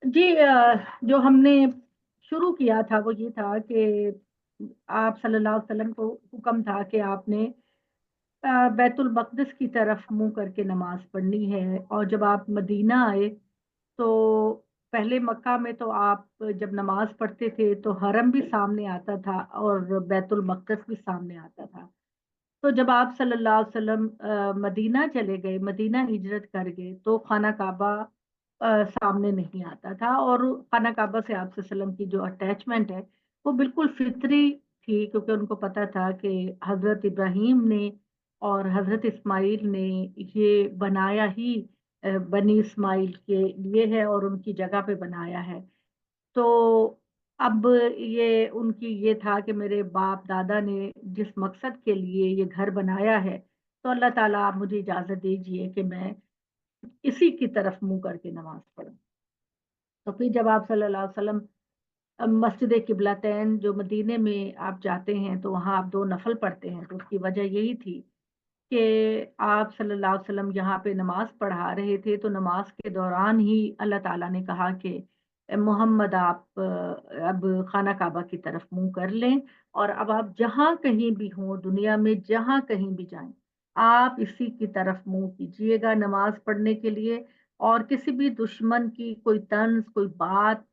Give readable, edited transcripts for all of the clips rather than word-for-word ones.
जी जो हमने शुरू किया था वो ये था कि आप सल्लल्लाहु अलैहि वसल्लम को हुक्म था कि आपने बैतुल मक़दिस की तरफ मुँह करके नमाज़ पढ़नी है। और जब आप मदीना आए तो पहले मक्का में तो आप जब नमाज़ पढ़ते थे तो हरम भी सामने आता था और बैतुल मक़दिस भी सामने आता था। तो जब आप सल्लल्लाहु अलैहि वसल्लम मदीना चले गए, मदीना हिजरत कर गए, तो खाना काबा सामने नहीं आता था। और खाना काबा से आप सल्लल्लाहु अलैहि वसल्लम की जो अटैचमेंट है, वो बिल्कुल फितरी थी, क्योंकि उनको पता था कि हज़रत इब्राहीम ने और हज़रत इस्माइल ने ये बनाया ही बनी इस्माइल के लिए है और उनकी जगह पे बनाया है। तो अब ये उनकी ये था कि मेरे बाप-दादा ने जिस मकसद के लिए ये घर बनाया है, तो अल्लाह ताला आप मुझे इजाज़त दीजिए कि मैं इसी की तरफ मुँह करके नमाज़ पढूँ। तो फिर जब आप सल्लल्लाहु अलैहि वसल्लम मस्जिद किबलतैन जो मदीने में आप जाते हैं, तो वहाँ आप 2 नफ़ल पढ़ते हैं, तो उसकी वजह यही थी कि आप सल्लल्लाहु अलैहि वसल्लम यहाँ पे नमाज़ पढ़ा रहे थे, तो नमाज़ के दौरान ही अल्लाह ताला ने कहा कि मोहम्मद आप अब खाना काबा की तरफ मुँह कर लें और अब आप जहाँ कहीं भी हों, दुनिया में जहाँ कहीं भी जाएँ, आप इसी की तरफ मुँह कीजिएगा नमाज़ पढ़ने के लिए। और किसी भी दुश्मन की कोई तंज़, कोई बात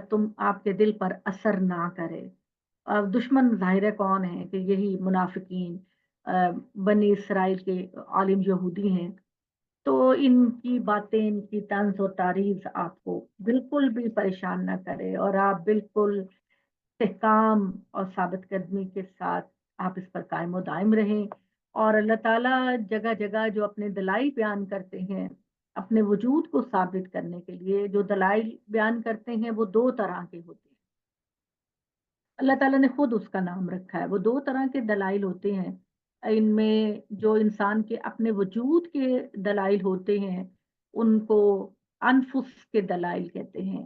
तुम आपके दिल पर असर ना करे। दुश्मन ज़ाहिर है कौन है कि यही मुनाफ़िकीन बनी इसराइल के आलिम यहूदी हैं। तो इनकी बातें, इनकी तंज़ और तारीज़ आपको बिल्कुल भी परेशान ना करे और आप बिल्कुल इस्तेहकाम और साबित कदमी के साथ आप इस पर कायम दायम रहें। और अल्लाह ताला जगह-जगह जो अपने दलाइल बयान करते हैं, अपने वजूद को साबित करने के लिए जो दलाइल बयान करते हैं, वो 2 तरह के होते हैं। अल्लाह ताला ने खुद उसका नाम रखा है। वो 2 तरह के दलाइल होते हैं। इनमें जो इंसान के अपने वजूद के दलाइल होते हैं, उनको अनफुस के दलाइल कहते हैं।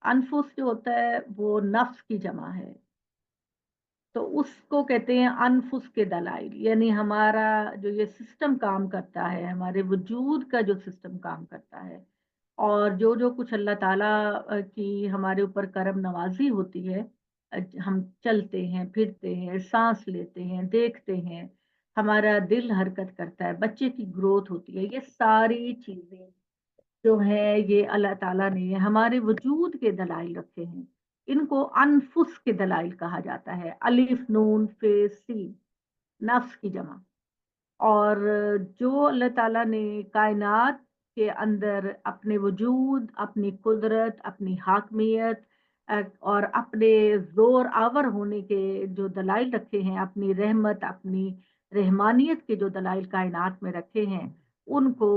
अनफुस जो होता है, वो नफ्स की जमा है। तो उसको कहते हैं अनफुस के दलाइल, यानी हमारा जो ये सिस्टम काम करता है, हमारे वजूद का जो सिस्टम काम करता है और जो कुछ अल्लाह ताला की हमारे ऊपर करम नवाज़ी होती है। हम चलते हैं, फिरते हैं, साँस लेते हैं, देखते हैं, हमारा दिल हरकत करता है, बच्चे की ग्रोथ होती है, ये सारी चीज़ें जो है ये अल्लाह ताला ने हमारे वजूद के दलाइल रखे हैं। इनको अनफुस के दलाइल कहा जाता है। अलिफ, नून, fe, सीन, नफ्स की जमा। और जो अल्लाह ताला ने कायनात के अंदर अपने वजूद, अपनी कुदरत, अपनी हाकमियत और अपने ज़ोर आवर होने के जो दलाइल रखे हैं, अपनी रहमत, अपनी रहमानियत के जो दलाइल कायनात में रखे हैं, उनको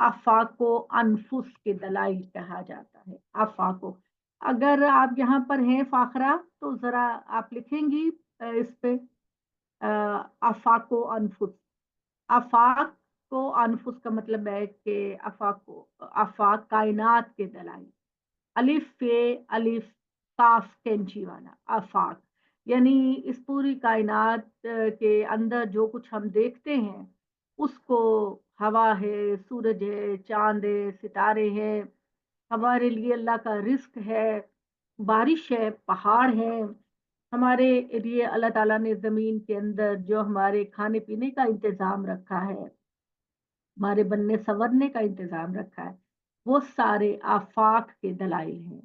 आफ़ाक़ो अनफुस के दलाइल कहा जाता है। आफ़ाक़ो, अगर आप यहाँ पर हैं फ़ाख़रा, तो ज़रा आप लिखेंगी इस पे आफ़ाक़ो अनफुस। आफ़ाक को अनफुस का मतलब है कि आफ़ाक कायनात के दलाइल। अलिफ पे अलिफ काफ कैंची वाला आफ़ाक, यानी इस पूरी कायनात के अंदर जो कुछ हम देखते हैं, उसको हवा है, सूरज है, चाँद है, सितारे हैं, हमारे लिए अल्लाह का रिज़्क है, बारिश है, पहाड़ है, हमारे लिए अल्लाह ताला ने ज़मीन के अंदर जो हमारे खाने-पीने का इंतज़ाम रखा है, हमारे बनने-संवरने का इंतज़ाम रखा है, वो सारे आफ़ाक के दलाइल हैं।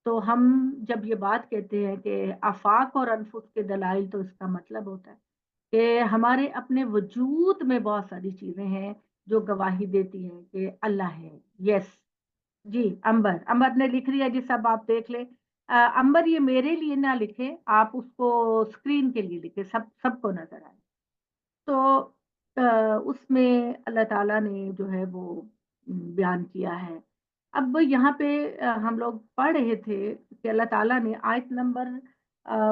तो हम जब ये बात कहते हैं कि आफ़ाक और अनफुस के दलाइल, तो इसका मतलब होता है कि हमारे अपने वजूद में बहुत सारी चीज़ें हैं जो गवाही देती हैं कि अल्लाह है। यस। जी, अंबर, अंबर ने लिख लिया जी, सब आप देख लें। अंबर ये मेरे लिए ना लिखें, आप उसको स्क्रीन के लिए लिखें, सबको नज़र आए। तो उसमें अल्लाह ताला ने जो है वो बयान किया है। अब यहाँ पे हम लोग पढ़ रहे थे कि अल्लाह ताला ने आयत नंबर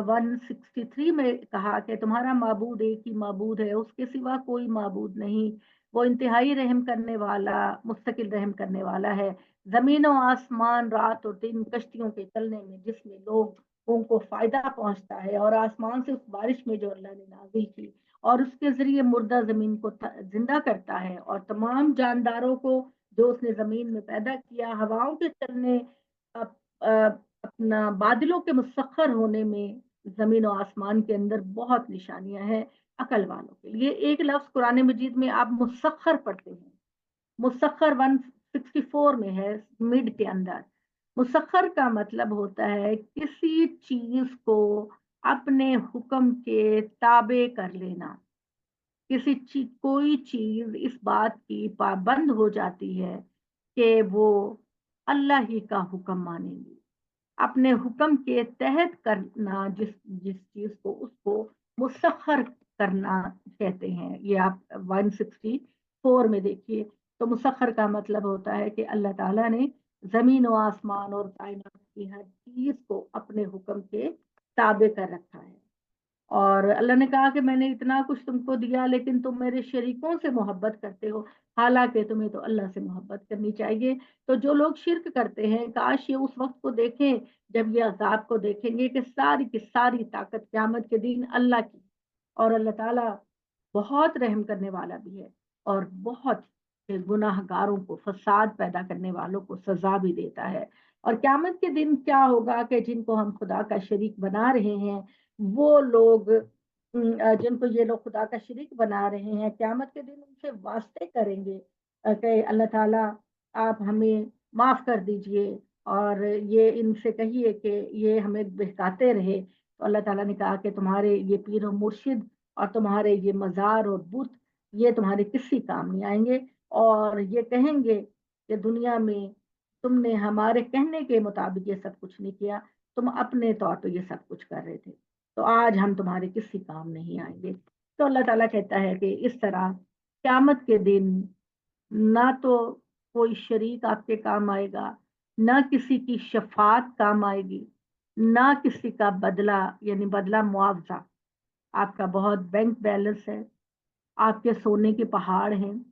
163 में कहा कि तुम्हारा माबूद एक ही माबूद है, उसके सिवा कोई माबूद नहीं। वो इंतहाई रहम करने वाला, मुस्तकिल रहम करने वाला है। ज़मीन और आसमान, रात और दिन, कश्तियों के चलने में जिसमें लोगों को फ़ायदा पहुँचता है, और आसमान से उस बारिश में जो अल्लाह ने नाज़िल की और उसके ज़रिए मुर्दा ज़मीन को ज़िंदा करता है, और तमाम जानदारों को जो उसने ज़मीन में पैदा किया, हवाओं के चलने अपना बादलों के मुसख्खर होने में जमीन और आसमान के अंदर बहुत निशानियां हैं अकल वालों के लिए। एक लफ्ज कुरान मजीद में आप मुसख्खर पढ़ते हैं, मुसख्खर 164 में है, मिड के अंदर। मुसख्खर का मतलब होता है किसी चीज को अपने हुक्म के ताबे कर लेना। कोई चीज इस बात की पाबंद हो जाती है कि वो अल्लाह ही का हुक्म मानेंगी, अपने हुक्म के तहत करना। जिस जिस चीज को, उसको मुसख्खर करना कहते हैं। ये आप 164 में देखिए। तो मुसख्खर का मतलब होता है कि अल्लाह ताला ने जमीन और आसमान और कायनात की हर चीज को अपने हुक्म के ताबे कर रखा है। और अल्लाह ने कहा कि मैंने इतना कुछ तुमको दिया, लेकिन तुम मेरे शरीकों से मोहब्बत करते हो, हालांकि तुम्हें तो अल्लाह से मोहब्बत करनी चाहिए। तो जो लोग शिर्क करते हैं, काश ये उस वक्त को देखें जब ये अजाब को देखेंगे कि सारी की सारी ताकत क़यामत के दिन अल्लाह की। और अल्लाह ताला बहुत रहम करने वाला भी है, और बहुत गुनाहगारों को, फसाद पैदा करने वालों को सजा भी देता है। और क़यामत के दिन क्या होगा कि जिनको हम खुदा का शरीक बना रहे हैं, वो लोग जिनको ये लोग खुदा का शरीक बना रहे हैं, क़यामत के दिन उनसे वास्ते करेंगे कि अल्लाह ताला आप हमें माफ कर दीजिए, और ये इनसे कहिए कि ये हमें बहकाते रहे। तो अल्लाह ताला ने कहा कि तुम्हारे ये पीर और मुर्शिद और तुम्हारे ये मज़ार और बुत, ये तुम्हारे किसी काम नहीं आएंगे। और ये कहेंगे कि दुनिया में तुमने हमारे कहने के मुताबिक ये सब कुछ नहीं किया, तुम अपने तौर पे ये सब कुछ कर रहे थे, तो आज हम तुम्हारे किसी काम नहीं आएंगे। तो अल्लाह ताला कहता है कि इस तरह क़यामत के दिन ना तो कोई शरीक आपके काम आएगा, ना किसी की शफात काम आएगी, ना किसी का बदला, यानी बदला मुआवजा। आपका बहुत बैंक बैलेंस है, आपके सोने के पहाड़ हैं,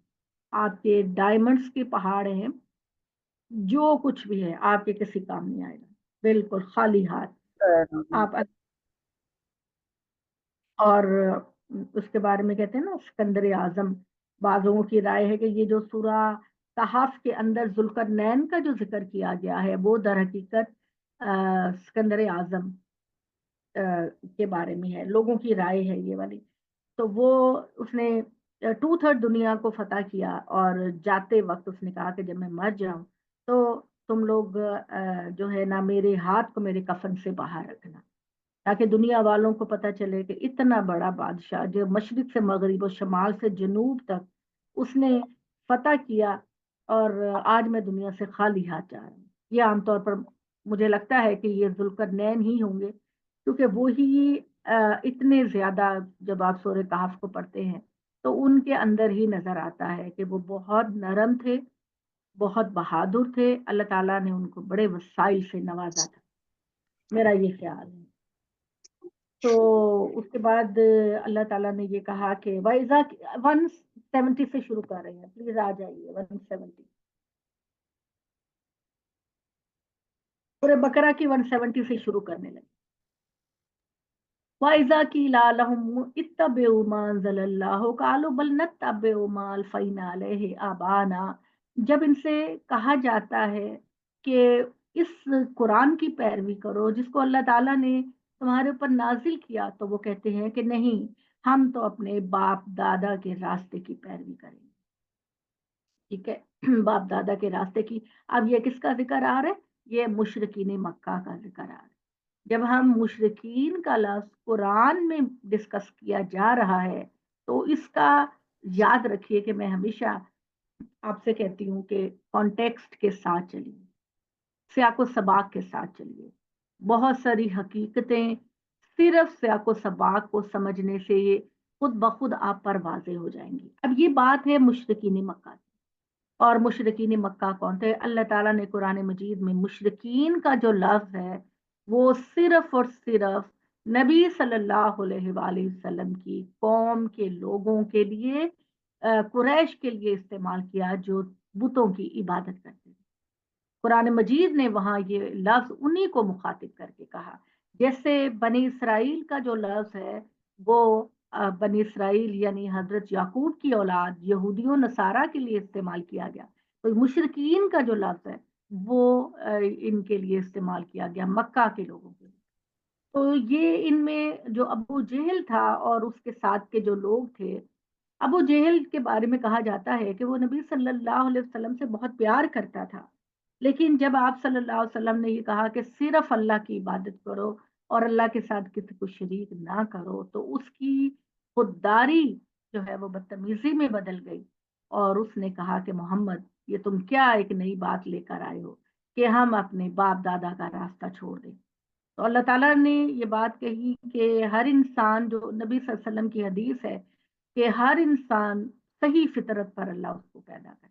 आपके डायमंड्स के पहाड़ हैं, जो कुछ भी है आपके किसी काम नहीं आएगा, बिल्कुल खाली हाथ आप। और उसके बारे में कहते हैं ना, सिकंदर आजम, बाज लोगों की राय है कि ये जो सूरा कहाफ के अंदर जुल्करनैन का जो जिक्र किया गया है, वो दर हकीकत सिकंदर आजम के बारे में है। लोगों की राय है ये वाली। तो वो, उसने 2/3 दुनिया को फतह किया, और जाते वक्त उसने कहा कि जब मैं मर जाऊं तो तुम लोग जो है ना, मेरे हाथ को मेरे कफन से बाहर रखना, ताकि दुनिया वालों को पता चले कि इतना बड़ा बादशाह जो मशरिक से मगरिब और शमाल से जनूब तक उसने फतह किया, और आज मैं दुनिया से खाली हाथ जा रहा हूँ। ये आमतौर पर मुझे लगता है कि ये जुल्करनैन ही होंगे, क्योंकि वो ही इतने ज्यादा, जब आप सूरह कहफ को पढ़ते हैं तो उनके अंदर ही नजर आता है कि वो बहुत नरम थे, बहुत बहादुर थे। अल्लाह ताला ने उनको बड़े वसाइल से नवाजा था, मेरा ये ख्याल है। तो उसके बाद अल्लाह ताला ने ये कहा कि वाइजा 170 से शुरू कर रहे हैं, प्लीज आ जाइए 170, पूरे बकरा की 170 से शुरू करने लगे। वाइजा की लालहुम इत्तबिउ मा अंज़लल्लाहु कालू बल नत्तबिउ मा अलफ़ैना अलैहि आबाना। जब इनसे कहा जाता है कि इस कुरान की पैरवी करो जिसको अल्लाह ताला ने तुम्हारे ऊपर नाजिल किया, तो वो कहते हैं कि नहीं, हम तो अपने बाप दादा के रास्ते की पैरवी करेंगे। ठीक है। बाप दादा के रास्ते की। अब ये किसका जिक्र आ रहा है? ये मुशरिकीन मक्का का जिक्र आ रहा है। जब हम मुशरिकीन का लफ्ज कुरान में डिस्कस किया जा रहा है, तो इसका याद रखिए कि मैं हमेशा आपसे कहती हूँ कि कॉन्टेक्स्ट के साथ चलिए, सियाको सबाक के साथ चलिए। बहुत सारी हकीकतें सिर्फ सियाको सबाक को समझने से ये खुद ब खुद आप पर वाजे हो जाएंगी। अब ये बात है मुशरिकीन मक्का की। और मुशरिकीन मक्का कौन थे? अल्लाह ताला ने कुरान मजीद में मुशरिकीन का जो लफ्ज है, वो सिर्फ और सिर्फ नबी सल्लल्लाहु अलैहि वसल्लम की कौम के लोगों के लिए, कुरैश के लिए इस्तेमाल किया, जो बुतों की इबादत करते थे। कुरान मजीद ने वहां ये लफ्ज उन्हीं को मुखातिब करके कहा। जैसे बनी इसराइल का जो लफ्ज है, वो बनी इसराइल यानी हजरत याकूब की औलाद यहूदियों नसारा के लिए इस्तेमाल किया गया। तो मुशरकीन का जो लफ्ज है, वो इनके लिए इस्तेमाल किया गया, मक्का के लोगों के लिए। तो ये इनमें जो अबू जेहल था और उसके साथ के जो लोग थे, अबू जेहल के बारे में कहा जाता है कि वो नबी सल्लल्लाहु अलैहि वसल्लम से बहुत प्यार करता था। लेकिन जब आप सल्लल्लाहु अलैहि वसल्लम ने ये कहा कि सिर्फ अल्लाह की इबादत करो और अल्लाह के साथ किसी को शरीक ना करो, तो उसकी खुददारी जो है वो बदतमीजी में बदल गई। और उसने कहा कि मोहम्मद, ये तुम क्या एक नई बात लेकर आए हो कि हम अपने बाप दादा का रास्ता छोड़ दें। तो अल्लाह ताला ने ये बात कही कि हर इंसान, जो नबी सल्लल्लाहु अलैहि वसल्लम की हदीस है कि हर इंसान सही फितरत पर अल्लाह उसको पैदा करे।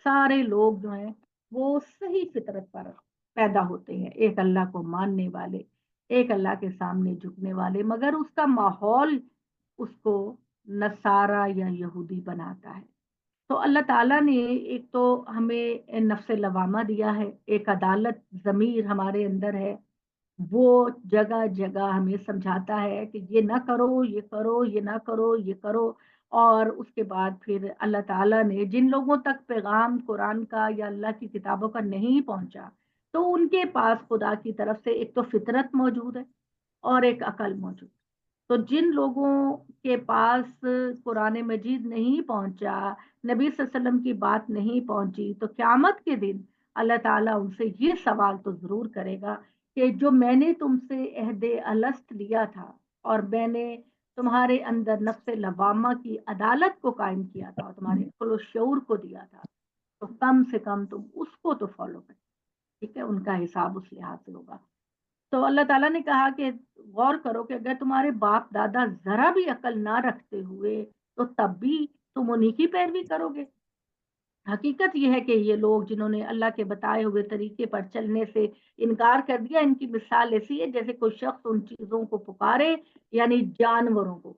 सारे लोग जो हैं वो सही फितरत पर पैदा होते हैं, एक अल्लाह को मानने वाले, एक अल्लाह के सामने झुकने वाले, मगर उसका माहौल उसको नसारा या यहूदी बनाता है। तो अल्लाह ताला ने एक तो हमें नफ्स लवामा दिया है, एक अदालत ज़मीर हमारे अंदर है, वो जगह जगह हमें समझाता है कि ये ना करो, ये करो, ये ना करो, ये करो। और उसके बाद फिर अल्लाह ताला ने जिन लोगों तक पैगाम कुरान का या अल्लाह की किताबों का नहीं पहुंचा, तो उनके पास खुदा की तरफ से एक तो फितरत मौजूद है और एक अकल मौजूद। तो जिन लोगों के पास कुरान मजीद नहीं पहुंचा, नबी सल्लल्लाहु अलैहि वसल्लम की बात नहीं पहुंची, तो क़यामत के दिन अल्लाह ताला उनसे ये सवाल तो ज़रूर करेगा कि जो मैंने तुमसे अहद अलस्त लिया था और मैंने तुम्हारे अंदर नफ्स लवामा की अदालत को कायम किया था और तुम्हारे अक्ल शऊर को दिया था, तो कम से कम तुम उसको तो फॉलो करो। ठीक है, उनका हिसाब उस लिहाज से होगा। तो अल्लाह ताला ने कहा कि गौर करो कि अगर तुम्हारे बाप दादा जरा भी अकल ना रखते हुए, तो तब भी तुम उन्हीं की पैरवी करोगे। हकीकत यह है कि ये लोग जिन्होंने अल्लाह के बताए हुए तरीके पर चलने से इनकार कर दिया, इनकी मिसाल ऐसी है जैसे कोई शख्स उन चीजों को पुकारे, यानी जानवरों को।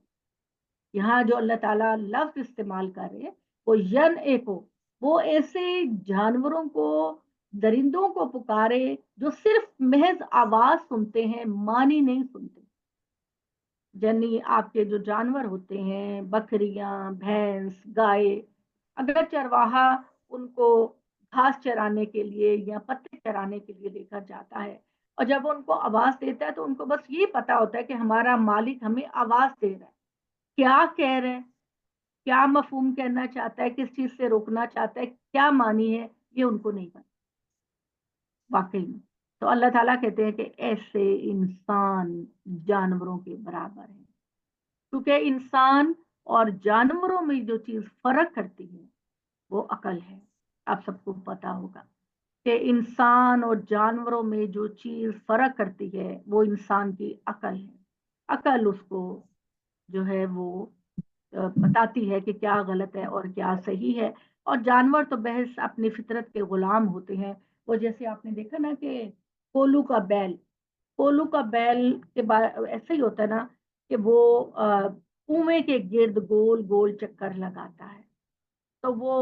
यहाँ जो अल्लाह ताला लफ्ज इस्तेमाल कर रहे हैं वो यन एको, वो ऐसे जानवरों को, दरिंदों को पुकारे जो सिर्फ महज आवाज सुनते हैं, मानी नहीं सुनते। यानी आपके जो जानवर होते हैं, बकरियां, भैंस, गाय, अगर चरवाहा उनको घास चराने के लिए या पत्ते चराने के लिए लेकर जाता है और जब वो उनको आवाज देता है, तो उनको बस ये पता होता है कि हमारा मालिक हमें आवाज दे रहा है। क्या कह रहे हैं, क्या मफहूम कहना चाहता है, किस चीज से रोकना चाहता है, क्या मानी है, ये उनको नहीं पता वाकई में। तो अल्लाह ताला कहते हैं कि ऐसे इंसान जानवरों के बराबर है। क्योंकि इंसान और जानवरों में जो चीज फर्क करती है वो अकल है। आप सबको पता होगा कि इंसान और जानवरों में जो चीज फर्क करती है वो इंसान की अकल है। अकल उसको जो है वो बताती है कि क्या गलत है और क्या सही है। और जानवर तो बहस अपनी फितरत के गुलाम होते हैं। वो जैसे आपने देखा ना कि कोलू का बैल, कोलू का बैल के बाद ऐसा ही होता है ना कि वो कुएं के गिर्द गोल गोल चक्कर लगाता है। तो वो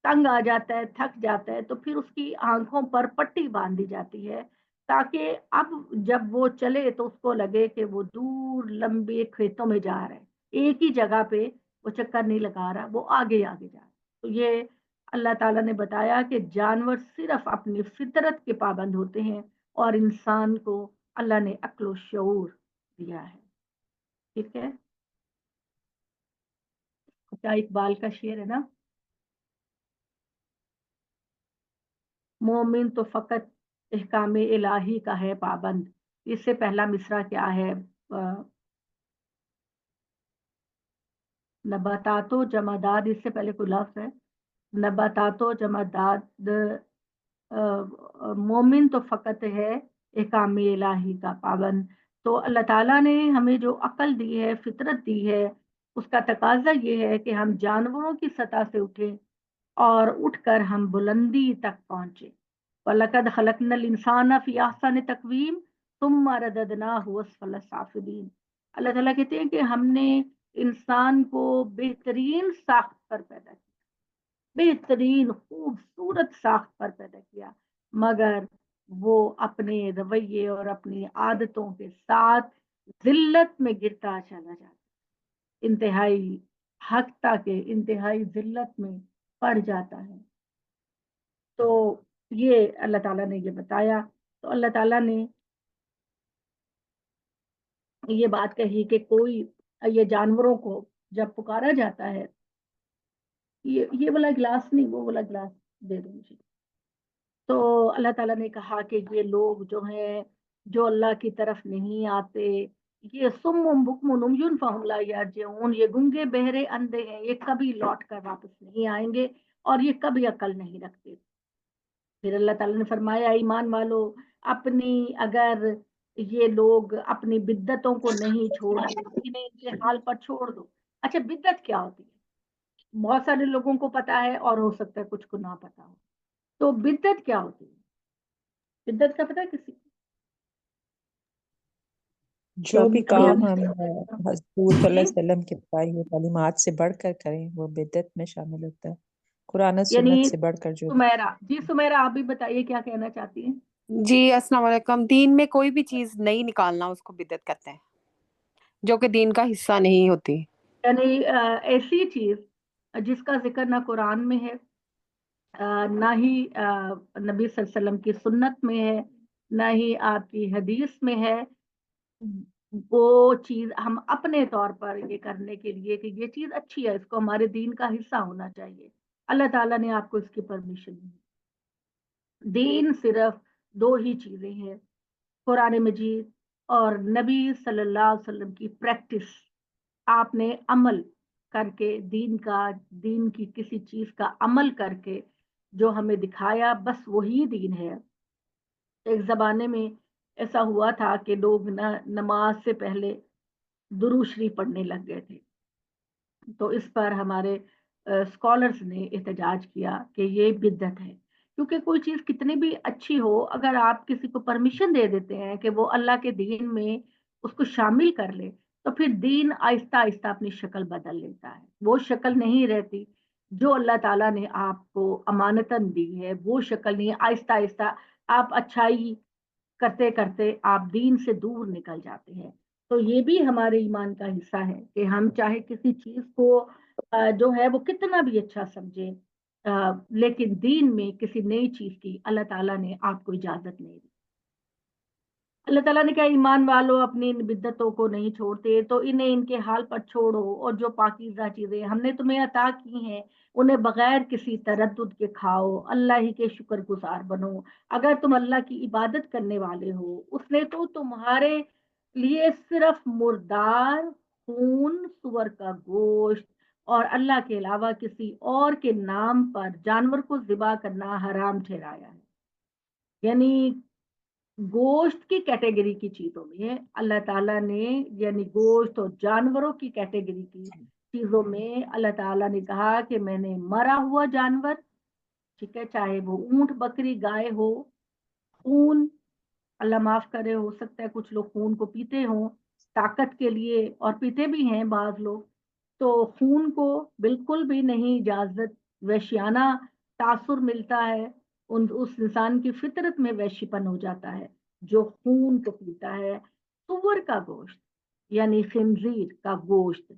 तंग आ जाता है, थक जाता है, तो फिर उसकी आंखों पर पट्टी बांध दी जाती है ताकि अब जब वो चले तो उसको लगे कि वो दूर लंबे खेतों में जा रहा है, एक ही जगह पे वो चक्कर नहीं लगा रहा, वो आगे आगे जा रहा है। तो ये अल्लाह ताला ने बताया कि जानवर सिर्फ अपनी फितरत के पाबंद होते हैं और इंसान को अल्लाह ने अक्ल शऊर दिया है। ठीक है, क्या इकबाल का शेर है ना, मोमिन तो फकत इहकाम इलाही का है पाबंद। इससे पहला मिसरा क्या है? नबातातो जमादाद, इससे पहले कोई लफ्ज है? नबातातो जमादाद, मोमिन तो फकत है इहकाम इलाही का पाबंद। तो अल्लाह ताला ने हमें जो अकल दी है, फितरत दी है, उसका तकाजा ये है कि हम जानवरों की सतह से उठें और उठकर हम बुलंदी तक पहुंचे। वलकद खलकनल इंसान फी अहसन तकवीम तुम रददनाहु अस्फल साफिलीन। अल्लाह ताला कहते हैं कि हमने इंसान को बेहतरीन साख्त पर पैदा किया, बेहतरीन खूबसूरत साख्त पर पैदा किया, मगर वो अपने रवैये और अपनी आदतों के साथ जिल्लत में गिरता चला जाता, इंतहाई हकता के इंतहाई जिल्लत में पड़ जाता है। तो ये अल्लाह ताला ने ये बताया। तो अल्लाह ताला ने ये बात कही कि कोई ये जानवरों को जब पुकारा जाता है, ये वाला गिलास नहीं, वो वाला गिलास दे दो मुझे। तो अल्लाह ताला ने कहा कि ये लोग जो हैं, जो अल्लाह की तरफ नहीं आते, ये सुम्मुम बुकमुम उम्युन फहुम ला यर्जिऊन, ये गूंगे बहरे अंधे हैं, ये कभी लौट कर वापस नहीं आएंगे और ये कभी अकल नहीं रखते। फिर अल्लाह ताला ने फरमाया, ईमान वालो, अपनी अगर ये लोग अपनी बिद्दतों को नहीं छोड़ते तो इन्हें इनके हाल पर छोड़ दो। अच्छा, बिद्दत क्या होती है? बहुत सारे लोगों को पता है और हो सकता है कुछ को ना पता हो। तो बिद्दत क्या होती है? बिद्दत का पता है किसी को? जो भी अभी काम हम हम हजूर सल्लल्लाहु अलैहि जी, वसल्लम के बताई हुई तालीमात से बढ़कर करें वो बिदअत में शामिल होता है। कुरान और यानी सुन्नत से बढ़कर जो सुमेरा जी, सुमेरा आप भी बताइए क्या कहना चाहती हैं? जी अस्सलाम वालेकुम। दीन में कोई भी चीज नहीं निकालना उसको बिदअत कहते हैं, जो कि दीन का हिस्सा नहीं होती। यानी ऐसी चीज जिसका जिक्र ना कुरान में है, ना ही नबी सल्लल्लाहु अलैहि वसल्लम की सुन्नत में है, ना ही आपकी हदीस में है, वो चीज हम अपने तौर पर ये करने के लिए कि ये चीज अच्छी है, इसको हमारे दीन का हिस्सा होना चाहिए, अल्लाह ताला ने आपको इसकी परमिशन दी। दीन सिर्फ दो ही चीजें हैं, कुरान मजीद और नबी सल्लल्लाहु अलैहि वसल्लम की प्रैक्टिस। आपने अमल करके दीन की किसी चीज का अमल करके जो हमें दिखाया, बस वही दीन है। एक जमाने में ऐसा हुआ था कि लोग नमाज से पहले दुरूद शरीफ पढ़ने लग गए थे। तो इस पर हमारे स्कॉलर्स ने एहतजाज किया कि ये बिद्दत है, क्योंकि कोई चीज़ कितनी भी अच्छी हो, अगर आप किसी को परमिशन दे देते हैं कि वो अल्लाह के दीन में उसको शामिल कर ले, तो फिर दीन आहिस्ता आहिस्ता अपनी शक्ल बदल लेता है, वो शक्ल नहीं रहती जो अल्लाह ताला ने आपको अमानतन दी है, वो शक्ल नहीं, आहिस्ता आहिस्ता आप अच्छाई करते करते आप दीन से दूर निकल जाते हैं। तो ये भी हमारे ईमान का हिस्सा है कि हम चाहे किसी चीज को जो है वो कितना भी अच्छा समझे, लेकिन दीन में किसी नई चीज की अल्लाह ताला ने आपको इजाजत नहीं दी। अल्लाह ताला ने कहा, ईमान वालों, अपनी इन बिद्दतों को नहीं छोड़ते तो इन्हें इनके हाल पर छोड़ो, और जो पाकीज़ा चीजें हमने तुम्हें अता की हैं उन्हें बगैर किसी तरद्दुद के खाओ, अल्लाह ही के शुक्रगुजार बनो। अगर तुम अल्लाह की इबादत करने वाले हो, उसने तो तुम्हारे लिए सिर्फ मुर्दार खून, सुअर का गोश्त और अल्लाह के अलावा किसी और के नाम पर जानवर को ज़िबा करना हराम ठहराया है। यानी गोश्त की कैटेगरी की चीजों में अल्लाह ताला ने, यानी गोश्त और जानवरों की कैटेगरी की चीजों में अल्लाह ताला ने कहा कि मैंने मरा हुआ जानवर, ठीक है, चाहे वो ऊंट, बकरी, गाय हो, खून, अल्लाह माफ करे, हो सकता है कुछ लोग खून को पीते हों ताकत के लिए, और पीते भी हैं बाज लोग, तो खून को बिल्कुल भी नहीं इजाजत, वैश्याना तासुर मिलता है, उन उस इंसान की फितरत में वैश्यपन हो जाता है जो खून को पीता है। सुअर का गोश्त यानी खिंजीर का गोश्त,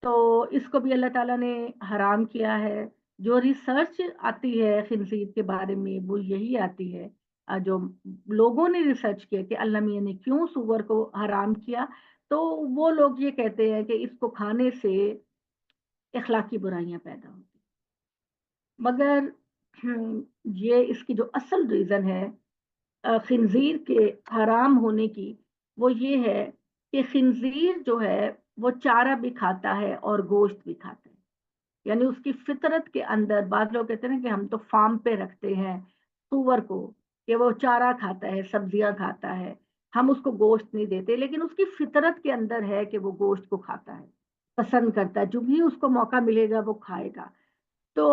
तो इसको भी अल्लाह ताला ने हराम किया है। जो रिसर्च आती है खिंजीर के बारे में वो यही आती है, जो लोगों ने रिसर्च किया कि अल्लाह मियां ने क्यों सुअर को हराम किया, तो वो लोग ये कहते हैं कि इसको खाने से इखलाकी बुराइयां पैदा होती, मगर ये इसकी जो असल रीजन है खिंजीर के हराम होने की, वो ये है कि खिंजीर जो है वो चारा भी खाता है और गोश्त भी खाता है। यानी उसकी फितरत के अंदर, बाद लोग कहते हैं ना कि हम तो फार्म पे रखते हैं सुअर को कि वो चारा खाता है, सब्जियां खाता है, हम उसको गोश्त नहीं देते, लेकिन उसकी फितरत के अंदर है कि वो गोश्त को खाता है, पसंद करता है, जो भी उसको मौका मिलेगा वो खाएगा। तो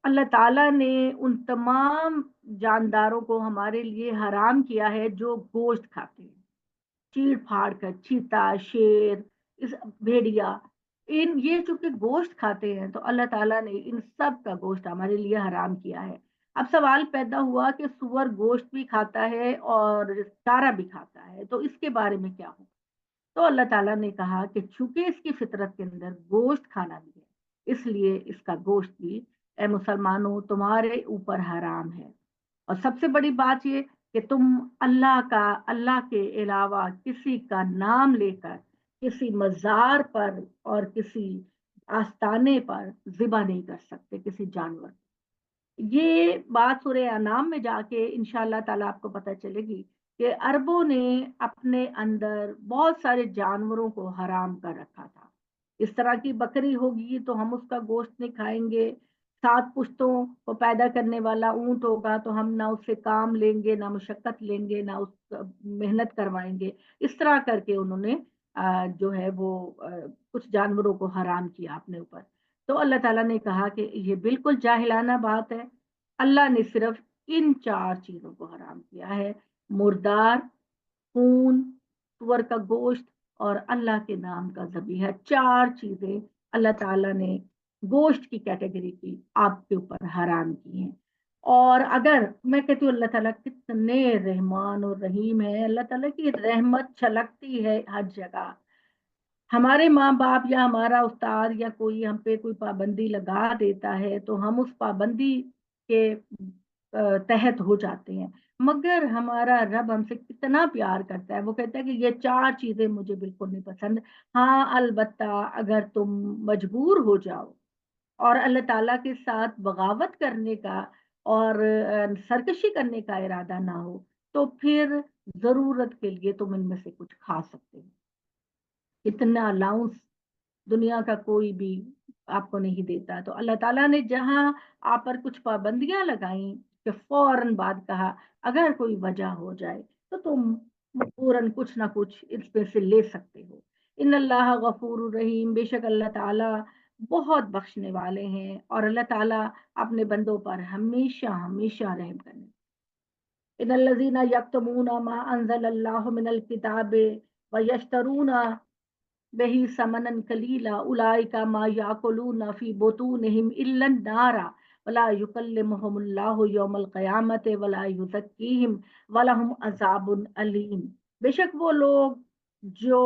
अल्लाह ताला ने उन तमाम जानदारों को हमारे लिए हराम किया है जो गोश्त खाते हैं, चीड़ फाड़ कर, चीता, शेर, इस भेड़िया, इन ये चूंकि गोश्त खाते हैं तो अल्लाह ताला ने इन सब का गोश्त हमारे लिए हराम किया है। अब सवाल पैदा हुआ कि सुअर गोश्त भी खाता है और चारा भी खाता है, तो इसके बारे में क्या हो? तो अल्लाह ताला ने कहा कि चूंकि इसकी फितरत के अंदर गोश्त खाना भी है, इसलिए इसका गोश्त भी, ए मुसलमानों, तुम्हारे ऊपर हराम है। اور سب سے بڑی بات یہ کہ تم اللہ کے علاوہ کسی کا نام لے کر کسی مزار پر اور کسی آستانے پر ذبح نہیں کر سکتے کسی جانور. یہ بات سورہ انعام میں جا کے انشاءاللہ تعالیٰ آپ کو پتہ چلے گی کہ عربوں نے اپنے اندر بہت سارے جانوروں کو حرام کر رکھا تھا. اس طرح کی بکری ہوگی تو ہم اس کا گوشت نہیں کھائیں گے. 7 پشتوں کو پیدا کرنے والا اونٹ ہوگا تو ہم نہ اس سے کام لیں گے، نہ مشقت لیں گے، نہ اس کا محنت کروائیں گے. اس طرح کر کے انہوں نے جو ہے وہ کچھ جانوروں کو حرام کیا اپنے اوپر. تو اللہ تعالیٰ نے کہا کہ یہ بالکل جاہلانہ بات ہے. اللہ نے صرف ان 4 چیزوں کو حرام کیا ہے: مردار، خون، سور کا گوشت اور اللہ کے نام کا ذبیحہ. 4 چیزیں اللہ تعالیٰ نے گوشت کی کیٹیگری کی آپ کے اوپر حرام کی ہیں. اور اگر میں کہتی ہوں اللہ تعالیٰ کتنے رحمان اور رحیم ہے، اللہ تعالیٰ کی رحمت چھلکتی ہے ہر جگہ. ہمارے ماں باپ یا ہمارا استاد یا کوئی ہم پہ کوئی پابندی لگا دیتا ہے تو ہم اس پابندی کے تحت ہو جاتے ہیں، مگر ہمارا رب ہم سے کتنا پیار کرتا ہے. وہ کہتا ہے کہ یہ 4 چیزیں مجھے بالکل نہیں پسند. ہاں البتہ اگر تم مجبور ہو جاؤ اور اللہ تعالیٰ کے ساتھ بغاوت کرنے کا اور سرکشی کرنے کا ارادہ نہ ہو تو پھر ضرورت کے لیے تم ان میں سے کچھ کھا سکتے ہو. اتنا الاؤنس دنیا کا کوئی بھی آپ کو نہیں دیتا. تو اللہ تعالیٰ نے جہاں آپ پر کچھ پابندیاں لگائیں کہ فوراً بعد کہا اگر کوئی وجہ ہو جائے تو تم فوراً کچھ نہ کچھ اس پہ سے لے سکتے ہو. ان اللہ غفور الرحیم، بے شک اللہ تعالیٰ بہت بخشنے والے ہیں اور اللہ تعالیٰ اپنے بندوں پر ہمیشہ ہمیشہ رحم کرنے. ان الذین یکتمون ما انزل اللہ من الکتاب ویشترون بہی ثمنا قلیلا اولئک ما یاکلون فی بطونہم الا النار ولا یکلمہم اللہ یوم القیامۃ ولا یزکیہم ولہم عذاب علیم. بے شک وہ لوگ جو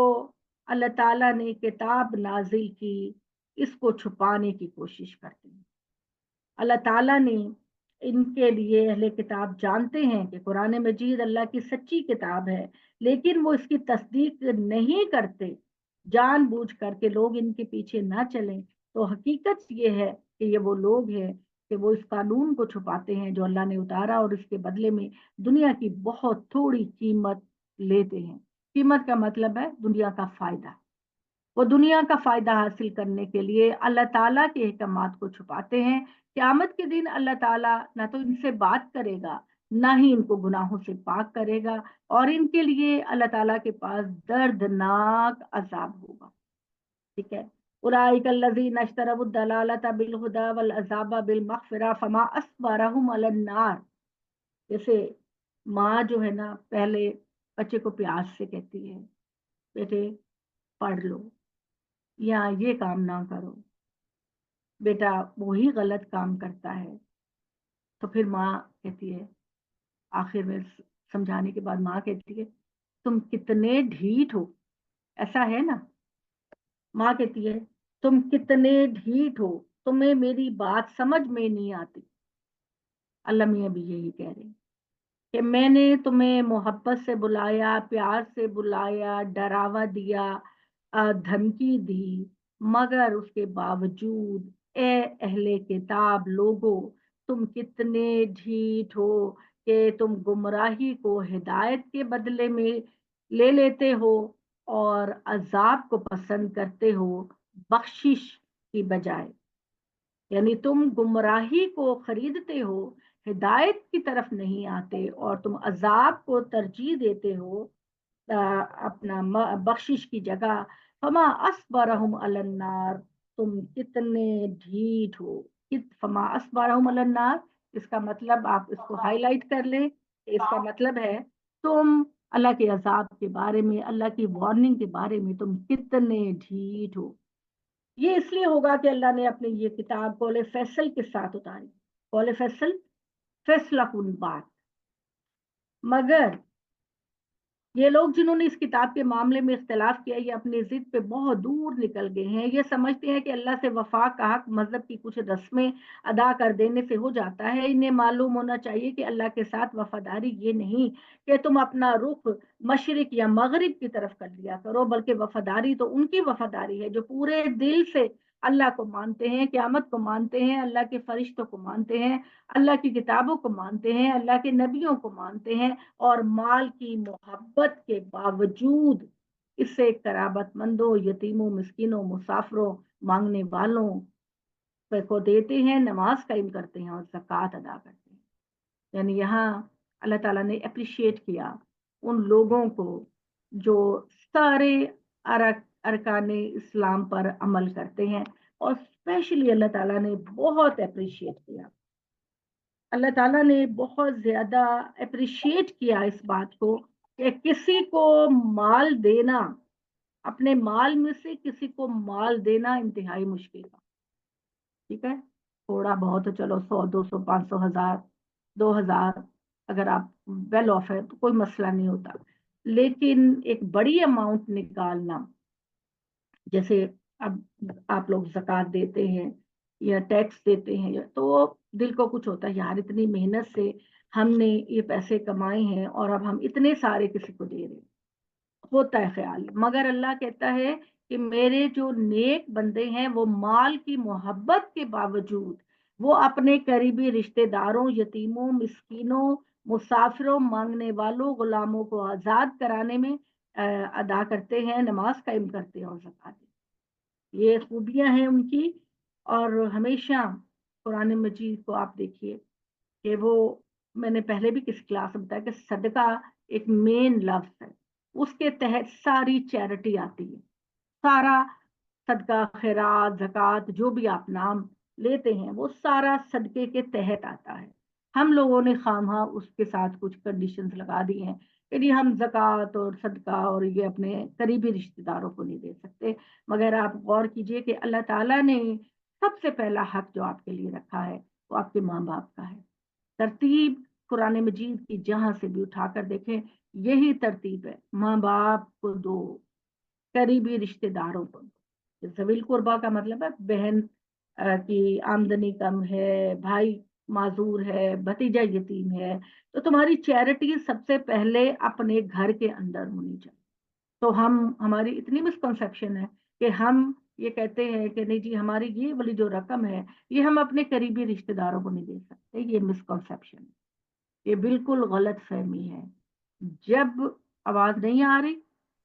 اللہ تعالیٰ نے کتاب نازل کی اس کو چھپانے کی کوشش کرتے ہیں. اللہ تعالیٰ نے ان کے لیے اہل کتاب جانتے ہیں کہ قرآن مجید اللہ کی سچی کتاب ہے، لیکن وہ اس کی تصدیق نہیں کرتے. جان بوجھ کر کے لوگ ان کے پیچھے نہ چلیں تو حقیقت یہ ہے کہ یہ وہ لوگ ہیں کہ وہ اس قانون کو چھپاتے ہیں جو اللہ نے اتارا اور اس کے بدلے میں دنیا کی بہت تھوڑی قیمت لیتے ہیں. قیمت کا مطلب ہے دنیا کا فائدہ. وہ دنیا کا فائدہ حاصل کرنے کے لیے اللہ تعالیٰ کے احکامات کو چھپاتے ہیں. قیامت کے دن اللہ تعالیٰ نہ تو ان سے بات کرے گا نہ ہی ان کو گناہوں سے پاک کرے گا اور ان کے لیے اللہ تعالیٰ کے پاس دردناک عذاب ہوگا. ٹھیک ہے. اولئک الذین اشتروا الضلالۃ بالہدی والعذاب بالمغفرۃ فما اصبرهم علی النار. جیسے ماں جو ہے نا پہلے بچے کو پیار سے کہتی ہے بیٹے پڑھ لو یا یہ کام نہ کرو، بیٹا وہی غلط کام کرتا ہے تو پھر ماں کہتی ہے آخر میں سمجھانے کے بعد ماں کہتی ہے تم کتنے ڈھیٹ ہو. ایسا ہے نا، ماں کہتی ہے تم کتنے ڈھیٹ ہو، تمہیں میری بات سمجھ میں نہیں آتی. اللہ میاں بھی یہی کہہ رہے ہیں کہ میں نے تمہیں محبت سے بلایا، پیار سے بلایا، ڈراوا دیا، دھمکی دی، مگر اس کے باوجود اے اہل کتاب لوگو تم کتنے ڈھیٹ ہو کہ تم گمراہی کو ہدایت کے بدلے میں لے لیتے ہو اور عذاب کو پسند کرتے ہو بخشش کی بجائے. یعنی تم گمراہی کو خریدتے ہو، ہدایت کی طرف نہیں آتے اور تم عذاب کو ترجیح دیتے ہو اپنا بخشش کی جگہ. فما اصبرہم علی النار، تم کتنے ڈھیٹ ہو. فما اصبرہم علی النار اس کا مطلب آپ اس کو ہائی لائٹ کر لیں، اس کا مطلب ہے تم اللہ کے عذاب کے بارے میں، اللہ کی وارننگ کے بارے میں تم کتنے ڈھیٹ ہو. یہ اس لیے ہوگا کہ اللہ نے اپنی یہ کتاب قول فیصل کے ساتھ اتاری. قول فیصل فیصلہ کن بات، مگر یہ لوگ جنہوں نے اس کتاب کے معاملے میں اختلاف کیا یہ اپنی ضد پہ بہت دور نکل گئے ہیں. یہ سمجھتے ہیں کہ اللہ سے وفا کا حق مذہب کی کچھ رسمیں ادا کر دینے سے ہو جاتا ہے. انہیں معلوم ہونا چاہیے کہ اللہ کے ساتھ وفاداری یہ نہیں کہ تم اپنا رخ مشرق یا مغرب کی طرف کر لیا کرو، بلکہ وفاداری تو ان کی وفاداری ہے جو پورے دل سے اللہ کو مانتے ہیں، قیامت کو مانتے ہیں، اللہ کے فرشتوں کو مانتے ہیں، اللہ کی کتابوں کو مانتے ہیں، اللہ کے نبیوں کو مانتے ہیں، اور مال کی محبت کے باوجود اس سے قرابت مندوں، یتیموں، مسکینوں، مسافروں، مانگنے والوں کو دیتے ہیں، نماز قائم کرتے ہیں اور زکوٰۃ ادا کرتے ہیں. یعنی یہاں اللہ تعالیٰ نے اپریشیٹ کیا ان لوگوں کو جو سارے ارکان اسلام پر عمل کرتے ہیں، اور اسپیشلی اللہ تعالیٰ نے بہت اپریشیٹ کیا، اللہ تعالیٰ نے بہت زیادہ اپریشیٹ کیا اس بات کو کہ کسی کو مال دینا، اپنے مال میں سے کسی کو مال دینا انتہائی مشکل ہے. ٹھیک ہے، تھوڑا بہت چلو 100 200 500 1000 2000 اگر آپ ویل آف ہے تو کوئی مسئلہ نہیں ہوتا، لیکن ایک بڑی اماؤنٹ نکالنا، جیسے اب آپ لوگ زکوٰۃ دیتے ہیں یا ٹیکس دیتے ہیں تو دل کو کچھ ہوتا ہے، یار اتنی محنت سے ہم نے یہ پیسے کمائے ہیں اور اب ہم اتنے سارے کسی کو دے رہے ہیں، ہوتا ہے خیال. مگر اللہ کہتا ہے کہ میرے جو نیک بندے ہیں وہ مال کی محبت کے باوجود وہ اپنے قریبی رشتہ داروں، یتیموں، مسکینوں، مسافروں، مانگنے والوں، غلاموں کو آزاد کرانے میں ادا کرتے ہیں، نماز قائم کرتے ہیں اور زکوٰۃ دیتے ہیں. یہ خوبیاں ہیں ان کی. اور ہمیشہ قرآن مجید کو آپ دیکھیے کہ وہ، میں نے پہلے بھی کسی کلاس میں بتایا کہ صدقہ ایک مین لفظ ہے، اس کے تحت ساری چیریٹی آتی ہے، سارا صدقہ، خیرات، زکوٰۃ جو بھی آپ نام لیتے ہیں وہ سارا صدقے کے تحت آتا ہے. ہم لوگوں نے خواہاں اس کے ساتھ کچھ کنڈیشنز لگا دی ہیں کہ نہیں ہم زکوٰۃ اور صدقہ اور یہ اپنے قریبی رشتہ داروں کو نہیں دے سکتے. مگر آپ غور کیجئے کہ اللہ تعالیٰ نے سب سے پہلا حق جو آپ کے لیے رکھا ہے وہ آپ کے ماں باپ کا ہے. ترتیب قرآن مجید کی جہاں سے بھی اٹھا کر دیکھیں یہی ترتیب ہے، ماں باپ کو دو، قریبی رشتہ داروں کو دو. ذوی القربا کا مطلب ہے بہن کی آمدنی کم ہے، بھائی معذور ہے، بھتیجا یتیم ہے، تو تمہاری چیریٹی سب سے پہلے اپنے گھر کے اندر ہونی چاہیے. تو ہماری اتنی مسکنسیپشن ہے کہ ہم یہ کہتے ہیں کہ نہیں جی ہماری یہ والی جو رقم ہے یہ ہم اپنے قریبی رشتہ داروں کو نہیں دے سکتے. یہ مسکنسیپشن ہے، یہ بالکل غلط فہمی ہے. جب آواز نہیں آ رہی،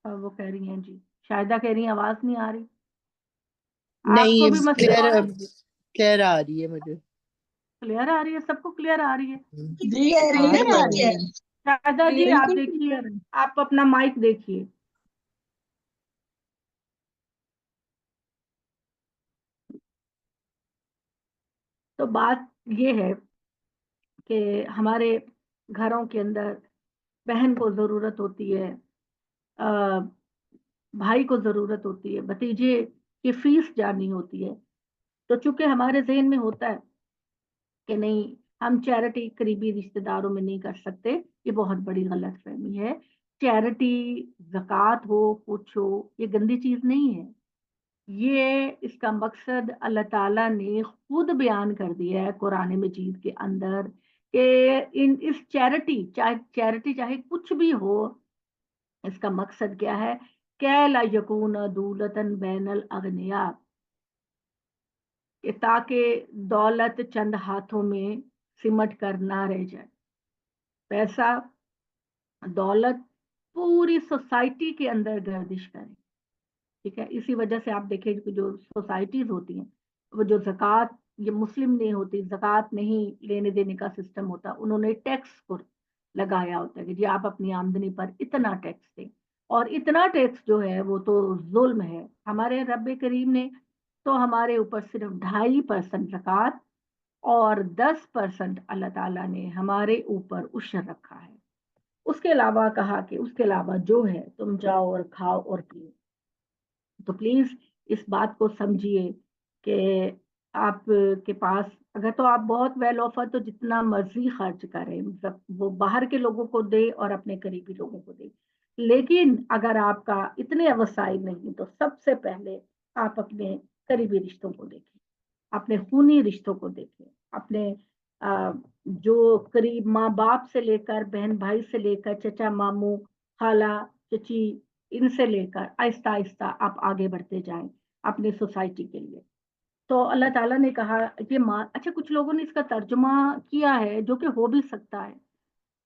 وہ کہہ رہی ہیں جی شاہدہ کہہ رہی ہیں آواز نہیں آ رہی، آپ کو بھی نہیں مسئلہ ہو رہا ہے؟ کلیئر آ رہی ہے مجھے. کلیئر آ رہی ہے، سب کو کلیئر آ رہی ہے. جی کلیئر آ رہی ہے. شاہدہ جی آپ بالکل دیکھیے، clear ہے. آپ اپنا مائک دیکھیے. تو بات یہ ہے کہ ہمارے گھروں کے اندر بہن کو ضرورت ہوتی ہے، بھائی کو ضرورت ہوتی ہے، بھتیجے کی فیس جانی ہوتی ہے. تو چونکہ ہمارے ذہن میں ہوتا ہے کہ نہیں ہم چیریٹی قریبی رشتہ داروں میں نہیں کر سکتے، یہ بہت بڑی غلط فہمی ہے. چیریٹی زکوٰۃ ہو کچھ ہو یہ گندی چیز نہیں ہے. یہ اس کا مقصد اللہ تعالیٰ نے خود بیان کر دیا ہے قرآن مجید کے اندر کہ اس چیریٹی چاہے کچھ بھی ہو، اس کا مقصد کیا ہے کہ لا یکون دولتن بین الاغنیاء، کہ تاکہ دولت چند ہاتھوں میں سمٹ کر نہ رہ جائے. پیسہ، دولت پوری سوسائٹی کے اندر گردش کرے. ٹھیک ہے، اسی وجہ سے آپ دیکھیں کہ جو سوسائٹیز ہوتی ہیں وہ جو زکوٰۃ، یہ مسلم نہیں ہوتی، زکوٰۃ نہیں لینے دینے کا سسٹم ہوتا، انہوں نے ٹیکس کو لگایا ہوتا ہے کہ جی آپ اپنی آمدنی پر اتنا ٹیکس دیں. اور اتنا ٹیکس جو ہے وہ تو ظلم ہے. ہمارے رب کریم نے تو ہمارے اوپر صرف 2.5% زکوٰۃ اور 10% اللہ تعالیٰ نے ہمارے اوپر عشر رکھا ہے. اس کے علاوہ کہا کہ اس کے علاوہ جو ہے تم جاؤ اور کھاؤ اور پیو. تو پلیز اس بات کو سمجھیے کہ آپ کے پاس اگر تو آپ بہت ویل آف ہے تو جتنا مرضی خرچ کریں، وہ باہر کے لوگوں کو دے اور اپنے قریبی لوگوں کو دے. लेकिन अगर आपका इतने वसाइल नहीं तो सबसे पहले आप अपने करीबी रिश्तों को देखें, अपने खूनी रिश्तों को देखें, अपने जो करीब माँ बाप से लेकर बहन भाई से लेकर चचा मामू खाला चची इनसे लेकर आहिस्ता आहिस्ता आप आगे बढ़ते जाएं अपनी सोसाइटी के लिए। तो अल्लाह ताला ने कहा ये अच्छा कुछ लोगों ने इसका तर्जुमा किया है जो कि हो भी सकता है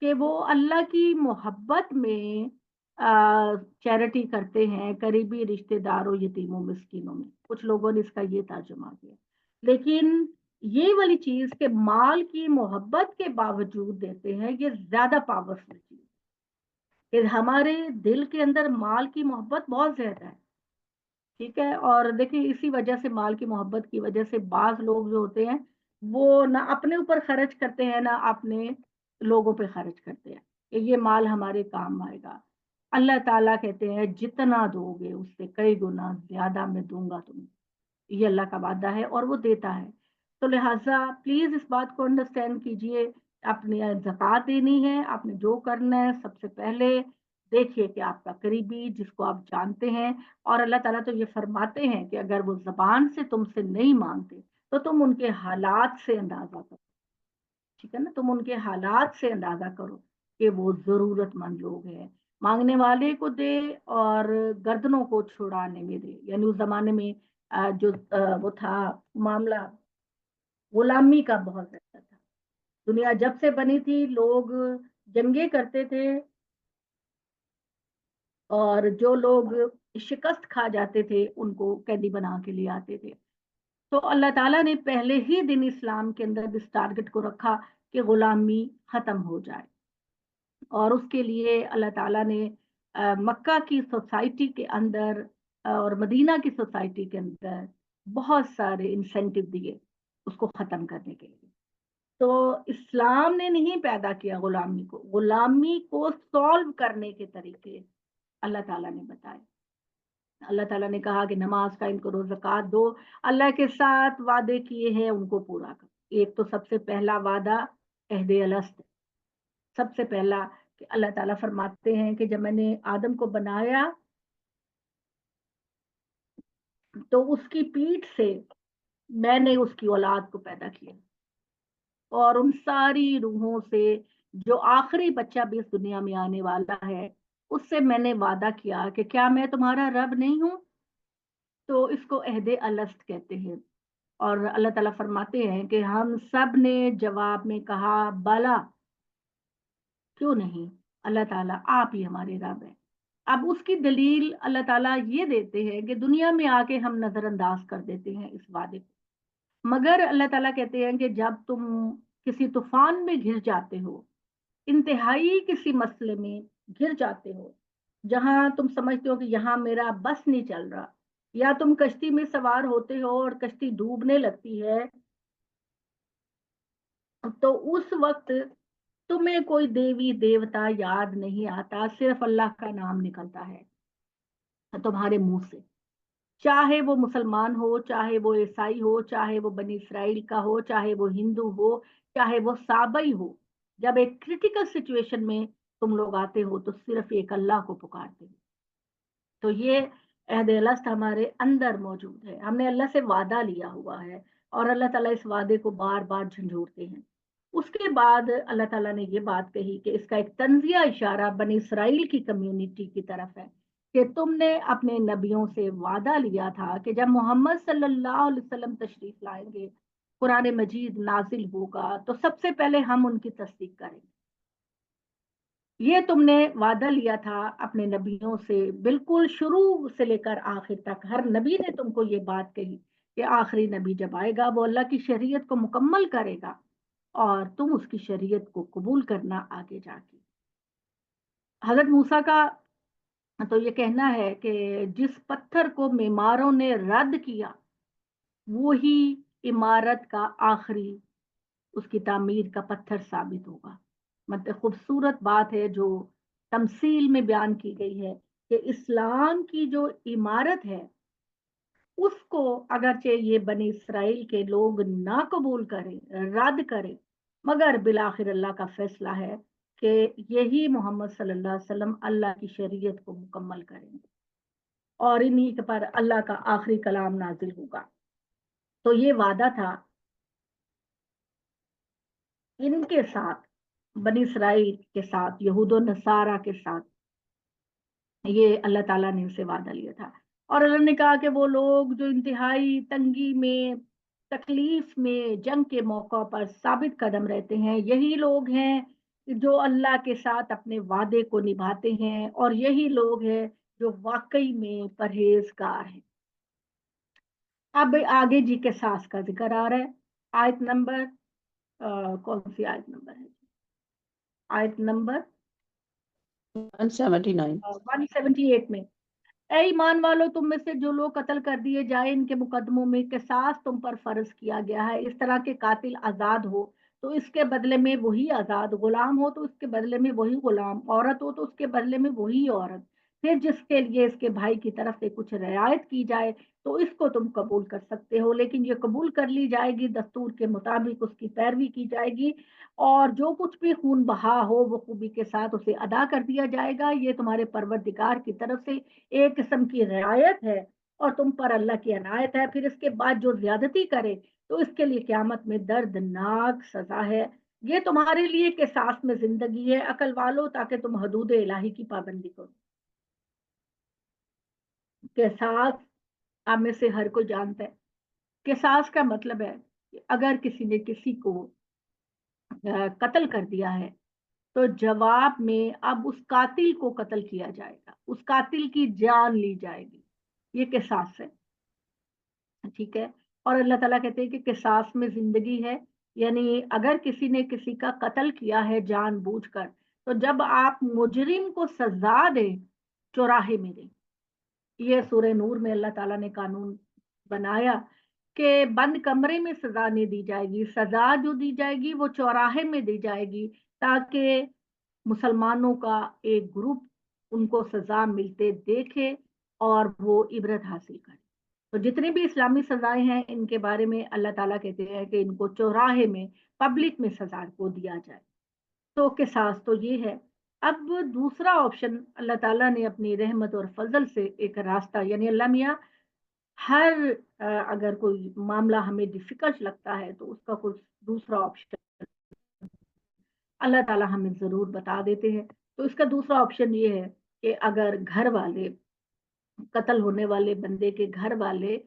कि वो अल्लाह की मोहब्बत में चैरिटी करते हैं करीबी रिश्तेदारों यतीमों मिस्कीनों में, कुछ लोगों ने इसका ये तर्जुमा किया। लेकिन ये वाली चीज के माल की मोहब्बत के बावजूद देते हैं, ये ज्यादा पावरफुल चीज कि हमारे दिल के अंदर माल की मोहब्बत बहुत ज्यादा है, ठीक है। और देखिए इसी वजह से माल की मोहब्बत की वजह से बाज लोग जो होते हैं वो ना अपने ऊपर खर्च करते हैं ना अपने लोगों पे खर्च करते हैं कि ये माल हमारे काम आएगा। अल्लाह ताला कहते हैं जितना दोगे उससे कई गुना ज्यादा मैं दूंगा तुम्हें, ये अल्लाह का वादा है और वो देता है। तो लिहाजा प्लीज इस बात को अंडरस्टैंड कीजिए, अपनी ज़कात देनी है, आपने जो करना है सबसे पहले देखिए कि आपका करीबी जिसको आप जानते हैं, और अल्लाह ताला तो ये फरमाते हैं कि अगर वो ज़बान से तुमसे नहीं मांगते तो तुम उनके हालात से अंदाजा करो, ठीक है ना, तुम उनके हालात से अंदाजा करो कि वो जरूरतमंद लोग हैं। मांगने वाले को दे और गर्दनों को छुड़ाने में दे, यानी उस जमाने में वो था मामला गुलामी का बहुत ज्यादा था। दुनिया जब से बनी थी लोग जंगे करते थे और जो लोग शिकस्त खा जाते थे उनको कैदी बना के ले आते थे। तो अल्लाह ताला ने पहले ही दिन इस्लाम के अंदर इस टारगेट को रखा कि गुलामी खत्म हो जाए, और उसके लिए अल्लाह ताला ने मक्का की सोसाइटी के अंदर और मदीना की सोसाइटी के अंदर बहुत सारे इंसेंटिव दिए उसको खत्म करने के लिए। तो इस्लाम ने नहीं पैदा किया गुलामी को सॉल्व करने के तरीके अल्लाह ताला ने बताए। अल्लाह ताला ने कहा कि नमाज कायम करो, ज़कात दो, अल्लाह के साथ वादे किए हैं उनको पूरा करो। एक तो सबसे पहला वादा अहदे अलस्त, सबसे पहला कि अल्लाह ताला फरमाते हैं कि जब मैंने आदम को बनाया तो उसकी पीठ से मैंने उसकी औलाद को पैदा किया, और उन सारी रूहों से जो आखिरी बच्चा भी इस दुनिया में आने वाला है उससे मैंने वादा किया कि क्या मैं तुम्हारा रब नहीं हूं। तो इसको अहदे अलस्त कहते हैं। और अल्लाह ताला फरमाते हैं कि हम सब ने जवाब में कहा बला, क्यों नहीं, अल्लाह ताला आप ही हमारे रब हैं। अब उसकी दलील अल्लाह ताला ये देते हैं कि दुनिया में आके हम नजरअंदाज कर देते हैं इस वादे को, मगर अल्लाह ताला कहते हैं कि जब तुम किसी तूफान में घिर जाते हो, इंतहाई किसी मसले में घिर जाते हो जहां तुम समझते हो कि यहाँ मेरा बस नहीं चल रहा, या तुम कश्ती में सवार होते हो और कश्ती डूबने लगती है, तो उस वक्त तुम्हें कोई देवी देवता याद नहीं आता, सिर्फ अल्लाह का नाम निकलता है तुम्हारे मुंह से। चाहे वो मुसलमान हो, चाहे वो ईसाई हो, चाहे वो बनी इसराइल का हो, चाहे वो हिंदू हो, चाहे वो साबई हो, जब एक क्रिटिकल सिचुएशन में तुम लोग आते हो तो सिर्फ एक अल्लाह को पुकारते हो। तो ये अहद अलस्त हमारे अंदर मौजूद है, हमने अल्लाह से वादा लिया हुआ है और अल्लाह ताला इस वादे को बार बार झंझोड़ते हैं। उसके बाद अल्लाह ताला ने ये बात कही कि इसका एक तंजिया इशारा बनी इसराइल की कम्युनिटी की तरफ है कि तुमने अपने नबियों से वादा लिया था कि जब मोहम्मद सल्लल्लाहु अलैहि वसल्लम तशरीफ लाएंगे, कुरान मजीद नाजिल होगा, तो सबसे पहले हम उनकी तस्दीक करेंगे। ये तुमने वादा लिया था अपने नबियों से, बिल्कुल शुरू से लेकर आखिर तक हर नबी ने तुमको ये बात कही कि आखिरी नबी जब आएगा वो अल्लाह की शरीयत को मुकम्मल करेगा और तुम उसकी शरीयत को कबूल करना आगे जाके। हजरत मूसा का तो ये कहना है कि जिस पत्थर को मेमारों ने रद्द किया वही इमारत का आखिरी उसकी तामीर का पत्थर साबित होगा। मतलब खूबसूरत बात है जो तमसील में बयान की गई है कि इस्लाम की जो इमारत है उसको अगरचे ये बनी इसराइल के लोग ना कबूल करें, रद्द करें, मगर बिलाखिर अल्लाह का फैसला है کہ یہی محمد صلی اللہ علیہ وسلم اللہ کی شریعت کو مکمل کریں گے اور انہی پر اللہ کا آخری کلام نازل ہوگا. تو یہ وعدہ تھا ان کے ساتھ، بنی اسرائیل کے ساتھ، یہود و نصارہ کے ساتھ، یہ اللہ تعالیٰ نے ان سے وعدہ لیا تھا. اور اللہ نے کہا کہ وہ لوگ جو انتہائی تنگی میں، تکلیف میں، جنگ کے موقع پر ثابت قدم رہتے ہیں، یہی لوگ ہیں جو اللہ کے ساتھ اپنے وعدے کو نبھاتے ہیں، اور یہی لوگ ہیں جو واقعی میں پرہیزگار ہیں. اب آگے جی کے قصاص کا ذکر آ رہا ہے. آیت نمبر کون سی آیت نمبر ہے؟ آیت نمبر 179. 178 میں، اے ایمان والو تم میں سے جو لوگ قتل کر دیے جائیں ان کے مقدموں میں قصاص تم پر فرض کیا گیا ہے. اس طرح کے قاتل آزاد ہو تو اس کے بدلے میں وہی آزاد، غلام ہو تو اس کے بدلے میں وہی غلام، عورت ہو تو اس کے بدلے میں وہی عورت. پھر جس کے لیے اس کے بھائی کی طرف سے کچھ رعایت کی جائے تو اس کو تم قبول کر سکتے ہو، لیکن یہ قبول کر لی جائے گی دستور کے مطابق، اس کی پیروی کی جائے گی، اور جو کچھ بھی خون بہا ہو وہ خوبی کے ساتھ اسے ادا کر دیا جائے گا. یہ تمہارے پروردگار کی طرف سے ایک قسم کی رعایت ہے اور تم پر اللہ کی عنایت ہے. پھر اس کے بعد جو زیادتی کرے تو اس کے لیے قیامت میں دردناک سزا ہے. یہ تمہارے لیے قصاص میں زندگی ہے عقل والو، تاکہ تم حدود الہی کی پابندی کرو. قصاص آپ میں سے ہر کوئی جانتا ہے. قصاص کا مطلب ہے کہ اگر کسی نے کسی کو قتل کر دیا ہے تو جواب میں اب اس قاتل کو قتل کیا جائے گا، اس قاتل کی جان لی جائے گی. یہ قصاص ہے، ٹھیک ہے. اور اللہ تعالیٰ کہتے ہیں کہ قصاص میں زندگی ہے، یعنی اگر کسی نے کسی کا قتل کیا ہے جان بوجھ کر تو جب آپ مجرم کو سزا دیں چوراہے میں دیں. یہ سورہ نور میں اللہ تعالیٰ نے قانون بنایا کہ بند کمرے میں سزا نہیں دی جائے گی، سزا جو دی جائے گی وہ چوراہے میں دی جائے گی، تاکہ مسلمانوں کا ایک گروپ ان کو سزا ملتے دیکھے اور وہ عبرت حاصل کرے. تو جتنی بھی اسلامی سزائیں ہیں ان کے بارے میں اللہ تعالیٰ کہتے ہیں کہ ان کو چوراہے میں، پبلک میں سزا کو دیا جائے. تو قصاص تو یہ ہے. اب دوسرا آپشن اللہ تعالیٰ نے اپنی رحمت اور فضل سے ایک راستہ، یعنی اللہ میاں ہر اگر کوئی معاملہ ہمیں ڈیفیکلٹ لگتا ہے تو اس کا کچھ دوسرا آپشن اللہ تعالیٰ ہمیں ضرور بتا دیتے ہیں. تو اس کا دوسرا آپشن یہ ہے کہ اگر گھر والے، قتل ہونے والے بندے کے گھر والے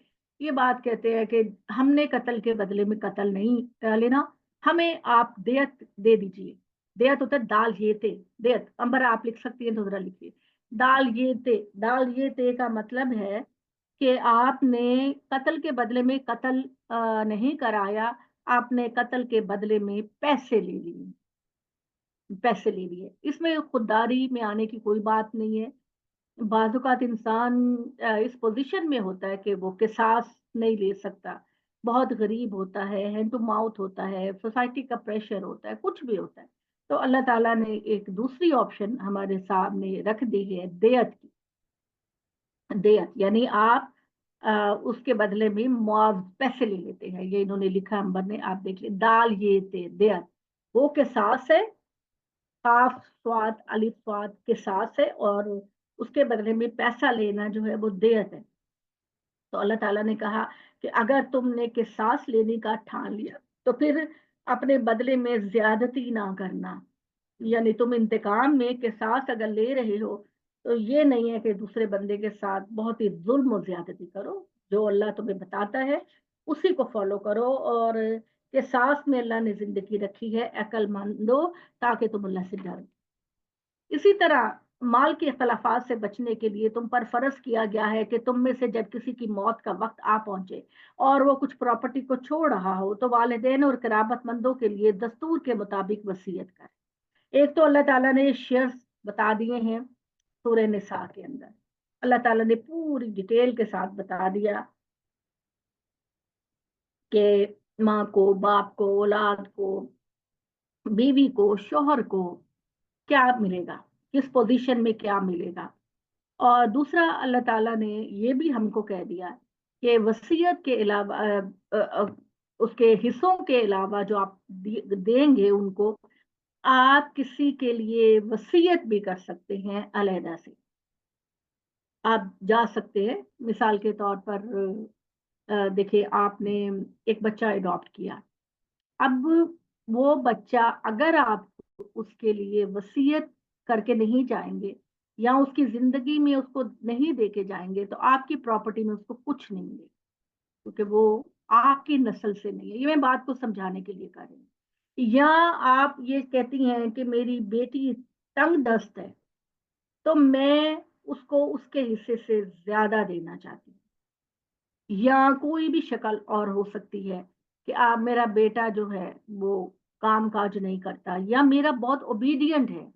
یہ بات کہتے ہیں کہ ہم نے قتل کے بدلے میں قتل نہیں لینا، ہمیں آپ دیت دے دیجئے. دیت ہوتا ہے دال یہ تے، دیت امبر آپ لکھ سکتی ہیں تو ذرا لکھیے دال یہ تے. دال یہ تے کا مطلب ہے کہ آپ نے قتل کے بدلے میں قتل نہیں کرایا، آپ نے قتل کے بدلے میں پیسے لے لیے، پیسے لے لیے. اس میں خودداری میں آنے کی کوئی بات نہیں ہے. بعض اوقات انسان اس پوزیشن میں ہوتا ہے کہ وہ قصاص نہیں لے سکتا، بہت غریب ہوتا ہے، ہینڈ ٹو ماؤتھ ہوتا ہے، سوسائٹی کا پریشر ہوتا ہے، کچھ بھی ہوتا ہے. تو اللہ تعالیٰ نے ایک دوسری آپشن ہمارے سامنے رکھ دی ہے، دیت کی. دیت یعنی آپ اس کے بدلے میں پیسے لے لیتے ہیں. یہ انہوں نے لکھا امبر نے، آپ دیکھ لیں دال یہ تے دیت، وہ قصاص ہے، قاف سواد الف سواد قصاص ہے، اور اس کے بدلے میں پیسہ لینا جو ہے وہ دیت ہے. تو اللہ تعالیٰ نے کہا کہ اگر تم نے قصاص لینے کا ٹھان لیا تو پھر اپنے بدلے میں زیادتی نہ کرنا. یعنی تم انتقام میں قصاص اگر لے رہے ہو تو یہ نہیں ہے کہ دوسرے بندے کے ساتھ بہت ہی ظلم و زیادتی کرو. جو اللہ تمہیں بتاتا ہے اسی کو فالو کرو، اور قصاص میں اللہ نے زندگی رکھی ہے عقل مندو، تاکہ تم اللہ سے ڈرو. اسی طرح مال کے اختلافات سے بچنے کے لیے تم پر فرض کیا گیا ہے کہ تم میں سے جب کسی کی موت کا وقت آ پہنچے اور وہ کچھ پراپرٹی کو چھوڑ رہا ہو تو والدین اور قرابت مندوں کے لیے دستور کے مطابق وصیت کرے. ایک تو اللہ تعالیٰ نے شیئرز بتا دیے ہیں سورہ نساء کے اندر، اللہ تعالیٰ نے پوری ڈیٹیل کے ساتھ بتا دیا کہ ماں کو، باپ کو، اولاد کو، بیوی کو، شوہر کو کیا ملے گا، کس پوزیشن میں کیا ملے گا. اور دوسرا اللہ تعالیٰ نے یہ بھی ہم کو کہہ دیا کہ وصیت کے علاوہ اس کے حصوں کے علاوہ جو آپ دیں گے ان کو، आप किसी के लिए वसीयत भी कर सकते हैं अलहदा से। आप जा सकते हैं, मिसाल के तौर पर देखिए आपने एक बच्चा अडॉप्ट किया, अब वो बच्चा अगर आप उसके लिए वसीयत करके नहीं जाएंगे या उसकी जिंदगी में उसको नहीं देके जाएंगे तो आपकी प्रॉपर्टी में उसको कुछ नहीं मिलेगा, क्योंकि वो आपकी नस्ल से नहीं है। ये मैं बात को समझाने के लिए कर रही हूँ। या आप ये कहती हैं कि मेरी बेटी तंग दस्त है तो मैं उसको उसके हिस्से से ज्यादा देना चाहती हूँ। या कोई भी शक्ल और हो सकती है कि आप मेरा बेटा जो है वो काम काज नहीं करता, या मेरा बहुत ओबीडियंट है,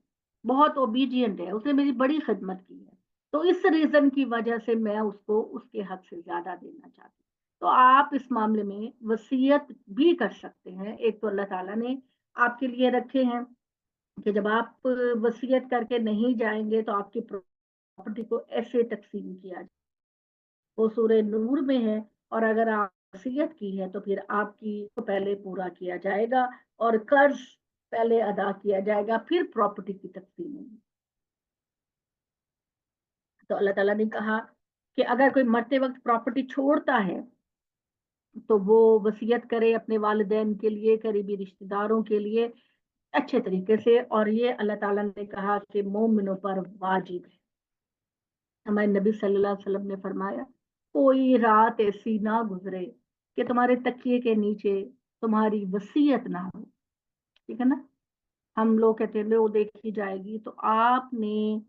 बहुत ओबीडियंट है, उसने मेरी बड़ी खिदमत की है, तो इस रीजन की वजह से मैं उसको उसके हक से ज्यादा देना चाहती हूँ। तो आप इस मामले में वसीयत भी कर सकते हैं। एक तो अल्लाह ताला ने आपके लिए रखे हैं कि जब आप वसीयत करके नहीं जाएंगे तो आपकी प्रॉपर्टी को ऐसे तकसीम किया जाए, वो सूरह नूर में है। और अगर आप वसीयत की है तो फिर आपकी को पहले पूरा किया जाएगा और कर्ज पहले अदा किया जाएगा, फिर प्रॉपर्टी की तकसीम होगी। तो अल्लाह ताला ने कहा कि अगर कोई मरते वक्त प्रॉपर्टी छोड़ता है तो वो वसीयत करे अपने वालिदैन के लिए, करीबी रिश्तेदारों के लिए अच्छे तरीके से। और ये अल्लाह ताला ने कहा कि मोमिनों पर वाजिब है। हमारे नबी सल्लल्लाहु अलैहि वसल्लम ने फरमाया, कोई रात ऐसी ना गुजरे कि तुम्हारे तकिए के नीचे तुम्हारी वसीयत ना हो। ठीक है ना? हम लोग कहते हैं वो देखी जाएगी, तो आपने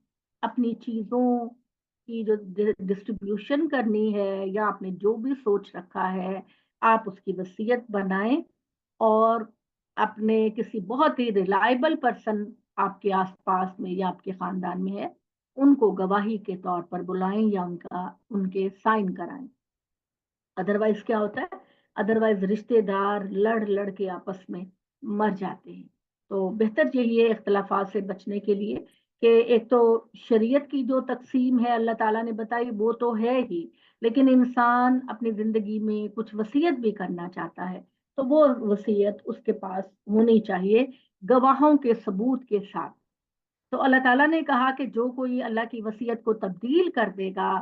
अपनी चीजों की जो डिस्ट्रीब्यूशन करनी है या आपने जो भी सोच रखा है, आप उसकी वसीयत बनाएं और अपने किसी बहुत ही रिलायबल पर्सन आपके आसपास में या आपके खानदान में है, उनको गवाही के तौर पर बुलाएं या उनके साइन कराएं। अदरवाइज क्या होता है, अदरवाइज रिश्तेदार लड़ लड़ के आपस में मर जाते हैं। तो बेहतर यही है इख्तलाफात से बचने के लिए कि एक तो शरीयत की जो तकसीम है अल्लाह ताला ने बताई वो तो है ही, लेकिन इंसान अपनी जिंदगी में कुछ वसीयत भी करना चाहता है तो वो वसीयत उसके पास होनी चाहिए गवाहों के सबूत के साथ। तो अल्लाह ताला ने कहा कि जो कोई अल्लाह की वसीयत को तब्दील कर देगा,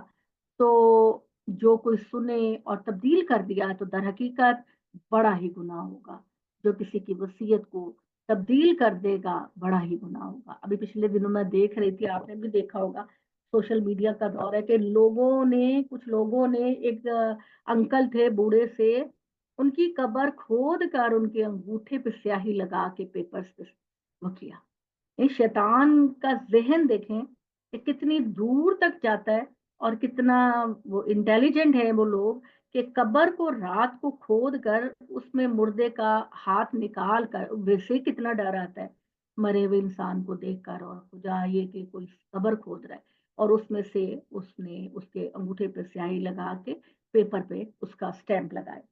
तो जो कोई सुने और तब्दील कर दिया तो दर हकीकत बड़ा ही गुनाह होगा। जो किसी की वसीयत को तब्दील कर देगा बड़ा ही गुनाह होगा। अभी पिछले दिनों मैं देख रही थी, आपने भी देखा होगा, सोशल मीडिया का दौर है कि कुछ लोगों ने एक अंकल थे बूढ़े से, उनकी कब्र खोद कर उनके अंगूठे पे स्याही लगा के पेपर्स पे वो किया। ये शैतान का ज़हन देखें कि कितनी दूर तक जाता है और कितना वो इंटेलिजेंट है वो लोग कि कब्र को रात को खोद कर उसमें मुर्दे का हाथ निकाल कर, वैसे ही कितना डर आता है मरे हुए इंसान को देखकर, और खुदा ये कि कोई कब्र खोद रहा है और उसमें से उसने उसके अंगूठे पे स्याही लगा के पेपर पे उसका स्टैंप लगाया।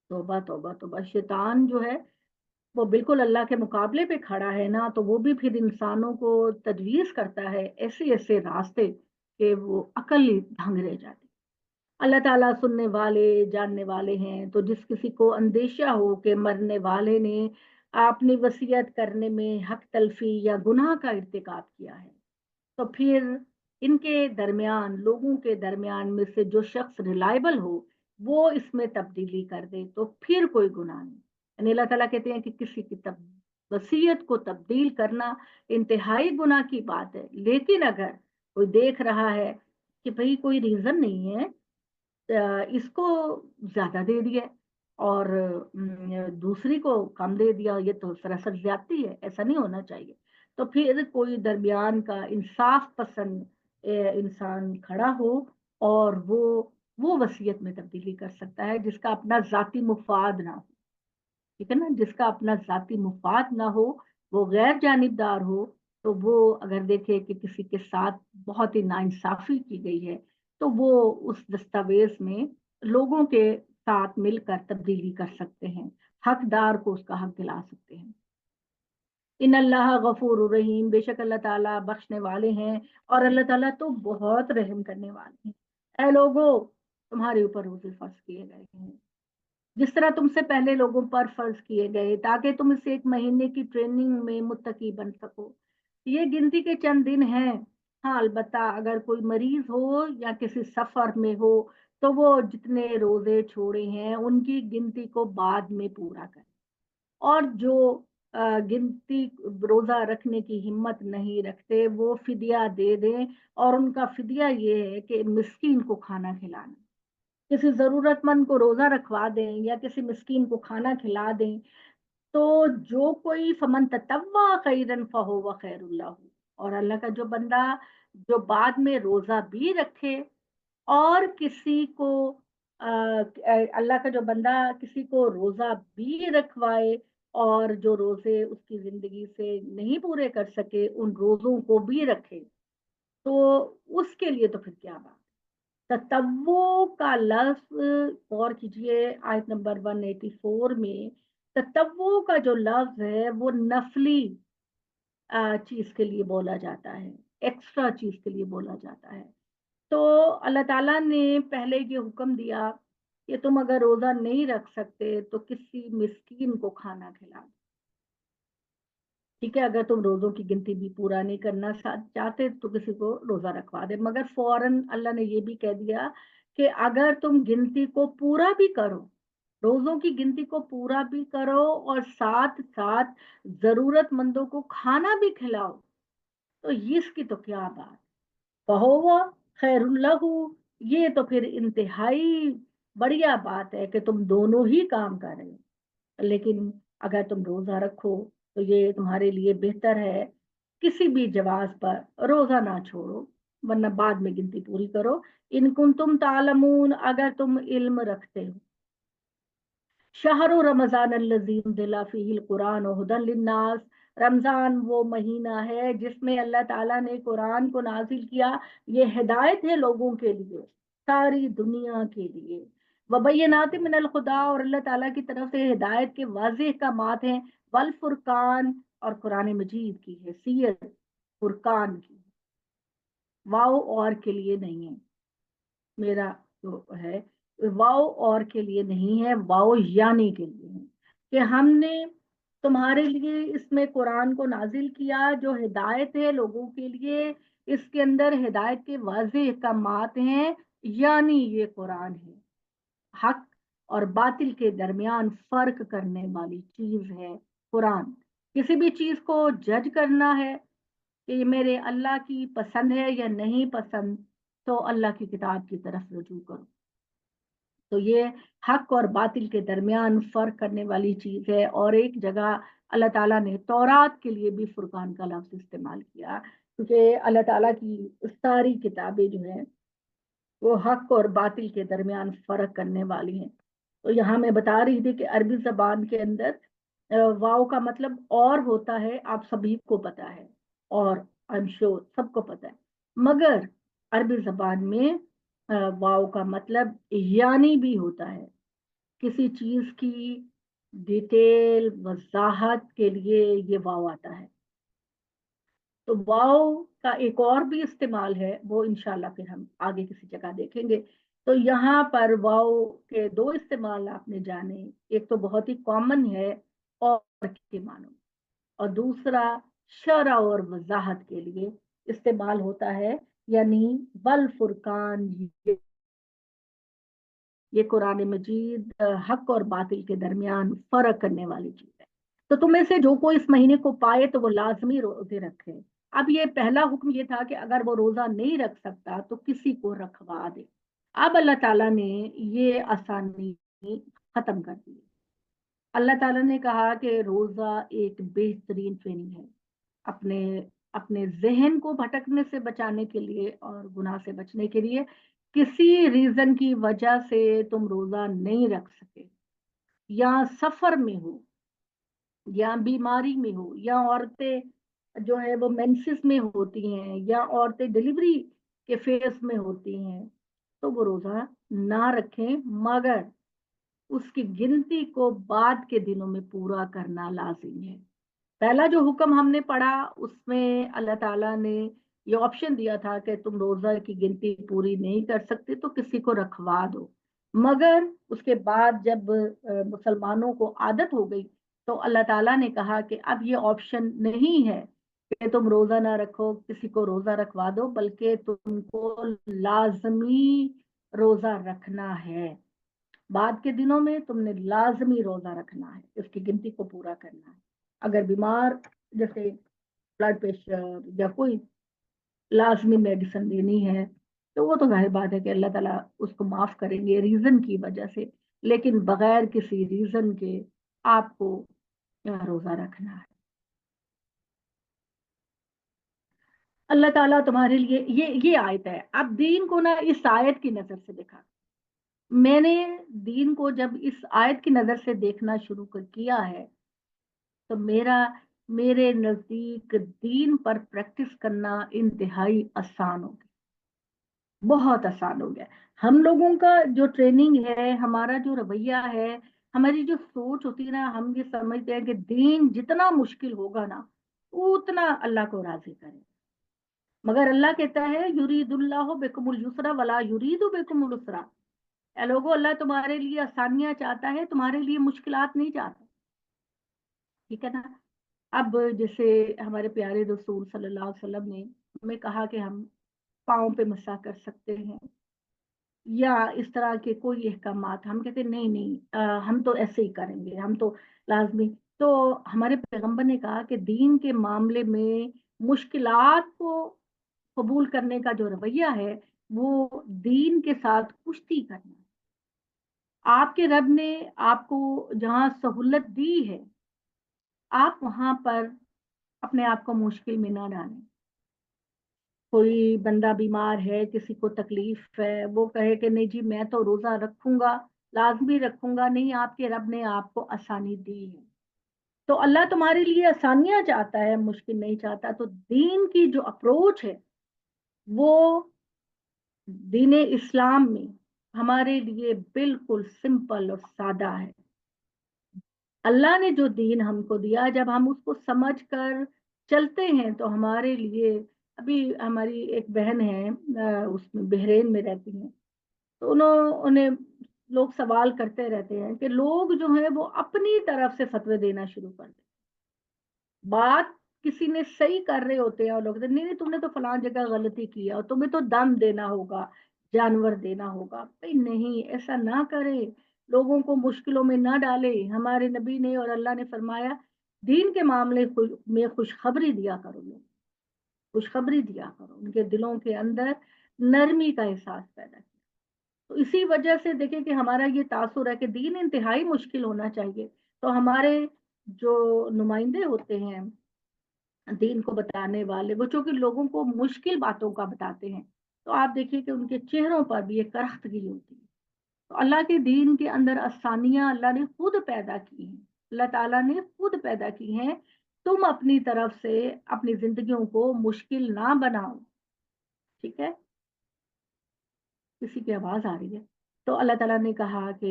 तौबा तौबा तौबा, शैतान जो है वो बिल्कुल अल्लाह के मुकाबले पे खड़ा है ना, तो वो भी फिर इंसानों को तजवीज़ करता है ऐसे ऐसे रास्ते कि वो अकल ही दंग रह जाती। अल्लाह ताला सुनने वाले जानने वाले हैं। तो जिस किसी को अंदेशा हो कि मरने वाले ने अपनी वसीयत करने में हक तलफी या गुनाह का इर्तिकाब किया है, तो फिर इनके दरमियान, लोगों के दरमियान में से जो शख्स रिलायबल हो वो इसमें तब्दीली कर दे तो फिर कोई गुनाह नहीं। यानी अल्लाह ताला कहते हैं कि किसी की वसीयत को तब्दील करना इंतहाई गुनाह की बात है। लेकिन अगर कोई देख रहा है कि भाई कोई रीजन नहीं है, इसको ज्यादा दे दिया और दूसरी को कम दे दिया, ये तो सरासर ज्यादती है, ऐसा नहीं होना चाहिए। तो फिर कोई दरमियान का इंसाफ पसंद इंसान खड़ा हो और वो वसीयत में तब्दीली कर सकता है जिसका अपना जाती मुफाद ना हो। ठीक है ना? जिसका अपना जाती मुफाद ना हो, वो गैर जानिबदार हो, तो वो अगर देखे कि किसी के साथ बहुत ही नाइंसाफी की गई है तो वो उस दस्तावेज में लोगों के साथ मिलकर तब्दीली कर सकते हैं, हकदार को उसका हक दिला सकते हैं। इन अल्लाह गफूर रहीम, बेशक अल्लाह ताला बख्शने वाले हैं और अल्लाह ताला तो बहुत रहम करने वाले हैं। ऐ लोगो, तुम्हारे ऊपर रोजे फर्ज किए गए हैं जिस तरह तुमसे पहले लोगों पर फर्ज किए गए, ताकि तुम इस एक महीने की ट्रेनिंग में मुत्तकी बन सको। ये गिनती के चंद दिन हैं। हाँ, अलबत्ता अगर कोई मरीज हो या किसी सफर में हो तो वो जितने रोजे छोड़े हैं उनकी गिनती को बाद में पूरा करें। और जो गिनती रोजा रखने की हिम्मत नहीं रखते वो फिदिया दे दें, और उनका फिदिया ये है कि मिस्कीन को खाना खिलाना। किसी जरूरतमंद को रोजा रखवा दें या किसी मिस्कीन को खाना खिला दें। तो जो कोई फमन ततव्वा खैरन फहुव खैरुल्लाहु, और अल्लाह का जो बंदा जो बाद में रोजा भी रखे और किसी को अल्लाह का जो बंदा किसी को रोजा भी रखवाए और जो रोजे उसकी जिंदगी से नहीं पूरे कर सके उन रोजों को भी रखे, तो उसके लिए तो फिर क्या बात। ततव्वो का लफ्ज गौर कीजिए, आयत नंबर 184 में ततव्वो का जो लफ्ज है वो नफली चीज के लिए बोला जाता है, एक्स्ट्रा चीज के लिए बोला जाता है। तो अल्लाह ताला ने पहले ये हुक्म दिया कि तुम अगर रोजा नहीं रख सकते तो किसी मिस्कीन को खाना खिला दो। ठीक है, अगर तुम रोजों की गिनती भी पूरा नहीं करना चाहते तो किसी को रोजा रखवा दे, मगर फौरन अल्लाह ने ये भी कह दिया कि अगर तुम गिनती को पूरा भी करो, रोजों की गिनती को पूरा भी करो और साथ साथ जरूरतमंदों को खाना भी खिलाओ, तो इसकी तो क्या बात। फहुवा खैरुल्लहु, ये तो फिर इंतहाई बढ़िया बात है कि तुम दोनों ही काम कर रहे हो। लेकिन अगर तुम रोजा रखो तो ये तुम्हारे लिए बेहतर है, किसी भी जवाज पर रोजा ना छोड़ो, वरना बाद में गिनती पूरी करो। इन कुंतुम तालमून, अगर तुम इल्म रखते हो। शहरु रमजान अल्लज़ी उन्ज़िला फ़ीहिल कुरान हुदन लिन्नास, रमजान वो महीना है जिसमें अल्लाह ताला ने कुरान को नाजिल किया। ये हिदायत है लोगों के लिए, सारी दुनिया के लिए। वबय्यनात मिनल खुदा, और अल्लाह ताला की तरफ से हिदायत के वाज़ेह अहकामात हैं। वल फुरकान, और कुरान मजीद की हैसियत फुरकान की, वाव और के लिए नहीं है। मेरा जो है वाव और के लिए नहीं है, वाव यानी के लिए है कि हमने तुम्हारे लिए इसमें कुरान को नाजिल किया जो हिदायत है लोगों के लिए। इसके अंदर हिदायत के वाज़ेह अहकामात हैं, यानी ये कुरान है हक और बातिल के दरमियान फर्क करने वाली चीज है कुरान। किसी भी चीज को जज करना है कि ये मेरे अल्लाह की पसंद है या नहीं पसंद, तो अल्लाह की किताब की तरफ रुजू करो। तो ये हक और बातिल के दरमियान फर्क करने वाली चीज है। और एक जगह अल्लाह ताला ने तौरात के लिए भी फुरकान का लफ्ज इस्तेमाल किया, क्योंकि अल्लाह ताला की सारी किताबें जो है वो हक और बातिल के दरमियान फर्क करने वाली हैं। तो यहाँ मैं बता रही थी कि अरबी जबान के अंदर वाव का मतलब और होता है, आप सभी को पता है, और आई एम श्योर सबको पता है। मगर अरबी जबान में वाव का मतलब यानी भी होता है। किसी चीज की डिटेल वजाहत के लिए ये वाव आता है। तो वाव का एक और भी इस्तेमाल है, वो इंशाल्लाह फिर हम आगे किसी जगह देखेंगे। तो यहाँ पर वाव के दो इस्तेमाल आपने जाने, एक तो बहुत ही कॉमन है और के मानो, और दूसरा शरा और वजाहत के लिए इस्तेमाल होता है, यानी वल फुरकान। ये कुरान मजीद हक और बातिल के दरमियान फर्क करने वाली चीज है। तो तुम में से जो कोई इस महीने को पाए तो वो लाजमी रोजे रखे। अब ये पहला हुक्म ये था कि अगर वो रोजा नहीं रख सकता तो किसी को रखवा दे। अब अल्लाह ताला ने ये आसानी खत्म कर दी। अल्लाह ताला ने कहा कि रोजा एक बेहतरीन ट्रेनिंग है अपने अपने जहन को भटकने से बचाने के लिए और गुनाह से बचने के लिए। किसी रीजन की वजह से तुम रोजा नहीं रख सके, या सफर में हो, या बीमारी में हो, या औरतें जो है वो मेंसेस में होती हैं, या औरतें डिलीवरी के फेस में होती हैं, तो वो रोजा ना रखें, मगर उसकी गिनती को बाद के दिनों में पूरा करना लाजिमी है। पहला जो हुक्म हमने पढ़ा उसमें अल्लाह ताला ने ये ऑप्शन दिया था कि तुम रोजा की गिनती पूरी नहीं कर सकते तो किसी को रखवा दो, मगर उसके बाद जब मुसलमानों को आदत हो गई तो अल्लाह ताला ने कहा कि अब ये ऑप्शन नहीं है कि तुम रोजा ना रखो, किसी को रोजा रखवा दो, बल्कि तुमको लाजमी रोजा रखना है। बाद के दिनों में तुमने लाजमी रोजा रखना है, इसकी गिनती को पूरा करना है। अगर बीमार, जैसे ब्लड प्रेशर या कोई लाजमी मेडिसिन लेनी है, तो वो तो जाहिर बात है कि अल्लाह ताला उसको माफ करेंगे रीजन की वजह से, लेकिन बगैर किसी रीजन के आपको रोजा रखना है। अल्लाह ताला तुम्हारे लिए ये आयत है। अब दीन को ना इस आयत की नजर से देखा। मैंने दीन को जब इस आयत की नजर से देखना शुरू किया है तो मेरे नजदीक दीन पर प्रैक्टिस करना इंतहाई आसान हो गया, बहुत आसान हो गया। हम लोगों का जो ट्रेनिंग है, हमारा जो रवैया है, हमारी जो सोच होती है ना, हम ये समझते हैं कि दीन जितना मुश्किल होगा ना उतना अल्लाह को राजी करे। मगर अल्लाह कहता है युरीदुल्लाहु बिकुमुल युसरा वला युरीदु बिकुमुल उसरा। ए लोगो, अल्लाह तुम्हारे लिए आसानियां चाहता है, तुम्हारे लिए मुश्किलात नहीं चाहता। ठीक है ना। अब जैसे हमारे प्यारे रसूल सल्लल्लाहु अलैहि वसल्लम ने हमें कहा कि हम पाँव पे मसा कर सकते हैं या इस तरह के कोई अहकामात, हम कहते नहीं नहीं, हम तो ऐसे ही करेंगे, हम तो लाजमी। तो हमारे पैगंबर ने कहा कि दीन के मामले में मुश्किलात को कबूल करने का जो रवैया है वो दीन के साथ कुश्ती करना है। आपके रब ने आपको जहां सहूलत दी है, आप वहां पर अपने आप को मुश्किल में ना डालें। कोई बंदा बीमार है, किसी को तकलीफ है, वो कहे कि नहीं जी मैं तो रोजा रखूंगा, लाजमी रखूंगा। नहीं, आपके रब ने आपको आसानी दी है। तो अल्लाह तुम्हारे लिए आसानियां चाहता है, मुश्किल नहीं चाहता। तो दीन की जो अप्रोच है वो दीने इस्लाम में हमारे लिए बिल्कुल सिंपल और सादा है। अल्लाह ने जो दीन हमको दिया, जब हम उसको समझ कर चलते हैं तो हमारे लिए, अभी हमारी एक बहन है, उसमें बहरीन में रहती हैं, तो उन्हें लोग सवाल करते रहते हैं कि लोग जो है वो अपनी तरफ से फतवे देना शुरू कर देते। बात किसी ने सही कर रहे होते हैं और लोग नहीं नहीं तुमने तो फलां जगह गलती की है और तुम्हें तो दम देना होगा, जानवर देना होगा। भाई नहीं, ऐसा ना करे, लोगों को मुश्किलों में ना डाले। हमारे नबी ने और अल्लाह ने फरमाया दीन के मामले में खुशखबरी दिया करो, लोग खुशखबरी दिया करो, उनके दिलों के अंदर नरमी का एहसास पैदा किया। तो इसी वजह से देखें कि हमारा ये तासुर है कि दीन इंतहाई मुश्किल होना चाहिए। तो हमारे जो नुमाइंदे होते हैं दीन को बताने वाले, वो चूंकि लोगों को मुश्किल बातों का बताते हैं, तो आप देखिए कि उनके चेहरों पर भी एक करख्तगी होती है। तो अल्लाह के दीन के अंदर आसानियां अल्लाह ने खुद पैदा की हैं, अल्लाह ताला ने खुद पैदा की हैं। तुम अपनी तरफ से अपनी जिंदगियों को मुश्किल ना बनाओ। ठीक है, किसी की आवाज आ रही है। तो अल्लाह ताला ने कहा कि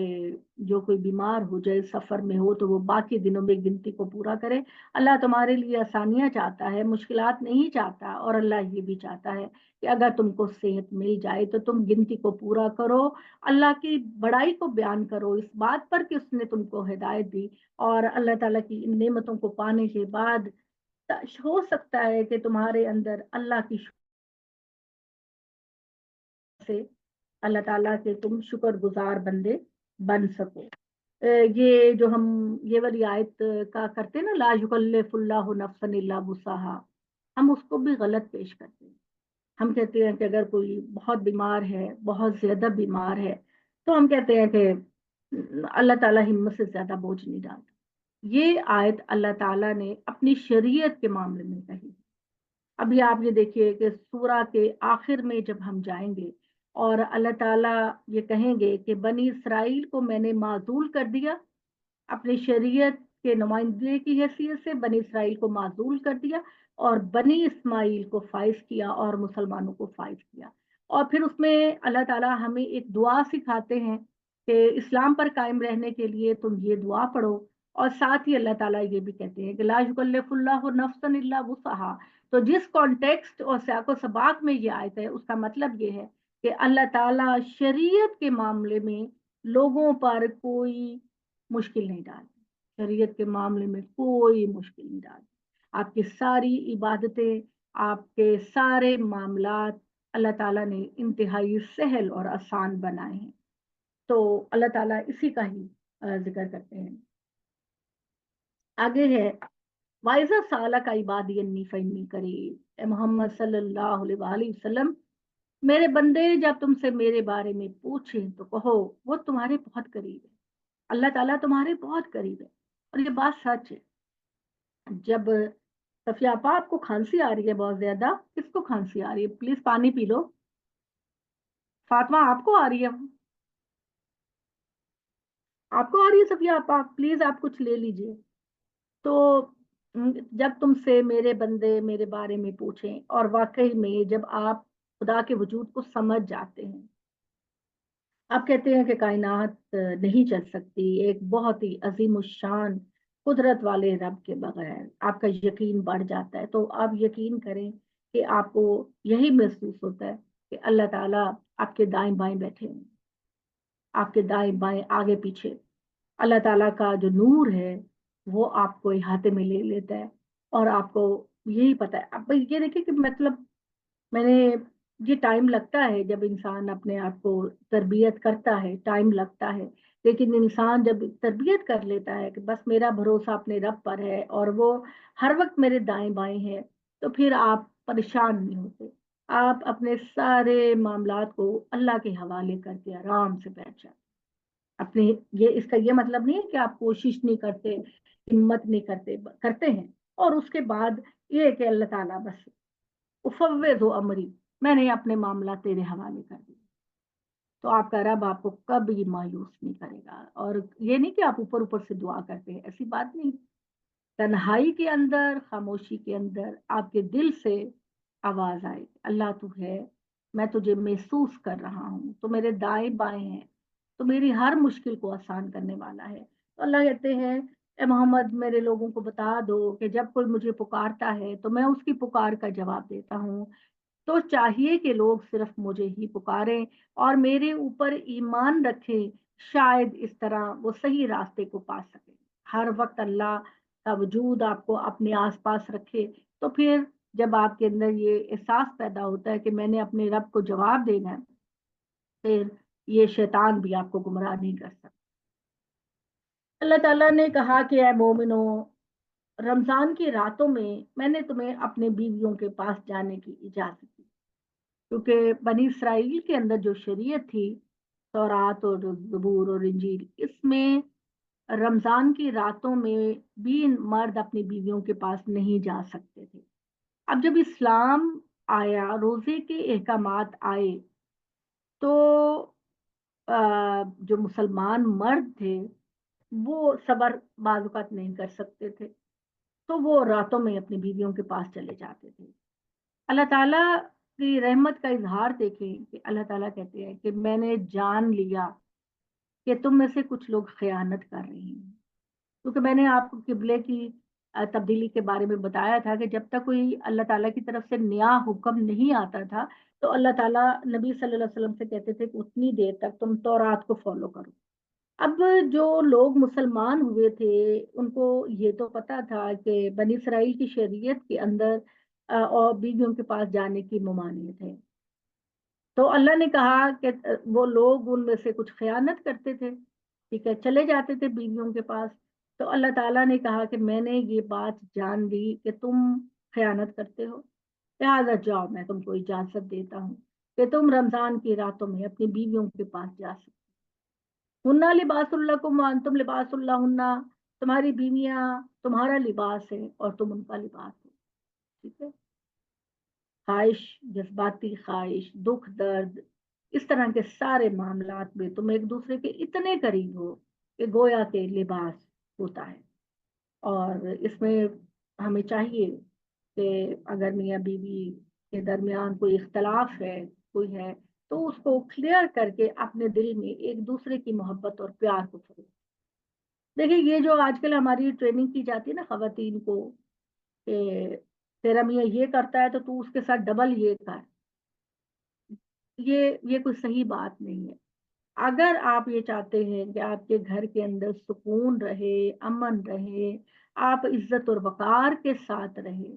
जो कोई बीमार हो जाए, सफर में हो, तो वो बाकी दिनों में गिनती को पूरा करे। अल्लाह तुम्हारे लिए आसानियां चाहता है, मुश्किलात नहीं चाहता। और अल्लाह ये भी चाहता है कि अगर तुमको सेहत मिल जाए तो तुम गिनती को पूरा करो, अल्लाह की बड़ाई को बयान करो इस बात पर कि उसने तुमको हिदायत दी। और अल्लाह ताला की इन नेमतों को पाने के बाद हो सकता है कि तुम्हारे अंदर अल्लाह की से अल्लाह ताला के तुम शुक्रगुजार बंदे बन सको। ये जो हम ये वाली आयत का करते हैं ना, ला युकल्लिफुल्लाहु नफ्सन इल्ला वुसअहा, हम उसको भी गलत पेश करते हैं। हम कहते हैं कि अगर कोई बहुत बीमार है, बहुत ज्यादा बीमार है, तो हम कहते हैं कि अल्लाह ताला हिम्मत से ज्यादा बोझ नहीं डालता। ये आयत अल्लाह ताला ने अपनी शरीयत के मामले में कही। अभी आप ये देखिए कि सूरा के आखिर में जब हम जाएंगे और अल्लाह ताला ये कहेंगे कि बनी इसराइल को मैंने माजूल कर दिया, अपनी शरीयत के नुमाइंदे की हैसियत से बनी इसराइल को माजूल कर दिया और बनी इस्माइल को फाइज किया और मुसलमानों को फाइज किया। और फिर उसमें अल्लाह ताला हमें एक दुआ सिखाते हैं कि इस्लाम पर कायम रहने के लिए तुम ये दुआ पढ़ो। और साथ ही अल्लाह ताला ये भी कहते हैं कि ला युकल्लिफुल्लाहु नफ्सन इल्ला वुसअहा। तो जिस कॉन्टेक्स्ट और साको सबाक में ये आयत है, उसका मतलब ये है कि अल्लाह ताला शरीयत के मामले में लोगों पर कोई मुश्किल नहीं डालते, शरीयत के मामले में कोई मुश्किल नहीं डालते। आपकी सारी इबादतें, आपके सारे मामलात अल्लाह ताला ने इंतहाई सहल और आसान बनाए हैं। तो अल्लाह ताला इसी का ही जिक्र करते हैं। आगे है, वाइजा साला का इबादी अन्नी फन्नी करीब, ए मोहम्मद सल्लल्लाहु अलैहि वसल्लम, मेरे बंदे जब तुमसे मेरे बारे में पूछें तो कहो वो तुम्हारे बहुत करीब है, अल्लाह ताला तुम्हारे बहुत करीब है। और ये बात सच है। जब सफिया आपा आपको खांसी आ रही है बहुत ज्यादा, किसको खांसी आ रही है? प्लीज पानी पी लो। फातिमा आपको आ रही है? आपको आ रही है सफिया आपा? प्लीज आप कुछ ले लीजिए। तो जब तुमसे मेरे बंदे मेरे बारे में पूछें, और वाकई में जब आप खुदा के वजूद को समझ जाते हैं, आप कहते हैं कि कायनात नहीं चल सकती एक बहुत ही अजीम शान कुदरत वाले रब के बगैर, आपका यकीन बढ़ जाता है। तो आप यकीन करें कि आपको यही महसूस होता है कि अल्लाह ताला आपके दाएं बाएं बैठे हैं, आपके दाएं बाएं आगे पीछे। अल्लाह ताला का जो नूर है वो आपको इहाते में ले लेता है, और आपको यही पता है। अब ये देखिए कि मतलब मैंने, ये टाइम लगता है जब इंसान अपने आप को तरबियत करता है, टाइम लगता है। लेकिन इंसान जब तरबियत कर लेता है कि बस मेरा भरोसा अपने रब पर है और वो हर वक्त मेरे दाएं बाएं है, तो फिर आप परेशान नहीं होते। आप अपने सारे मामलात को अल्लाह के हवाले करके आराम से बैठ जाते। अपने, ये इसका ये मतलब नहीं है कि आप कोशिश नहीं करते, हिम्मत नहीं करते, करते हैं। और उसके बाद ये है कि अल्लाह ताला बस उफव्विज़ु अमरी, मैंने अपने मामला तेरे हवाले कर दिए। तो आपका रब आपको कभी मायूस नहीं करेगा। और ये नहीं कि आप ऊपर ऊपर से दुआ करते हैं, ऐसी बात नहीं। तन्हाई के अंदर, खामोशी के अंदर आपके दिल से आवाज आए, अल्लाह तू है, मैं तुझे महसूस कर रहा हूँ, तो मेरे दाएं बाएं हैं, तो मेरी हर मुश्किल को आसान करने वाला है। तो अल्लाह कहते हैं, ए मोहम्मद मेरे लोगों को बता दो कि जब कोई मुझे पुकारता है तो मैं उसकी पुकार का जवाब देता हूँ। तो चाहिए कि लोग सिर्फ मुझे ही पुकारें और मेरे ऊपर ईमान रखें, शायद इस तरह वो सही रास्ते को पा सके। हर वक्त अल्लाह का वजूद आपको अपने आसपास रखे, तो फिर जब आपके अंदर ये एहसास पैदा होता है कि मैंने अपने रब को जवाब देना है, फिर ये शैतान भी आपको गुमराह नहीं कर सकता। अल्लाह ताला ने कहा कि ऐ मोमिनो, रमजान की रातों में मैंने तुम्हें अपने बीवियों के पास जाने की इजाजत दी, क्योंकि बनी इसराइल के अंदर जो शरीयत थी, तौरात और ज़बूर और इंजील, इसमें रमजान की रातों में भी मर्द अपनी बीवियों के पास नहीं जा सकते थे। अब जब इस्लाम आया, रोजे के अहकामात आए, तो जो मुसलमान मर्द थे वो सबर बाजुकात नहीं कर सकते थे, तो वो रातों में अपनी बीवियों के पास चले जाते थे। अल्लाह ताला की रहमत का इजहार देखें कि अल्लाह ताला कहते हैं कि मैंने जान लिया कि तुम में से कुछ लोग खयानत कर रहे हैं, क्योंकि मैंने आपको किबले की तब्दीली के बारे में बताया था कि जब तक कोई अल्लाह ताला की तरफ से नया हुक्म नहीं आता था, तो अल्लाह ताला नबी सल्लल्लाहु अलैहि वसल्लम से कहते थे कि उतनी देर तक तुम तौरात को फॉलो करो। अब जो लोग मुसलमान हुए थे, उनको ये तो पता था कि बनी इसराइल की शरीयत के अंदर और बीवियों के पास जाने की ममानियत है। तो अल्लाह ने कहा कि वो लोग उनमें से कुछ खयानत करते थे, ठीक है, चले जाते थे बीवियों के पास। तो अल्लाह ताला ने कहा कि मैंने ये बात जान ली कि तुम खयानत करते हो, लिहाजा जाओ, मैं तुमको इजाजत देता हूँ कि तुम रमजान की रातों में अपनी बीवियों के पास जा सकते। हुन्ना लिबासुल्लकुम व अंतुम लिबासुल लहुन्ना, तुम्हारी बीवियां तुम्हारा लिबास है और तुम उनका लिबास हो, ठीक है। ख्वाहिश, जज्बाती ख्वाहिश, दुख दर्द, इस तरह के सारे मामलात में तुम एक दूसरे के इतने करीब हो कि गोया के लिबास होता है। और इसमें हमें चाहिए कि अगर मियाँ बीवी के दरमियान कोई इख्तलाफ है, कोई है, तो उसको क्लियर करके अपने दिल में एक दूसरे की मोहब्बत और प्यार को फरोग। देखिए, ये जो आजकल हमारी ट्रेनिंग की जाती है ना खवातीन को, कि तेरा मियाँ ये करता है तो तू उसके साथ डबल ये कर, ये कोई सही बात नहीं है। अगर आप ये चाहते हैं कि आपके घर के अंदर सुकून रहे, अमन रहे, आप इज्जत और वक़ार के साथ रहे,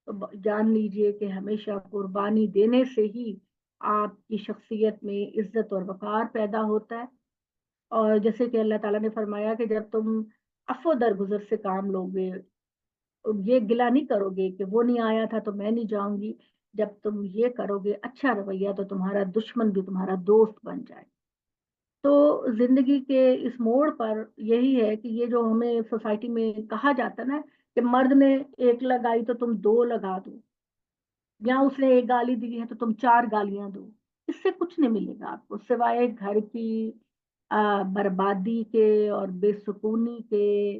तो जान लीजिए कि हमेशा कुर्बानी देने से ही आपकी शख्सियत में इज्जत और वक़ार पैदा होता है। और जैसे कि अल्लाह ताला ने फरमाया कि जब तुम अफ़्व दरगुज़र से काम लोगे, ये गिला नहीं करोगे कि वो नहीं आया था तो मैं नहीं जाऊँगी। जब तुम ये करोगे अच्छा रवैया, तो तुम्हारा दुश्मन भी तुम्हारा दोस्त बन जाए। तो ज़िंदगी के इस मोड़ पर यही है कि ये जो हमें सोसाइटी में कहा जाता है ना कि मर्द ने 1 लगाई तो तुम 2 लगा दो, या उसने 1 गाली दी है तो तुम 4 गालियाँ दो। इससे कुछ नहीं मिलेगा आपको सिवाय घर की बर्बादी के और बेसुकूनी के।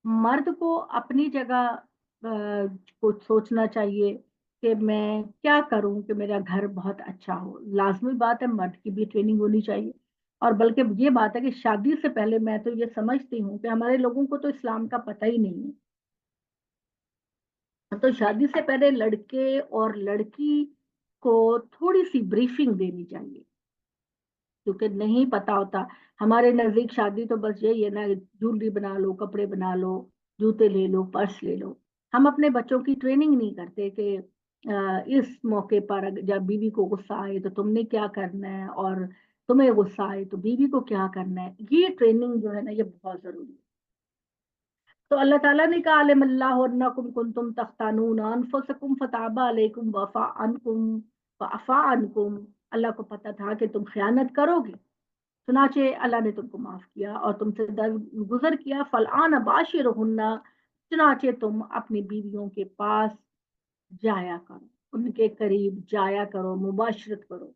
मर्द को अपनी जगह कुछ सोचना चाहिए कि मैं क्या करूं कि मेरा घर बहुत अच्छा हो। लाजमी बात है, मर्द की भी ट्रेनिंग होनी चाहिए। और बल्कि ये बात है कि शादी से पहले मैं तो ये समझती हूँ कि हमारे लोगों को तो इस्लाम का पता ही नहीं है। तो शादी से पहले लड़के और लड़की को थोड़ी सी ब्रीफिंग देनी चाहिए, क्योंकि नहीं पता होता। हमारे नजदीक शादी तो बस यही है ना, ज्वेलरी बना लो, कपड़े बना लो, जूते ले लो, पर्स ले लो। हम अपने बच्चों की ट्रेनिंग नहीं करते कि इस मौके पर जब बीवी को गुस्सा आए तो तुमने क्या करना है, और तुम्हें गुस्सा आए तो बीवी को क्या करना है। ये ट्रेनिंग जो है ना, ये बहुत जरूरी है। तो अल्लाह ताला ने कहा अलिमल्लाहु अन्नकुम कुंतुम तख्तानून अनफुसकुम फताबा अलैकुम वफा अनकुम वअफा अनकुम। अल्लाह को पता था कि तुम खयानत करोगे, चुनाचे अल्लाह ने तुमको माफ किया और तुमसे दरगुजर किया। फलआन बाशिरहुन्ना, चुनाचे तुम अपनी बीवियों के पास जाया करो, उनके करीब जाया करो, मुबाशरत करो।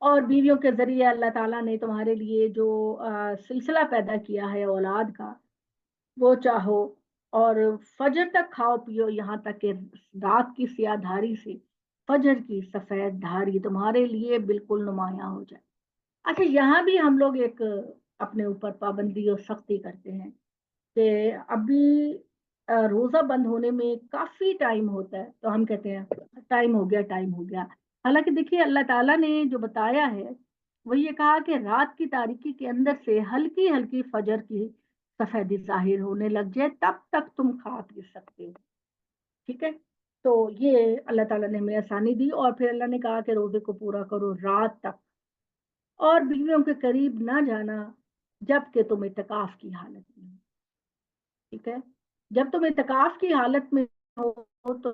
और बीवियों के जरिए अल्लाह ताला ने तुम्हारे लिए जो सिलसिला पैदा किया है औलाद का, वो चाहो। और फजर तक खाओ पियो, यहाँ तक कि रात की सियाह धारी से फजर की सफेद धारी तुम्हारे लिए बिल्कुल नुमाया हो जाए। अच्छा, यहाँ भी हम लोग एक अपने ऊपर पाबंदी और सख्ती करते हैं कि अभी रोजा बंद होने में काफी टाइम होता है, तो हम कहते हैं टाइम हो गया, टाइम हो गया। हालांकि देखिए, अल्लाह ताला ने जो बताया है वो ये कहा कि रात की तारीकी के अंदर से हल्की हल्की फजर की सफेदी जाहिर होने लग जाए, तब तक तुम खा पी सकते हो। ठीक है। तो ये अल्लाह ताला ने हमें आसानी दी, और फिर अल्लाह ने कहा कि रोजे को पूरा करो रात तक, और बीवियों के करीब ना जाना जबकि तुम इत्काफ की हालत में हो। ठीक है। जब तुम इत्काफ की हालत में हो तो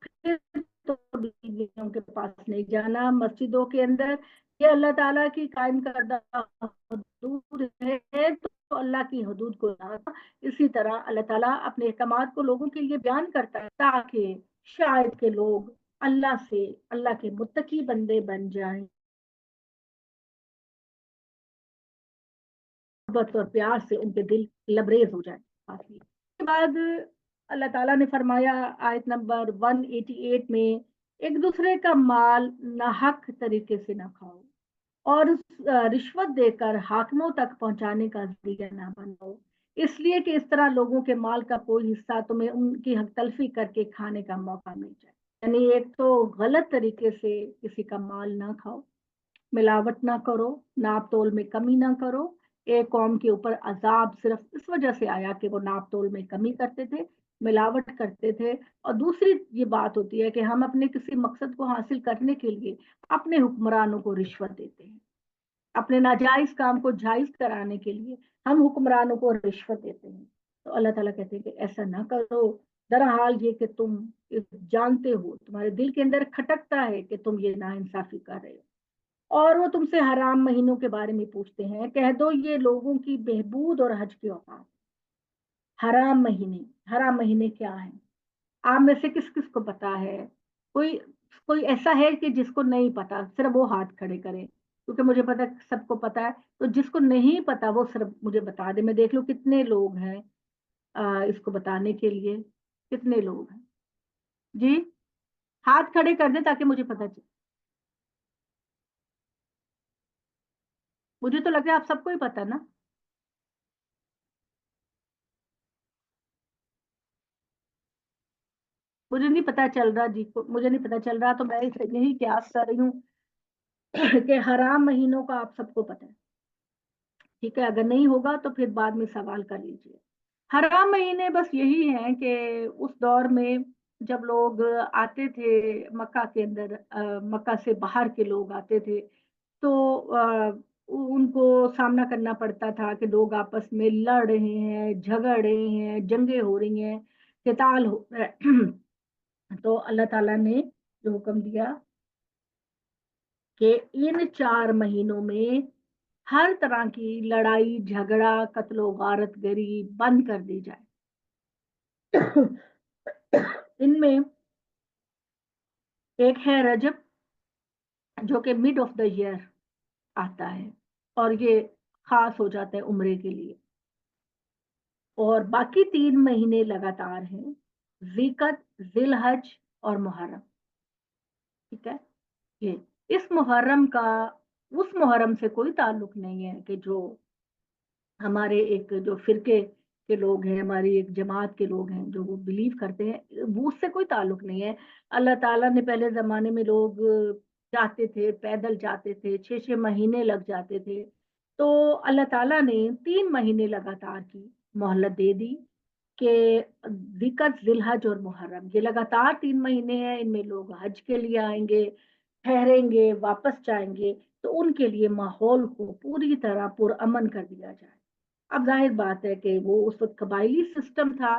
फिर तो बीवियों के पास नहीं जाना मस्जिदों के अंदर। ये अल्लाह ताला की कायम करदा हदूद है, तो अल्लाह की हदूद को ना। इसी तरह अल्लाह ताला अपने अहकामात को लोगों के लिए बयान करता है ताकि शायद के लोग अल्लाह से, अल्लाह के मुत्तकी बंदे बन जाएं, मोहब्बत और प्यार से उनके दिल लबरेज हो जाए। उसके बाद अल्लाह ताला ने फरमाया आयत नंबर 188 में, एक दूसरे का माल नाहक तरीके से ना खाओ, और रिश्वत देकर हाकिमों तक पहुंचाने का जरिया ना बनाओ, इसलिए कि इस तरह लोगों के माल का कोई हिस्सा तुम्हें उनकी हक तलफी करके खाने का मौका मिल जाए। यानी एक तो गलत तरीके से किसी का माल ना खाओ, मिलावट ना करो, नाप तोल में कमी ना करो। एक कौम के ऊपर अजाब सिर्फ इस वजह से आया कि वो नाप तोल में कमी करते थे, मिलावट करते थे। और दूसरी ये बात होती है कि हम अपने किसी मकसद को हासिल करने के लिए अपने हुक्मरानों को रिश्वत देते हैं, अपने नाजायज काम को जायज कराने के लिए हम हुक्मरानों को रिश्वत देते हैं। तो अल्लाह ताला कहते हैं कि ऐसा ना करो। दरहाल ये कि तुम जानते हो, तुम्हारे दिल के अंदर खटकता है कि तुम ये नाइंसाफी कर रहे हो। और वो तुमसे हराम महीनों के बारे में पूछते हैं, कह दो ये लोगों की बहबूद और हज के औकात। हराम महीने, हराम महीने क्या है? आप में से किस किस को पता है? कोई कोई ऐसा है कि जिसको नहीं पता? सिर्फ वो हाथ खड़े करे, क्योंकि मुझे पता है सबको पता है। तो जिसको नहीं पता वो सिर्फ मुझे बता दे, मैं देख लूं कितने लोग हैं इसको बताने के लिए। कितने लोग हैं जी? हाथ खड़े कर दे ताकि मुझे पता चले। मुझे तो लग रहा है आप सबको ही पता ना। मुझे नहीं पता चल रहा जी को, मुझे नहीं पता चल रहा, तो मैं यही क्यास कर रही हूँ کہ حرام مہینوں کا آپ سب کو پتہ ہے، ٹھیک ہے، اگر نہیں ہوگا تو پھر بعد میں سوال کر لیجیے۔ حرام مہینے بس یہی ہیں کہ اس دور میں جب لوگ آتے تھے مکہ کے اندر، مکہ سے باہر کے لوگ آتے تھے تو ان کو سامنا کرنا پڑتا تھا کہ لوگ آپس میں لڑ رہے ہیں، جھگڑ رہے ہیں، جنگیں ہو رہی ہیں، قتال ہو رہا ہے۔ تو اللہ تعالیٰ نے جو حکم دیا کہ ان 4 مہینوں میں ہر طرح کی لڑائی جھگڑا قتل و غارت گری بند کر دی جائے۔ ان میں ایک ہے رجب جو کہ مڈ آف دا ایئر آتا ہے اور یہ خاص ہو جاتا ہے عمرے کے لیے، اور باقی 3 مہینے لگاتار ہیں، ذی القعدہ، ذی الحج اور محرم، ٹھیک ہے۔ یہ اس محرم کا اس محرم سے کوئی تعلق نہیں ہے کہ جو ہمارے ایک جو فرقے کے لوگ ہیں، ہماری ایک جماعت کے لوگ ہیں جو وہ بلیو کرتے ہیں، وہ اس سے کوئی تعلق نہیں ہے۔ اللہ تعالیٰ نے پہلے زمانے میں لوگ جاتے تھے، پیدل جاتے تھے، 6 مہینے لگ جاتے تھے، تو اللہ تعالیٰ نے 3 مہینے لگاتار کی مہلت دے دی کہ ذی القعدہ، ذی الحج اور محرم یہ لگاتار 3 مہینے ہیں، ان میں لوگ حج کے لیے آئیں گے، ٹھہریں گے، واپس جائیں گے، تو ان کے لیے ماحول کو پوری طرح پرامن کر دیا جائے۔ اب ظاہر بات ہے کہ وہ اس وقت قبائلی سسٹم تھا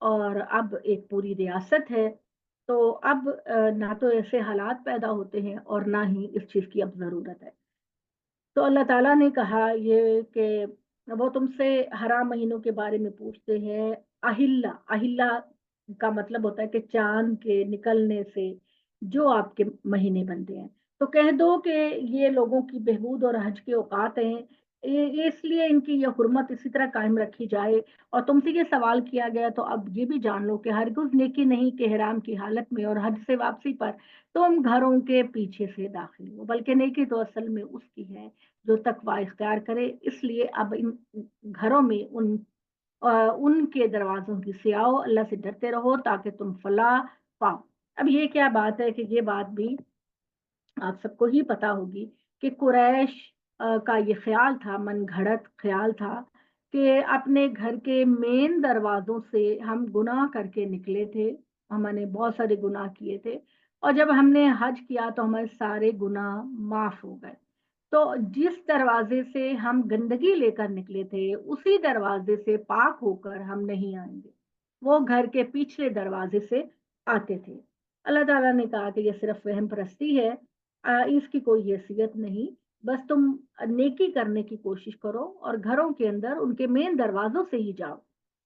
اور اب ایک پوری ریاست ہے، تو اب نہ تو ایسے حالات پیدا ہوتے ہیں اور نہ ہی اس چیز کی اب ضرورت ہے۔ تو اللہ تعالیٰ نے کہا یہ کہ وہ تم سے حرام مہینوں کے بارے میں پوچھتے ہیں، اہلا اہلا کا مطلب ہوتا ہے کہ چاند کے نکلنے سے جو آپ کے مہینے بنتے ہیں، تو کہہ دو کہ یہ لوگوں کی بہبود اور حج کے اوقات ہیں، اس لیے ان کی یہ حرمت اسی طرح قائم رکھی جائے۔ اور تم سے یہ سوال کیا گیا تو اب یہ بھی جان لو کہ ہرگز نیکی نہیں کہ احرام کی حالت میں اور حج سے واپسی پر تم گھروں کے پیچھے سے داخل ہو، بلکہ نیکی تو اصل میں اس کی ہے جو تقوی اختیار کرے۔ اس لیے اب ان گھروں میں ان کے دروازوں کی سے آؤ، اللہ سے ڈرتے رہو تاکہ تم فلاح پاؤ۔ اب یہ کیا بات ہے کہ یہ بات بھی آپ سب کو ہی پتا ہوگی کہ قریش کا یہ خیال تھا، من گھڑت خیال تھا کہ اپنے گھر کے مین دروازوں سے ہم گناہ کر کے نکلے تھے، ہم نے بہت سارے گناہ کیے تھے، اور جب ہم نے حج کیا تو ہمارے سارے گناہ معاف ہو گئے، تو جس دروازے سے ہم گندگی لے کر نکلے تھے اسی دروازے سے پاک ہو کر ہم نہیں آئیں گے، وہ گھر کے پچھلے دروازے سے آتے تھے۔ اللہ تعالیٰ نے کہا کہ یہ صرف وہم پرستی ہے، اس کی کوئی حیثیت نہیں، بس تم نیکی کرنے کی کوشش کرو اور گھروں کے اندر ان کے مین دروازوں سے ہی جاؤ۔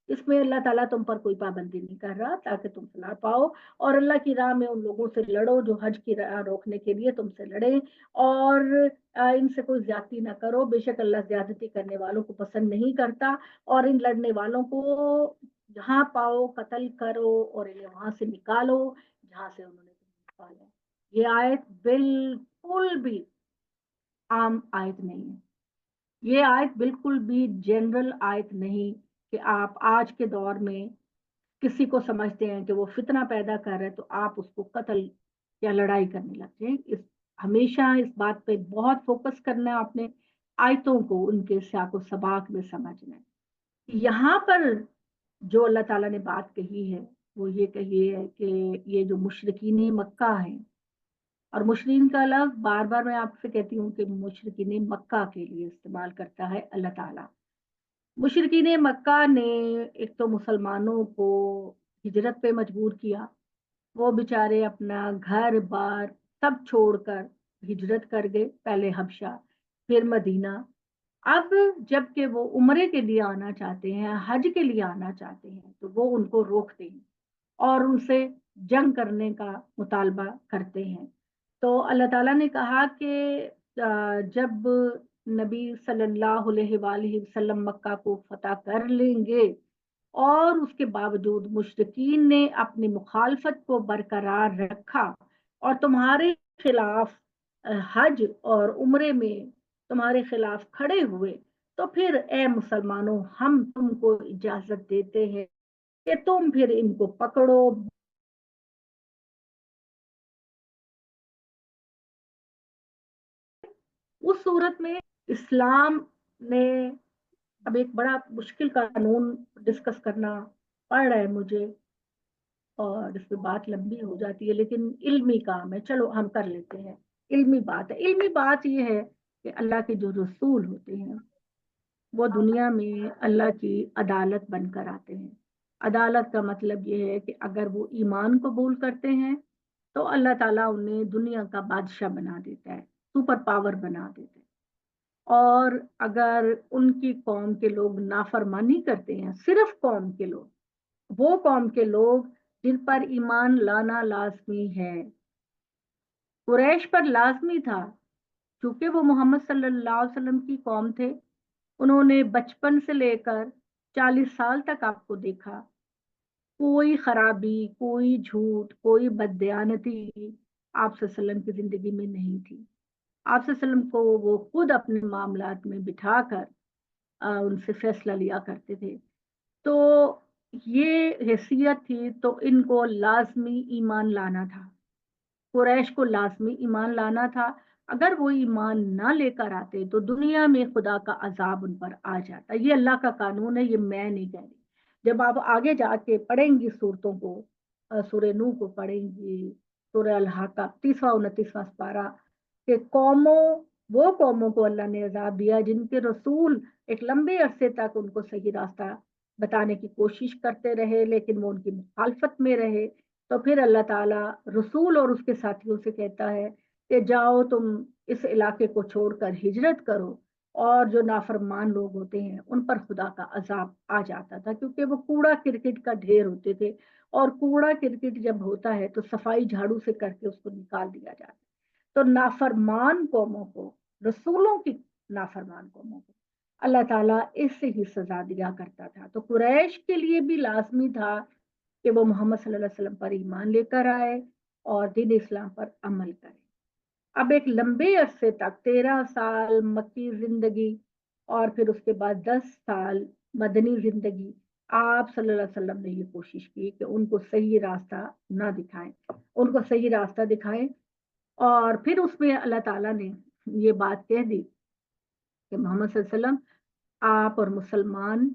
اس میں اللہ تعالیٰ تم پر کوئی پابندی نہیں کر رہا تاکہ تم فلاح پاؤ، اور اللہ کی راہ میں ان لوگوں سے لڑو جو حج کی راہ روکنے کے لیے تم سے لڑے، اور ان سے کوئی زیادتی نہ کرو، بے شک اللہ زیادتی کرنے والوں کو پسند نہیں کرتا، اور ان لڑنے والوں کو جہاں پاؤ قتل کرو اور انہیں وہاں سے نکالو جہاں سے انہوں نے تمہیں نکالا۔ یہ آیت بالکل بھی عام آیت نہیں ہے، یہ آیت بالکل بھی جنرل آیت نہیں کہ آپ آج کے دور میں کسی کو سمجھتے ہیں کہ وہ فتنہ پیدا کر رہے تو آپ اس کو قتل یا لڑائی کرنے لگتے ہیں۔ ہمیشہ اس بات پہ بہت فوکس کرنا ہے آپ نے، آیتوں کو ان کے سیاق و سباق میں سمجھنا ہے۔ یہاں پر جو اللہ تعالیٰ نے بات کہی ہے وہ یہ کہی ہے کہ یہ جو مشرکین مکہ ہیں، اور مشرکین کا لفظ بار بار میں آپ سے کہتی ہوں کہ مشرکین مکہ کے لیے استعمال کرتا ہے اللہ تعالیٰ۔ مشرکین مکہ نے ایک تو مسلمانوں کو ہجرت پہ مجبور کیا، وہ بیچارے اپنا گھر بار سب چھوڑ کر ہجرت کر گئے، پہلے حبشہ پھر مدینہ۔ اب جب کہ وہ عمرے کے لیے آنا چاہتے ہیں، حج کے لیے آنا چاہتے ہیں، تو وہ ان کو روکتے ہیں اور ان سے جنگ کرنے کا مطالبہ کرتے ہیں۔ تو اللہ تعالیٰ نے کہا کہ جب نبی صلی اللہ علیہ وآلہ وسلم مکہ کو فتح کر لیں گے اور اس کے باوجود مشرکین نے اپنی مخالفت کو برقرار رکھا اور تمہارے خلاف حج اور عمرے میں تمہارے خلاف کھڑے ہوئے، تو پھر اے مسلمانوں ہم تم کو اجازت دیتے ہیں کہ تم پھر ان کو پکڑو، उस सूरत में इस्लाम ने, अब एक बड़ा मुश्किल कानून डिस्कस करना पड़ रहा है मुझे, और इस पे बात लंबी हो जाती है, लेकिन इल्मी काम है, चलो हम कर लेते हैं। इल्मी बात है, इल्मी बात ये है कि अल्लाह के जो रसूल होते हैं वो दुनिया में अल्लाह की अदालत बनकर आते हैं। अदालत का मतलब ये है कि अगर वो ईमान कबूल करते हैं तो अल्लाह ताला उन्हें दुनिया का बादशाह बना देता है, सुपर पावर बना देता है। और अगर उनकी कौम के लोग नाफरमानी करते हैं, सिर्फ कौम के लोग, वो कौम के लोग जिन पर ईमान लाना लाजमी है, कुरैश पर लाजमी था, क्योंकि वो मोहम्मद सल्लल्लाहु अलैहि वसल्लम की कौम थे। उन्होंने बचपन से लेकर 40 साल तक आपको देखा, कोई खराबी, कोई झूठ, कोई बददयानती आप सल्लम की जिंदगी में नहीं थी। आप सल्लम को वो खुद अपने मामलात में बिठाकर उनसे फैसला लिया करते थे। तो ये हैसियत थी, तो इनको लाजमी ईमान लाना था, कुरैश को लाजमी ईमान लाना था। अगर वो ईमान ना लेकर आते तो दुनिया में खुदा का अजाब उन पर आ जाता। ये अल्लाह का कानून है, ये मैं नहीं कह रही। जब आप आगे जाके पढ़ेंगी सूरतों को, सूरह नूह को पढ़ेंगी, सूरह अल-हाका 30वां 29वां पारा, कि वो कौमों को अल्लाह ने अजाब दिया जिनके रसूल एक लंबे अरसे तक उनको सही रास्ता बताने की कोशिश करते रहे, लेकिन वो उनकी मुखालफत में रहे। तो फिर अल्लाह ताला रसूल और उसके साथियों से कहता है कि जाओ तुम इस इलाके को छोड़कर हिजरत करो, और जो नाफरमान लोग होते हैं उन पर खुदा का अजाब आ जाता था, क्योंकि वो कूड़ा किरकिट का ढेर होते थे, और कूड़ा किरकिट जब होता है तो सफाई झाड़ू से करके उसको निकाल दिया जाता है। तो नाफरमान कौमों को, रसूलों की नाफरमान कौमों को अल्लाह ताला इससे ही सजा दिया करता था। तो कुरैश के लिए भी लाजमी था कि वो मोहम्मद सल्लल्लाहु अलैहि वसल्लम पर ईमान लेकर आए और दीन इस्लाम पर अमल करें। अब एक लंबे अरसे तक 13 साल मक्की जिंदगी और फिर उसके बाद 10 साल मदनी जिंदगी, आप सल्लल्लाहु अलैहि वसल्लम ने ये कोशिश की कि उनको सही रास्ता ना दिखाएं, उनको सही रास्ता दिखाएं। और फिर उसमें अल्लाह ताला ने ये बात कह दी कि मोहम्मद सल्लल्लाहु अलैहि वसल्लम, आप और मुसलमान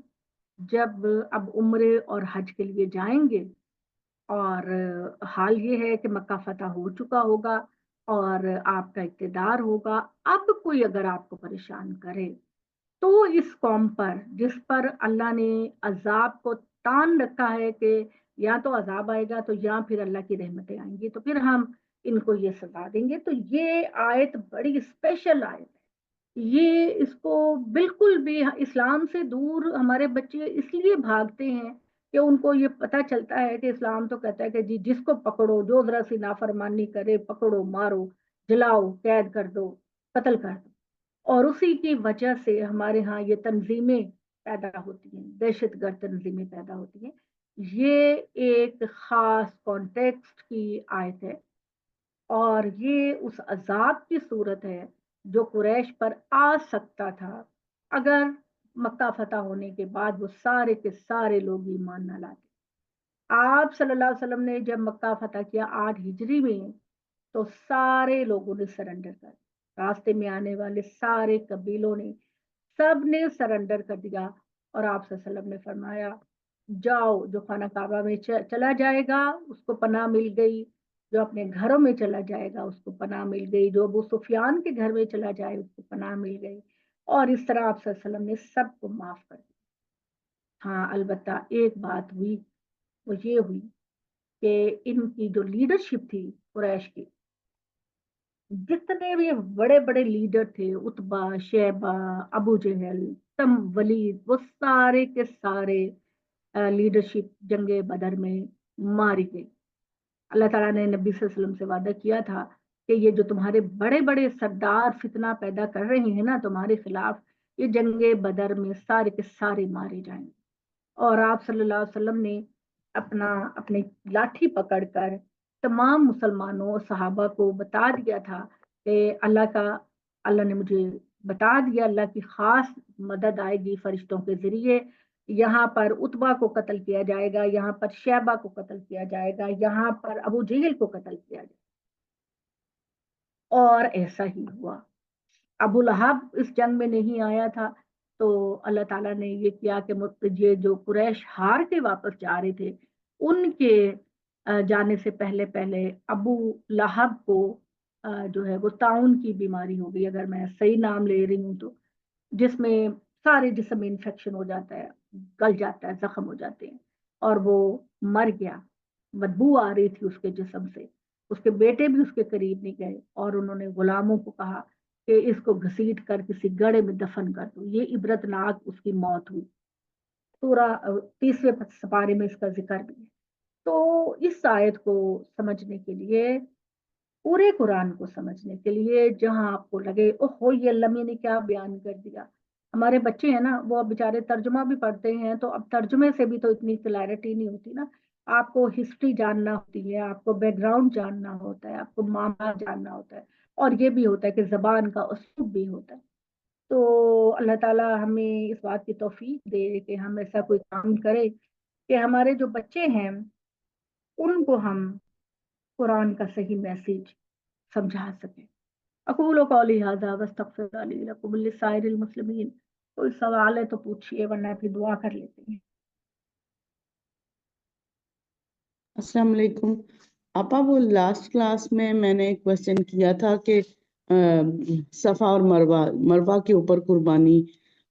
जब अब उम्रे और हज के लिए जाएंगे, और हाल ये है कि मक्का फतह हो चुका होगा और आपका इक़्तिदार होगा, अब कोई अगर आपको परेशान करे तो इस कौम पर, जिस पर अल्लाह ने अजाब को तान रखा है कि या तो अजाब आएगा तो या फिर अल्लाह की रहमतें आएंगी, तो फिर हम इनको ये सजा देंगे। तो ये आयत बड़ी स्पेशल आयत है। ये इसको बिल्कुल भी, इस्लाम से दूर हमारे बच्चे इसलिए भागते हैं कि उनको ये पता चलता है कि इस्लाम तो कहता है कि जी जिसको पकड़ो, जो जरा सी नाफरमानी करे, पकड़ो, मारो, जलाओ, कैद कर दो, कत्ल कर दो। और उसी की वजह से हमारे यहाँ ये तंजीमें पैदा होती हैं, दहशतगर्द तंजीमें पैदा होती हैं। ये एक खास कॉन्टेक्स्ट की आयत है, और ये उस अजाब की सूरत है जो कुरैश पर आ सकता था अगर मक्का फतह होने के बाद वो सारे के सारे लोग ईमान न लाते। आप सल्लल्लाहु अलैहि वसल्लम ने जब मक्का फतह किया 8 हिजरी में, तो सारे लोगों ने सरेंडर कर, रास्ते में आने वाले सारे कबीलों ने, सब ने सरेंडर कर दिया। और आप सल्लल्लाहु अलैहि वसल्लम ने फरमाया, जाओ, जो खाना काबा में चला जाएगा उसको पनाह मिल गई, जो अपने घरों में चला जाएगा उसको पनाह मिल गई, जो अबू सुफियान के घर में चला जाए उसको पनाह मिल गई। और इस तरह आप सल्लल्लाहु अलैहि वसल्लम ने सबको माफ कर दिया। हाँ, अलबत्ता एक बात हुई, वो ये हुई कि इनकी जो लीडरशिप थी कुरैश की, जितने भी बड़े बड़े लीडर थे, उतबा, शैबा, अबू जहल, तम, वलीद, वो सारे के सारे लीडरशिप जंगे बदर में मारी गई। अल्लाह ताला ने नबी सल्लल्लाहु अलैहि वसल्लम से वादा किया था कि ये जो तुम्हारे बड़े बड़े सरदार फितना पैदा कर रहे हैं ना तुम्हारे खिलाफ, ये जंगे बदर में सारे के सारे मारे जाएंगे। और आप सल्लल्लाहु अलैहि वसल्लम ने अपनी लाठी पकड़कर तमाम मुसलमानों और सहाबा को बता दिया था कि अल्लाह ने मुझे बता दिया, अल्लाह की खास मदद आएगी फरिश्तों के जरिए। यहाँ पर उतबा को कत्ल किया जाएगा, यहाँ पर शैबा को कत्ल किया जाएगा, यहाँ पर अबू जहल को कत्ल किया जाएगा। और ऐसा ही हुआ। ابو लहब इस जंग में नहीं आया था, तो अल्लाह ताला ने ये किया कि ये जो कुरैश हार के वापस जा रहे थे, उनके जाने से पहले पहले अबू लहब को जो है वो ताउन की बीमारी हो गई, अगर मैं सही नाम ले रही हूँ तो, जिसमें सारे जिस्म में इन्फेक्शन हो जाता है, गल जाता है, जख्म हो जाते हैं, और वो मर गया। बदबू आ रही थी उसके जिस्म से। उसके बेटे भी उसके करीब नहीं गए, और उन्होंने गुलामों को कहा कि इसको घसीट कर किसी गड्ढे में दफन कर दो। ये इबरतनाक उसकी मौत हुई। सूरा 30वें सपारे में इसका जिक्र भी है। तो इस आयत को समझने के लिए, पूरे कुरान को समझने के लिए, जहां आपको लगे ओहो ये अल्लाह मियां ने क्या बयान कर दिया। हमारे बच्चे हैं ना, वो अब बेचारे तर्जुमा भी पढ़ते हैं, तो अब तर्जुमे से भी तो इतनी क्लैरिटी नहीं होती ना। आपको हिस्ट्री जानना होती है, आपको बैकग्राउंड जानना होता है, आपको मामला जानना होता है, और ये भी होता है कि जबान का उस्लूब भी होता है। तो अल्लाह ताला हमें इस बात की तौफीक दे कि हम ऐसा कोई काम करें कि हमारे जो बच्चे हैं उनको हम कुरान का सही मैसेज समझा सकें। अक़ूलु क़ौली हाज़ा वस्तग़फ़िरुल्लाह ली वलकुम वलिसाइरिल मुस्लिमीन। कोई सवाल है तो पूछिए, वरना फिर दुआ कर लेते हैं। अस्सलाम वालेकुम। आपा, वो लास्ट क्लास में मैंने एक क्वेश्चन किया था कि सफ़ा और मरवा के ऊपर कुर्बानी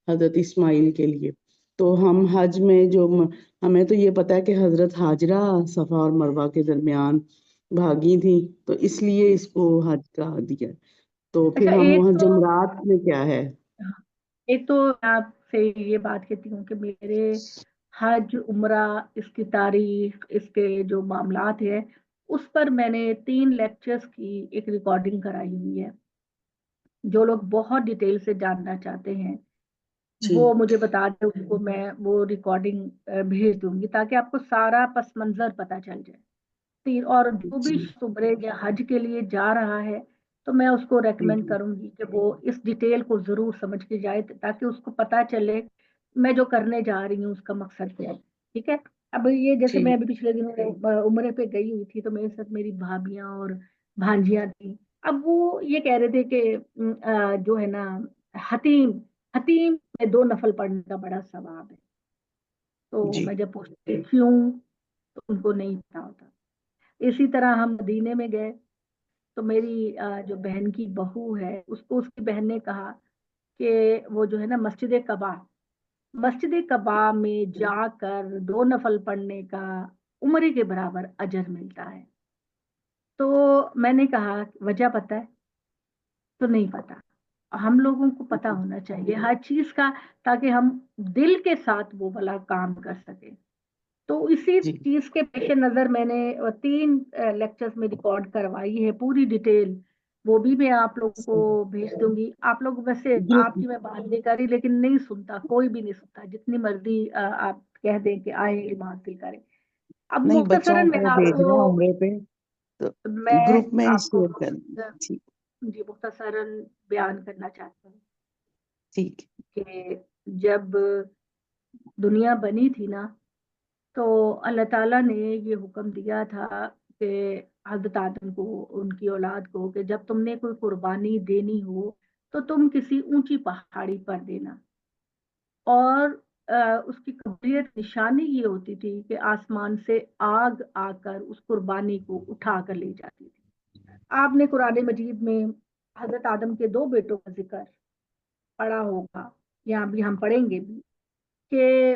हजरत इस्माइल के लिए। तो हम हज में हमें तो ये पता है कि हजरत हाजरा सफ़ा और मरवा के दरमियान भागी थी, तो इसलिए इसको हज कहा दिया। तो फिर अच्छा, हम एक वहाँ तो जमरात में क्या है? एक तो मैं आपसे ये बात कहती हूँ कि मेरे हज उम्रा, इसकी तारीख, इसके जो मामलात है, उस पर मैंने 3 लेक्चर्स की एक रिकॉर्डिंग कराई हुई है। जो लोग बहुत डिटेल से जानना चाहते हैं जी वो मुझे बता दें, उनको मैं वो रिकॉर्डिंग भेज दूंगी, ताकि आपको सारा पस मंजर पता चल जाए। और जो भी जी उम्रे या हज के लिए जा रहा है, तो मैं उसको जी रेकमेंड करूंगी कि वो इस डिटेल को जरूर समझ के जाए, ताकि उसको पता चले मैं जो करने जा रही हूँ उसका मकसद क्या है। ठीक है। अब ये जैसे जी मैं अभी पिछले दिनों उम्रे पे गई हुई थी, तो मेरे साथ मेरी भाभियां और भांजियां थी। अब वो ये कह रहे थे कि जो है ना, हतीम हतीम में 2 नफल पढ़ने का बड़ा सवाब है। तो जी मैं जब पूछती क्यों, तो उनको नहीं पता होता। इसी तरह हम मदीने में गए, तो मेरी जो बहन की बहू है, उसको उसकी बहन ने कहा कि वो जो है ना, मस्जिद कबा में जाकर 2 नफल पढ़ने का उम्रे के बराबर अजर मिलता है। तो मैंने कहा वजह पता है? तो नहीं पता। हम लोगों को पता होना चाहिए हर चीज का, ताकि हम दिल के साथ वो वाला काम कर सके। तो इसी जी चीज के पेश नजर मैंने 3 लेक्चर्स में रिकॉर्ड करवाई है पूरी डिटेल। वो भी मैं आप लोगों को भेज दूंगी। आप लोग वैसे, ग्रुप आपकी मैं बात नहीं कर रही, लेकिन नहीं सुनता, कोई भी नहीं सुनता, जितनी मर्जी आप कह दें कि आए इल्म हासिल करें। अब नहीं, बच्चों मुख्तसरन को भेजना उम्रे पे, तो मैं ग्रुप में आपको शेयर कर। ठीक जी मुख्तसरन बयान करना चाहती हूँ ठीक। कि जब दुनिया बनी थी ना, तो अल्लाह ताला ने ये हुक्म दिया था कि हज़रत आदम को, उनकी औलाद को, कि जब तुमने कोई कुर्बानी देनी हो तो तुम किसी ऊंची पहाड़ी पर देना। और उसकी कबूलियत निशानी ये होती थी कि आसमान से आग आकर उस कुर्बानी को उठा कर ले जाती थी। आपने कुरान मजीद में हज़रत आदम के 2 बेटों का जिक्र पढ़ा होगा, या भी हम पढ़ेंगे भी, कि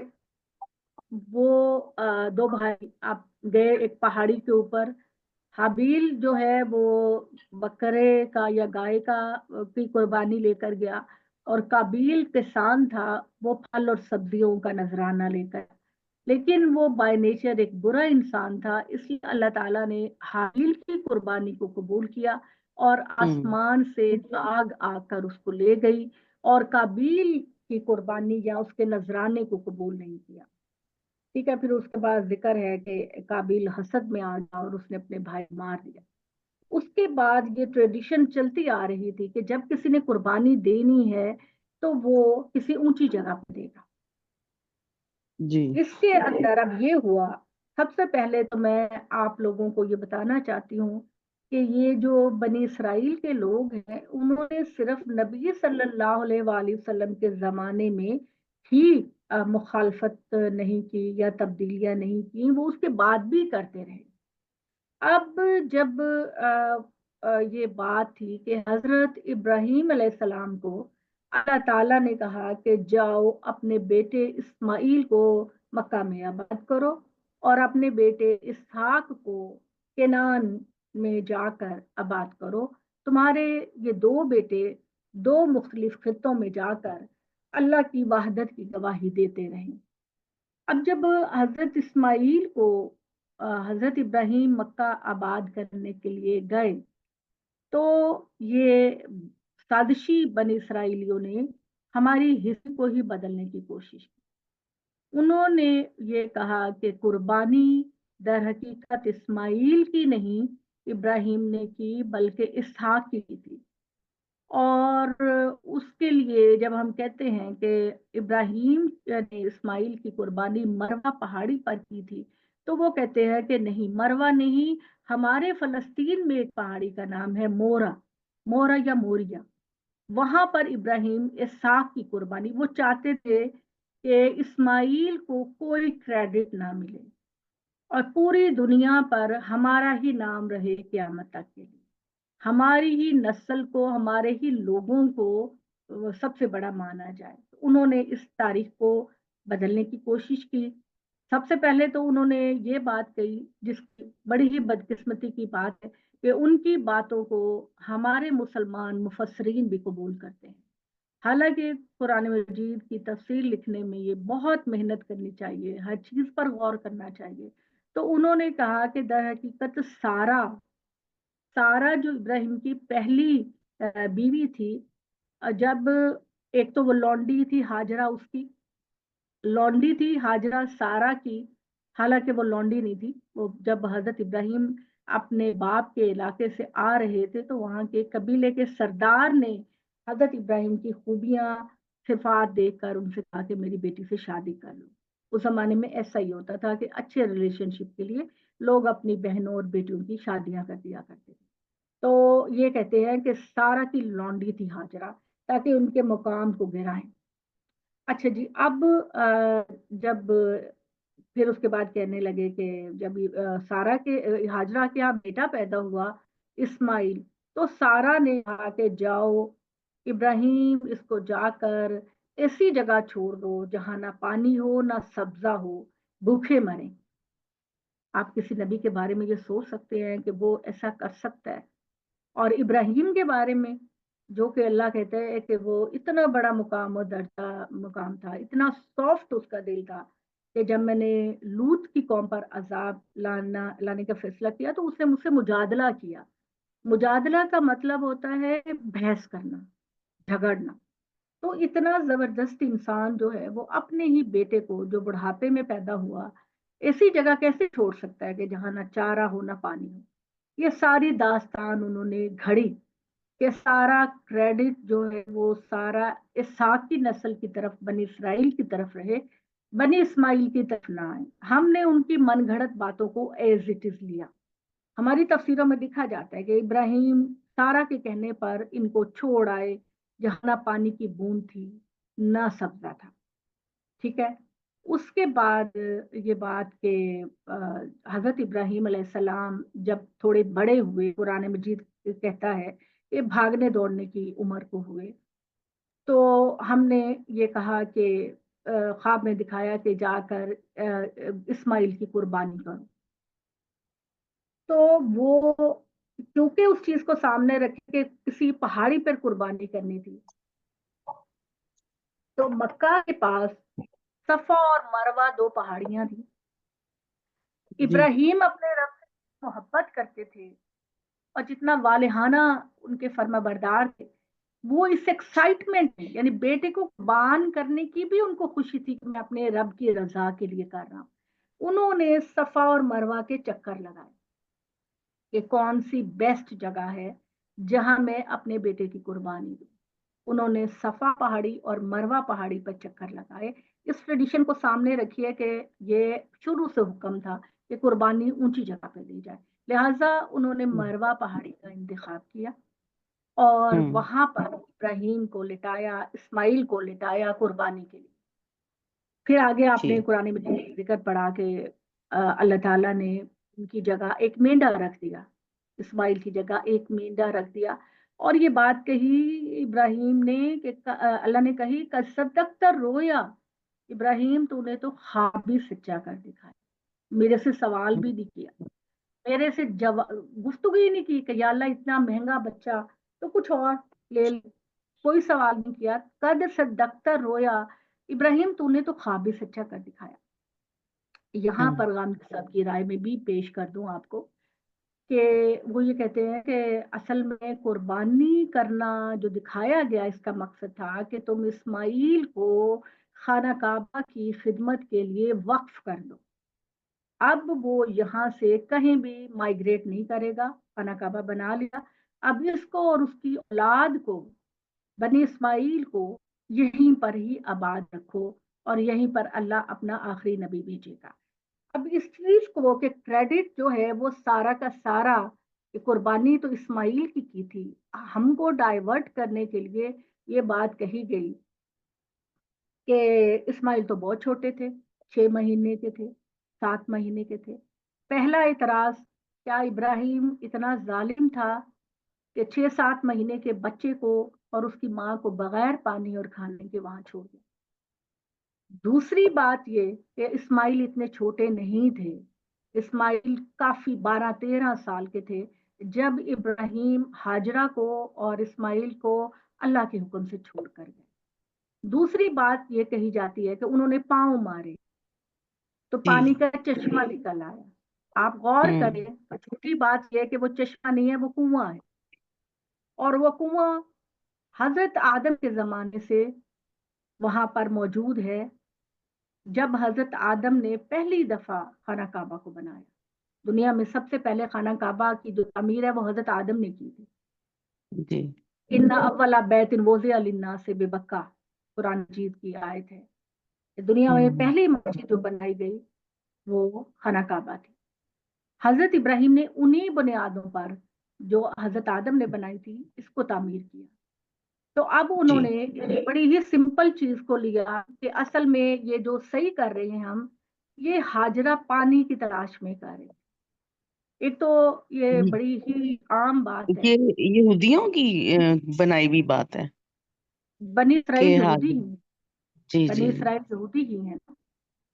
वो 2 भाई आप गए एक पहाड़ी के ऊपर। हाबील जो है वो बकरे का या गाय का की कुर्बानी लेकर गया, और काबील किसान था, वो फल और सब्जियों का नजराना लेकर। लेकिन वो बाय नेचर एक बुरा इंसान था, इसलिए अल्लाह ताला ने हाबील की कुर्बानी को कबूल किया, और आसमान से आग आकर उसको ले गई, और काबील की कुर्बानी या उसके नजराने को कबूल नहीं किया। ठीक है। फिर उसके बाद जिक्र है कि काबिल हसद में आ गया और उसने अपने भाई मार दिया। उसके बाद ये ट्रेडिशन चलती आ रही थी कि जब किसी ने कुर्बानी देनी है तो वो किसी ऊंची जगह पर देगा। जी इसके अंदर अब ये हुआ, सबसे पहले तो मैं आप लोगों को ये बताना चाहती हूँ کہ یہ جو بنی اسرائیل کے لوگ ہیں انہوں نے صرف نبی صلی اللہ علیہ وآلہ وسلم کے زمانے میں ہی مخالفت نہیں کی یا تبدیلیاں نہیں کی، وہ اس کے بعد بھی کرتے رہے۔ اب جب یہ بات تھی کہ حضرت ابراہیم علیہ السلام کو اللہ تعالیٰ نے کہا کہ جاؤ اپنے بیٹے اسماعیل کو مکہ میں آباد کرو اور اپنے بیٹے اسحاق کو کنعان میں جا کر آباد کرو، تمہارے یہ دو بیٹے دو مختلف خطوں میں جا کر اللہ کی وحدت کی گواہی دیتے رہیں۔ اب جب حضرت اسماعیل کو حضرت ابراہیم مکہ آباد کرنے کے لیے گئے تو یہ سازشی بنی اسرائیلیوں نے ہماری حصے کو ہی بدلنے کی کوشش کی۔ انہوں نے یہ کہا کہ قربانی در حقیقت اسماعیل کی نہیں ابراہیم نے کی بلکہ اسحاق کی تھی، اور اس کے لیے جب ہم کہتے ہیں کہ ابراہیم نے اسماعیل کی قربانی مروہ پہاڑی پر کی تھی تو وہ کہتے ہیں کہ نہیں، مروہ نہیں، ہمارے فلسطین میں ایک پہاڑی کا نام ہے مورا یا موریا، وہاں پر ابراہیم اسحاق کی قربانی، وہ چاہتے تھے کہ اسماعیل کو کوئی کریڈٹ نہ ملے اور پوری دنیا پر ہمارا ہی نام رہے قیامت تک کے لیے، ہماری ہی نسل کو، ہمارے ہی لوگوں کو سب سے بڑا مانا جائے۔ انہوں نے اس تاریخ کو بدلنے کی کوشش کی۔ سب سے پہلے تو انہوں نے یہ بات کہی، جس کی بڑی ہی بدقسمتی کی بات ہے، کہ ان کی باتوں کو ہمارے مسلمان مفسرین بھی قبول کرتے ہیں، حالانکہ قرآن مجید کی تفسیر لکھنے میں یہ بہت محنت کرنی چاہیے، ہر چیز پر غور کرنا چاہیے۔ تو انہوں نے کہا کہ در حقیقت سارا جو ابراہیم کی پہلی بیوی تھی، جب ایک تو وہ لونڈی تھی ہاجرہ، اس کی لونڈی تھی ہاجرہ سارا کی، حالانکہ وہ لونڈی نہیں تھی، وہ جب حضرت ابراہیم اپنے باپ کے علاقے سے آ رہے تھے تو وہاں کے قبیلے کے سردار نے حضرت ابراہیم کی خوبیاں صفات دیکھ کر ان سے کہا کہ میری بیٹی سے شادی کر لو۔ اس زمانے میں ایسا ہی ہوتا تھا کہ اچھے ریلیشن شپ کے لیے لوگ اپنی بہنوں اور بیٹیوں کی شادیاں کر دیا کرتے تھے۔ تو یہ کہتے ہیں کہ سارا کی لونڈی تھی ہاجرہ، تاکہ ان کے مقام کو گرائیں۔ اچھا جی، اب جب پھر اس کے بعد کہنے لگے کہ جب سارا کے ہاجرہ کے یہاں بیٹا پیدا ہوا اسماعیل، تو سارا نے کہا کہ جاؤ ابراہیم اس کو جا کر ایسی جگہ چھوڑ دو جہاں نہ پانی ہو نہ سبزہ ہو، بھوکے مریں۔ آپ کسی نبی کے بارے میں یہ سوچ سکتے ہیں کہ وہ ایسا کر سکتا ہے؟ اور ابراہیم کے بارے میں جو کہ اللہ کہتا ہے کہ وہ اتنا بڑا مقام و درجہ مقام تھا، اتنا سافٹ اس کا دل تھا کہ جب میں نے لوط کی قوم پر عذاب لانے کا فیصلہ کیا تو اس نے مجھ سے مجادلہ کیا۔ مجادلہ کا مطلب ہوتا ہے بحث کرنا، جھگڑنا۔ تو اتنا زبردست انسان جو ہے وہ اپنے ہی بیٹے کو جو بڑھاپے میں پیدا ہوا ایسی جگہ کیسے چھوڑ سکتا ہے کہ جہاں نہ چارہ ہو نہ پانی ہو؟ یہ ساری داستان انہوں نے گھڑی کہ سارا کریڈٹ جو ہے وہ سارا اسحاق کی نسل کی طرف، بنی اسرائیل کی طرف رہے، بنی اسماعیل کی طرف نہ آئے۔ ہم نے ان کی من گھڑت باتوں کو ایز اٹ از لیا۔ ہماری تفسیروں میں لکھا جاتا ہے کہ ابراہیم سارا کے کہنے پر ان کو چھوڑ آئے جہاں نہ پانی کی بوند تھی نہ سبزہ تھا، ٹھیک ہے۔ اس کے بعد یہ بات کہ حضرت ابراہیم علیہ السلام جب تھوڑے بڑے ہوئے، قرآن مجید کہتا ہے کہ بھاگنے دوڑنے کی عمر کو ہوئے، تو ہم نے یہ کہا کہ خواب میں دکھایا کہ جا کر اسماعیل کی قربانی کرو۔ تو وہ کیونکہ اس چیز کو سامنے رکھے کہ کسی پہاڑی پر قربانی کرنی تھی، تو مکہ کے پاس صفا اور مروہ دو پہاڑیاں تھیں۔ ابراہیم اپنے رب سے محبت کرتے تھے اور جتنا والہانہ ان کے فرما بردار تھے، وہ اس ایکسائٹمنٹ میں، یعنی بیٹے کو قربان کرنے کی بھی ان کو خوشی تھی کہ میں اپنے رب کی رضا کے لیے کر رہا ہوں۔ انہوں نے صفا اور مروہ کے چکر لگائے کہ کون سی بیسٹ جگہ ہے جہاں میں اپنے بیٹے کی قربانی دوں۔ انہوں نے صفا پہاڑی اور مروہ پہاڑی پر چکر لگائے۔ اس ٹریڈیشن کو سامنے رکھیے کہ یہ شروع سے حکم تھا کہ قربانی اونچی جگہ پہ دی جائے، लिहाजा उन्होंने मरवा पहाड़ी का इंतखाब किया और वहां पर इब्राहिम को लिटाया, इस्माइल को लिटाया कुर्बानी के लिए। फिर आगे आपने कुरान मजीद में जिक्र पढ़ा कि अल्लाह ताला ने उनकी जगह एक मेंढा रख दिया, इस्माइल की जगह एक मेंढा रख दिया। और ये बात कही इब्राहिम ने कि अल्लाह ने कही कसदकता रोया, इब्राहिम तूने तो ख्वाब भी सच्चा कर दिखाया, मेरे से सवाल भी नहीं किया, मेरे से गुफ्तगू ही नहीं की कि या अल्लाह इतना महंगा बच्चा तो कुछ और ले ले, कोई सवाल नहीं किया। कद सदकता रोया, इब्राहिम तूने तो ख्वाब भी सच्चा कर दिखाया। यहाँ पर गामदी साहब की राय में भी पेश कर दूं आपको कि वो ये कहते हैं कि असल में कुर्बानी करना जो दिखाया गया, इसका मकसद था कि तुम इस्माइल को खाना काबा की खिदमत के लिए वक्फ कर दो। अब वो यहाँ से कहीं भी माइग्रेट नहीं करेगा, खाना काबा बना लिया, अब इसको और उसकी औलाद को, बनी इस्माइल को यहीं पर ही आबाद रखो और यहीं पर अल्लाह अपना आखिरी नबी भेजेगा। अब इस चीज को कि क्रेडिट जो है वो सारा का सारा, कुर्बानी तो इस्माइल की थी, हमको डाइवर्ट करने के लिए ये बात कही गई कि इस्माइल तो बहुत छोटे थे, 6 महीने के थे, 7 महीने के थे। पहला इतराज, क्या इब्राहिम इतना जालिम था कि 6-7 महीने के बच्चे को और उसकी माँ को बगैर पानी और खाने के वहां छोड़ दिया? दूसरी बात ये कि इस्माइल इतने छोटे नहीं थे, इस्माइल काफी 12-13 साल के थे जब इब्राहिम हाजरा को और इस्माइल को अल्लाह के हुक्म से छोड़ कर गए। दूसरी बात ये कही जाती है कि उन्होंने पांव मारे तो पानी का चश्मा निकल आया। आप गौर करें, छोटी बात यह है कि वो चश्मा नहीं है, वो कुआं है, और वो कुआं हजरत आदम के जमाने से वहां पर मौजूद है, जब हजरत आदम ने पहली दफा खाना काबा को बनाया। दुनिया में सबसे पहले खाना काबा की जो तामीर है वो हजरत आदम ने की थी। इन्ना अव्वला बैतिन वुज़िअ लिन्नास से बेबक्का, कुरान मजीद की आयत है। दुनिया में पहली मस्जिद जो बनाई गई वो खाना काबा थी। हजरत इब्राहिम ने उन्हीं बुनियादों पर जो हजरत आदम ने बनाई थी इसको तामीर किया। तो अब उन्होंने एक बड़ी ही सिंपल चीज को लिया कि असल में ये जो सही कर रहे हैं हम, ये हाजरा पानी की तलाश में कर रहे हैं। एक तो ये बड़ी ही आम बात है, ये यहूदियों की बनाई हुई बात है बनी इसराइल कि यहूदी हाजरा, ही, जी बनी जी इसराइल यहूदी ही है ना।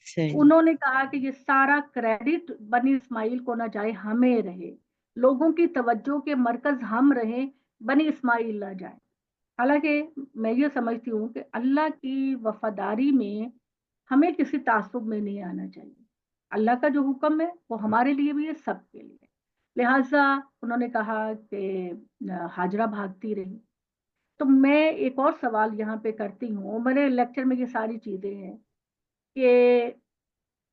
सही, उन्होंने कहा कि ये सारा क्रेडिट बनी इस्माइल को ना जाए, हमें रहे, लोगों की तवज्जो के मरकज हम रहे, बनी इस्माइल ना जाए। हालांकि मैं ये समझती हूँ कि अल्लाह की वफादारी में हमें किसी तासुब में नहीं आना चाहिए। अल्लाह का जो हुक्म है वो हमारे लिए भी है, सबके लिए। लिहाजा उन्होंने कहा कि हाजरा भागती रही। तो मैं एक और सवाल यहाँ पे करती हूँ, मेरे लेक्चर में ये सारी चीजें हैं कि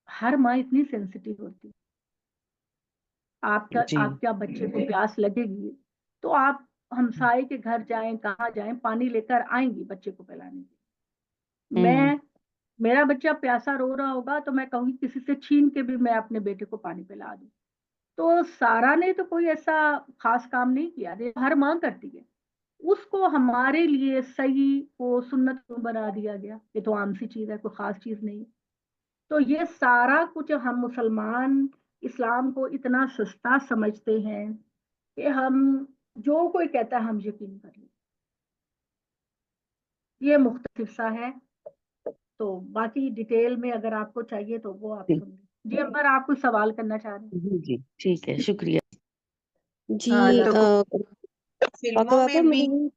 हर माँ इतनी सेंसिटिव होती है, जी आपका बच्चे को प्यास लगेगी तो आप हमसाए के घर जाएं, कहाँ जाएं, पानी लेकर आएंगी बच्चे को पिलाने के लिए। मैं, मेरा बच्चा प्यासा रो रहा होगा तो मैं कहूंगी किसी से छीन के भी मैं अपने बेटे को पानी पिला दूं। तो सारा ने तो कोई ऐसा खास काम नहीं किया, हर माँ करती है। उसको हमारे लिए सही को सुन्नत क्यों बना दिया गया? ये तो आम सी चीज है, कोई खास चीज नहीं। तो ये सारा कुछ हम मुसलमान इस्लाम को इतना सस्ता समझते हैं कि हम जो कोई कहता है हम यकीन कर लें। ये मुख्तलिफ सा है, तो बाकी डिटेल में अगर आपको चाहिए तो वो आप जी सुन लें। जी, अगर आप कोई सवाल करना चाह रहे हैं। जी जी, ठीक है, शुक्रिया। जी तो फिल्मों पापा में मेरी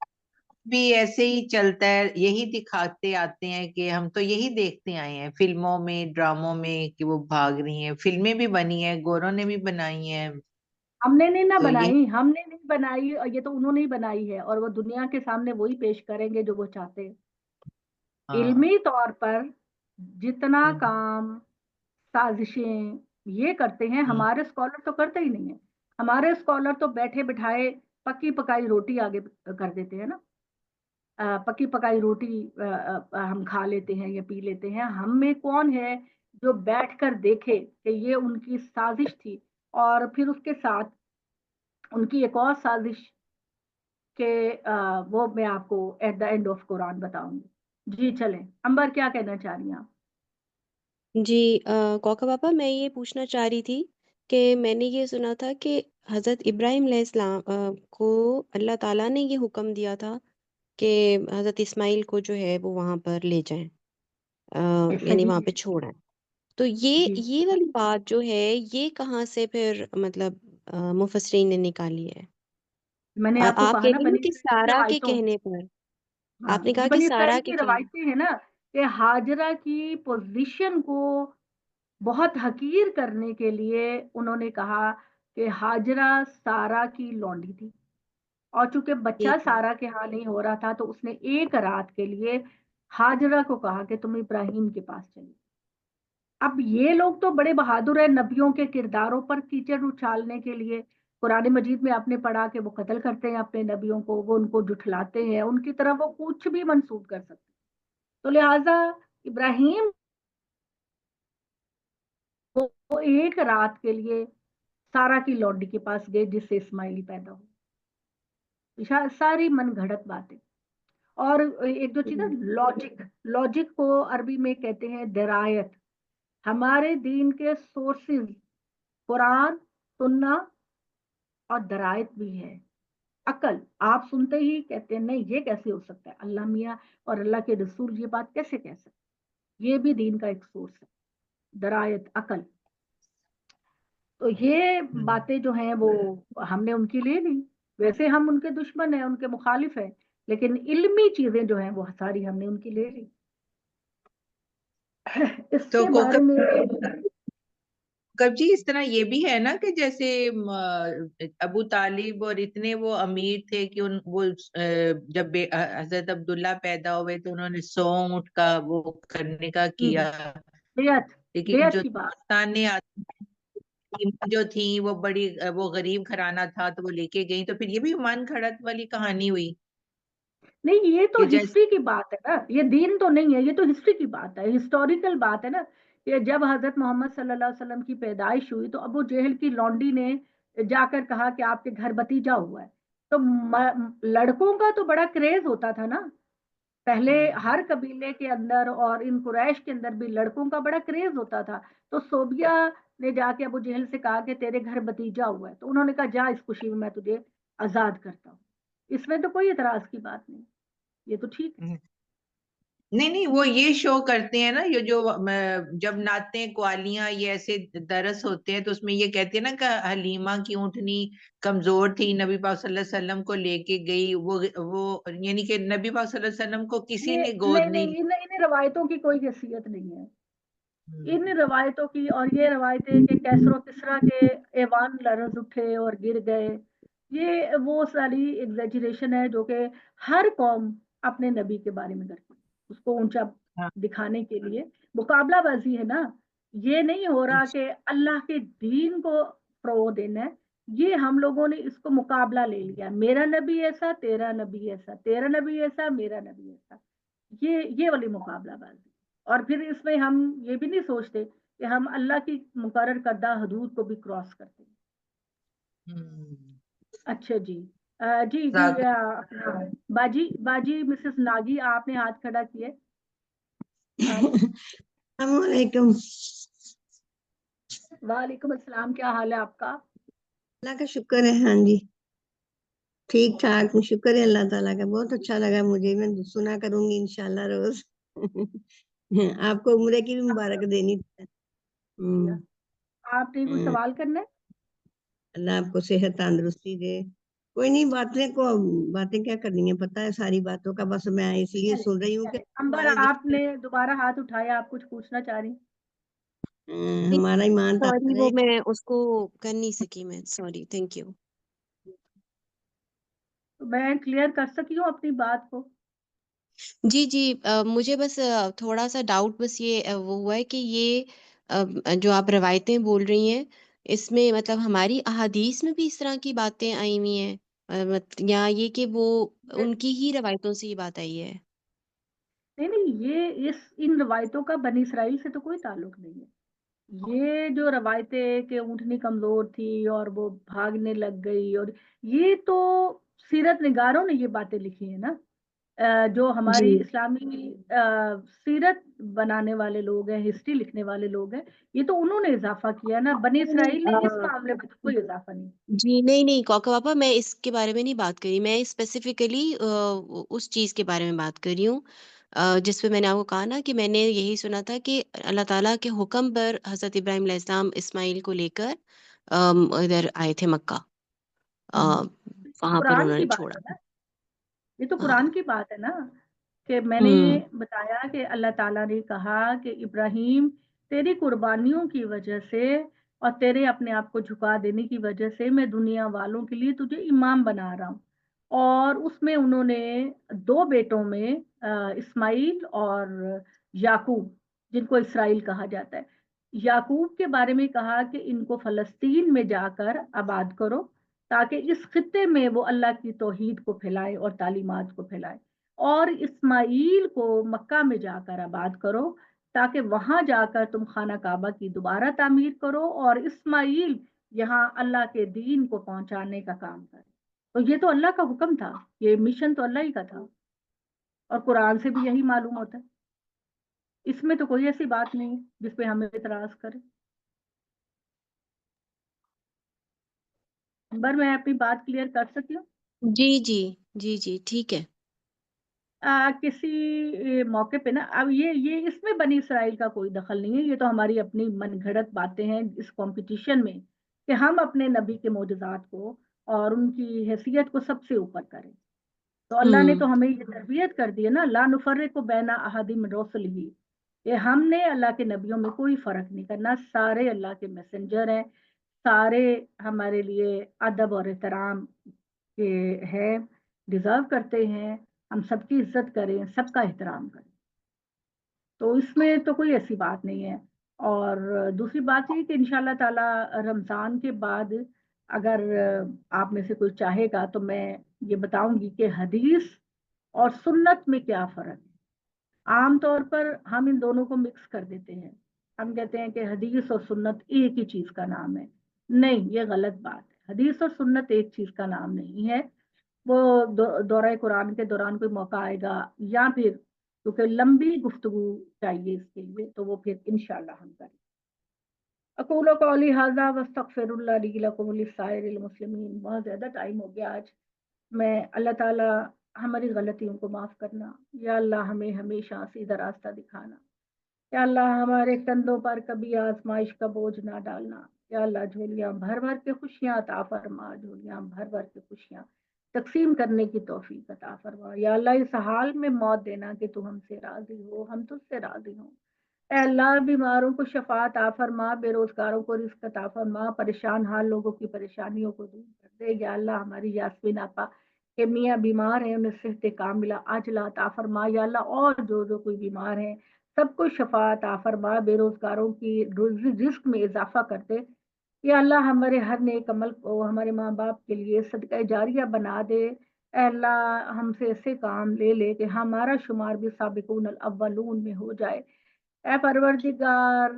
भी ऐसे ही चलता है, यही दिखाते आते हैं कि हम तो यही देखते आए हैं फिल्मों में, ड्रामों में कि वो भाग रही हैं। फिल्में भी बनी है, गोरों ने भी बनाई हैं, हमने नहीं ना तो ये बनाई, हमने नहीं बनाई, और ये तो उन्होंने ही बनाई है, और वो दुनिया के सामने वही पेश करेंगे जो वो चाहते हैं। हाँ। इल्मी तौर पर जितना हम्म, काम साजिशें ये करते हैं, हम्म, हमारे स्कॉलर तो करते ही नहीं है। हमारे स्कॉलर तो बैठे बिठाए पक्की पकाई रोटी आगे कर देते हैं ना। पकी पकाई रोटी हम खा लेते हैं या पी लेते हैं। हम में कौन है जो बैठकर देखे कि ये उनकी साजिश थी اور پھر اس کے ساتھ ان کی ایک اور سازش کہ وہ میں آپ کو ایٹ دا اینڈ آف قرآن بتاؤں گی. جی چلیں امبر کیا کہنا چاہ رہی ہیں آپ؟ جی کوکا پاپا میں یہ پوچھنا چاہ رہی تھی کہ میں نے یہ سنا تھا کہ حضرت ابراہیم علیہ السلام کو اللہ تعالیٰ نے یہ حکم دیا تھا کہ حضرت اسماعیل کو جو ہے وہ وہاں پر لے جائیں، یعنی وہاں صحیح پہ ہے چھوڑیں. تو یہ جی. یہ والی بات جو ہے یہ کہاں سے پھر مطلب مفسرین نے نکالی ہے؟ میں نے اور آپ کو آپ کہا کہہ نا رہی ہیں بنی کہ اسرائیل کی سارا کے روایتوں. کہنے پر، ہاں آپ نے کہا یہ کہ بنی سارا اسرائیل کے کی کہنے، روایتیں ہیں نا کہ ہاجرہ کی پوزیشن کو بہت حقیر کرنے کے لیے انہوں نے کہا کہ ہاجرہ سارا کی لونڈی تھی، اور چونکہ بچہ ٹھیک ہے. سارا کے ہاں نہیں ہو رہا تھا تو اس نے ایک رات کے لیے ہاجرہ کو کہا کہ تم ابراہیم کے پاس چلی. اب یہ لوگ تو بڑے بہادر ہیں نبیوں کے کرداروں پر کیچڑ اچھالنے کے لیے. قرآن مجید میں آپ نے پڑھا کہ وہ قتل کرتے ہیں اپنے نبیوں کو، وہ ان کو جھٹلاتے ہیں، ان کی طرف وہ کچھ بھی منسوب کر سکتے. تو لہٰذا ابراہیم وہ ایک رات کے لیے سارا کی لونڈی کے پاس گئے جس سے اسماعیلی پیدا ہو. ساری من گھڑت باتیں. اور ایک دو چیز لاجک کو عربی میں کہتے ہیں درایت. ہمارے دین کے سورسز قرآن، سننا اور درایت بھی ہے. عقل آپ سنتے ہی کہتے ہیں نہیں یہ کیسے ہو سکتا ہے، اللہ میاں اور اللہ کے رسول یہ بات کیسے کہہ سکتے. یہ بھی دین کا ایک سورس ہے، درایت، عقل. تو یہ باتیں جو ہیں وہ ہم نے ان کی لے لی. ویسے ہم ان کے دشمن ہیں، ان کے مخالف ہیں، لیکن علمی چیزیں جو ہیں وہ ساری ہم نے ان کی لے لی. اس تو کے بارے میں کب جی اس طرح یہ بھی ہے نا کہ جیسے ابو طالب اور اتنے وہ امیر تھے کہ وہ جب حضرت عبداللہ پیدا ہوئے تو انہوں نے 100 اونٹ کا وہ کرنے کا کیا، لیکن جو بیعت کی بات. پاکستان نے جو تھی وہ بڑی وہ غریب گھرانہ تھا تو وہ لے کے گئی، تو پھر یہ بھی من گھڑت والی کہانی ہوئی. نہیں یہ تو کہ جیسے ہسٹری کی بات ہے نا، یہ دین تو نہیں ہے، یہ تو ہسٹری کی بات ہے، ہسٹوریکل بات ہے نا. کہ جب حضرت محمد صلی اللہ علیہ وسلم کی پیدائش ہوئی تو ابو جہل کی لونڈی نے جا کر کہا کہ آپ کے گھر بتیجا ہوا ہے. تو لڑکوں کا تو بڑا کریز ہوتا تھا نا پہلے ہر قبیلے کے اندر، اور ان قریش کے اندر بھی لڑکوں کا بڑا کریز ہوتا تھا. تو صوبیہ نے جا کے ابو جہل سے کہا کہ تیرے گھر بتیجا ہوا ہے، تو انہوں نے کہا جا اس خوشی میں تجھے آزاد کرتا ہوں. اس میں تو کوئی اعتراض کی بات نہیں، یہ تو ٹھیک ہے. نہیں وہ یہ شو کرتے ہیں نا، یہ جو جب نعتیں قوالیاں یہ ایسے درس ہوتے ہیں تو اس میں یہ کہتے ہیں نا کہ حلیمہ کی اونٹنی کمزور تھی، نبی پاک صلی اللہ علیہ وسلم کو لے کے گئی، وہ یعنی کہ نبی پاک صلی اللہ علیہ وسلم کو کسی نے گود نہیں. ان روایتوں کی کوئی حیثیت نہیں ہے، ان روایتوں کی. اور یہ روایتیں کہ کیسر و کسرا کے ایوان لرز اٹھے اور گر گئے، یہ وہ ساری ایگزیجریشن ہے جو کہ ہر قوم اپنے نبی کے بارے میں کرتی ہے، اس کو اونچا دکھانے کے لیے مقابلہ بازی ہے نا. یہ نہیں ہو رہا کہ اللہ کے دین کو فروغ دینا ہے، یہ ہم لوگوں نے اس کو مقابلہ لے لیا، میرا نبی ایسا، تیرا نبی ایسا، تیرا نبی ایسا، میرا نبی ایسا. یہ والی مقابلہ بازی. اور پھر اس میں ہم یہ بھی نہیں سوچتے کہ ہم اللہ کی مقرر کردہ حدود کو بھی کراس کرتے ہیں. اچھا جی جی اپنا باجی مسز ناگی آپ نے ہاتھ کھڑا کیے. السلام علیکم. وعلیکم السلام، کیا حال ہے آپ کا؟ اللہ کا شکر ہے، ہاں جی ٹھیک ٹھاک، شکر ہے اللہ تعالیٰ کا. بہت اچھا لگا مجھے، میں سنا کروں گی انشاءاللہ روز. آپ کو عمرے کی بھی مبارک دینی تھی. آپ نے کوئی سوال کرنا ہے؟ اللہ آپ کو صحت تندرستی دے. کوئی نہیں، باتیں کیا کرنی ہے، پتہ ہے ساری باتوں کا، بس میں اس لیے سن رہی ہوں کہ امبر آپ نے دوبارہ ہاتھ اٹھایا، آپ کچھ پوچھنا چاہ رہی ہیں؟ ہمارا ایمان سوری وہ میں اس کو کر نہیں سکی، میں سوری. Thank you. میں کلیئر کر سکی ہوں اپنی بات کو. جی مجھے بس تھوڑا سا ڈاؤٹ بس یہ وہ ہوا ہے کہ یہ جو آپ روایتیں بول رہی ہیں اس میں مطلب ہماری احادیث میں بھی اس طرح کی باتیں آئی ہوئی ہیں، یا یہ کہ وہ ان کی ہی روایتوں سے یہ بات آئی ہے؟ نہیں، یہ ان روایتوں کا بنی اسرائیل سے تو کوئی تعلق نہیں ہے. ये जो रवायतें कि ऊँटनी कमज़ोर थी और वो भागने लग गई, और ये तो सीरत निगारों ने ये बातें लिखी हैं ना। जो हमारी जी इस्लामी सीरत बनाने वाले लोग हैं, हिस्ट्री लिखने वाले लोग हैं, ये तो उन्होंने इज़ाफ़ा किया ना, बनी नहीं नहीं इसराइल ने इस मामले में तो कोई इज़ाफ़ा नहीं। जी नहीं नहीं कौका पापा, मैं इसके बारे में नहीं बात करी, मैं स्पेसिफिकली उस चीज के बारे में बात कर रही हूँ जिसपे मैंने आपको कहा ना कि मैंने यही सुना था कि अल्लाह ताला के हुक्म पर हजरत इब्राहिम अलैहिस्सलाम इस्माइल को लेकर इधर आए थे मक्का। वहां पर कुरान की उन्होंने बात छोड़ा है था। ना, ये तो हाँ कुरान की बात है ना, कि मैंने हम्म बताया कि अल्लाह ताला ने कहा कि इब्राहिम, तेरी कुर्बानियों की वजह से और तेरे अपने आप को झुका देने की वजह से मैं दुनिया वालों के लिए तुझे इमाम बना रहा हूँ। और उसमें उन्होंने 2 बेटों में इस्माइल और याकूब, जिनको इसराइल कहा जाता है, याकूब के बारे में कहा कि इनको फ़लस्तीन में जाकर आबाद करो, ताकि इस खित्ते में वो अल्लाह की तौहीद को फैलाए और तालीमात को फैलाए। और इस्माइल को मक्का में जाकर आबाद करो, ताकि वहां जाकर तुम खाना काबा की दोबारा तामीर करो और इस्माइल यहाँ अल्लाह के दीन को पहुंचाने का काम करे। तो ये तो अल्लाह का हुक्म था, ये मिशन तो अल्लाह ही का था, और कुरान से भी यही मालूम होता है। इसमें तो कोई ऐसी बात नहीं है जिसपे हमें इतराज करे। अंबर, मैं अपनी बात क्लियर कर सकी हूँ? जी जी जी ठीक है। किसी मौके पे ना, अब ये इसमें बनी इसराइल का कोई दखल नहीं है, ये तो हमारी अपनी मनगढ़ंत बातें हैं इस कंपटीशन में, कि हम अपने नबी के मोजज़ात को और उनकी हैसियत को सबसे ऊपर करें। तो अल्लाह ने तो हमें ये तरबियत कर दी है ना, ला नुफर्रिकु बैना अहदिम मिन रुसुलिही, ये हमने अल्लाह के नबियों में कोई फर्क नहीं करना, सारे अल्लाह के मैसेंजर हैं, सारे हमारे लिए अदब और एहतराम के हैं, डिजर्व करते हैं, हम सबकी इज्जत करें, सबका एहतराम करें। तो इसमें तो कोई ऐसी बात नहीं है। और दूसरी बात ये कि इंशाल्लाह ताला रमज़ान के बाद अगर आप में से कोई चाहेगा तो मैं ये बताऊंगी कि हदीस और सुन्नत में क्या फ़र्क है। आम तौर पर हम इन दोनों को मिक्स कर देते हैं, हम कहते हैं कि हदीस और सुन्नत एक ही चीज़ का नाम है। नहीं, ये गलत बात है, हदीस और सुन्नत एक चीज़ का नाम नहीं है। वो दौरा कुरान के दौरान कोई मौका आएगा, या फिर क्योंकि लंबी गुफ्तगू चाहिए इसके लिए, तो वो फिर इंशाल्लाह हम करें। अक़ूलु क़ौली हाज़ा वस्तग़फ़िरुल्लाह ली लकुम व लिसाइरिल मुस्लिमीन। बहुत ज़्यादा टाइम हो गया आज। मैं अल्लाह ताला हमारी गलतियों को माफ़ करना, या अल्लाह हमें हमेशा सीधा रास्ता दिखाना, या अल्लाह हमारे कंधों पर कभी आजमाइश का बोझ ना डालना, या अल्लाह झोलियां भर भर के खुशियां अता फरमा, झोलियां भर भर के खुशियां तकसीम करने की तौफीक अता फरमा। या अल्लाह इस हाल में मौत देना कि तू हमसे राजी हो, हम तुझसे राजी हो। ऐ अल्लाह बीमारों को शफा अता फरमा, बेरोजगारों को रिस्क अता फरमा, परेशान हाल लोगों की परेशानियों को दूर कर दे। या अल्लाह हमारी यास्मीन आपा के मियाँ बीमार हैं, उन्हें सेहत कामिला आजला अता फरमा। या अल्लाह और जो कोई बीमार हैं सबको शफा अता फरमा, बेरोजगारों की रिस्क में इजाफा करते। या अल्लाह हमारे हर नेक अमल को हमारे माँ बाप के लिए सदका जारिया बना दे। ऐ अल्लाह हमसे ऐसे काम ले ले कि हमारा शुमार भी साबिकून अल अव्वलून में हो जाए। ऐ परवरदिगार,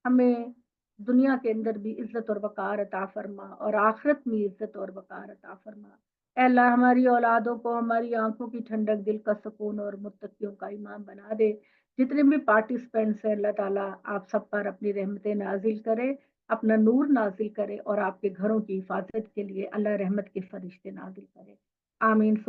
हमें दुनिया के अंदर भी इज्जत और वक़ार अता फरमा और आखिरत में इज्जत और वक़ार अता फरमा। ऐ अल्लाह हमारी औलादों को हमारी आंखों की ठंडक, दिल का सुकून और मुत्तकियों का इमाम बना दे। जितने भी पार्टिसिपेंट्स हैं अल्लाह ताला आप सब पर अपनी रहमतें नाजिल करे, अपना नूर नाजिल करे, और आपके घरों की हिफाजत के लिए अल्लाह रहमत के फरिश्ते नाजिल करे। आमीन।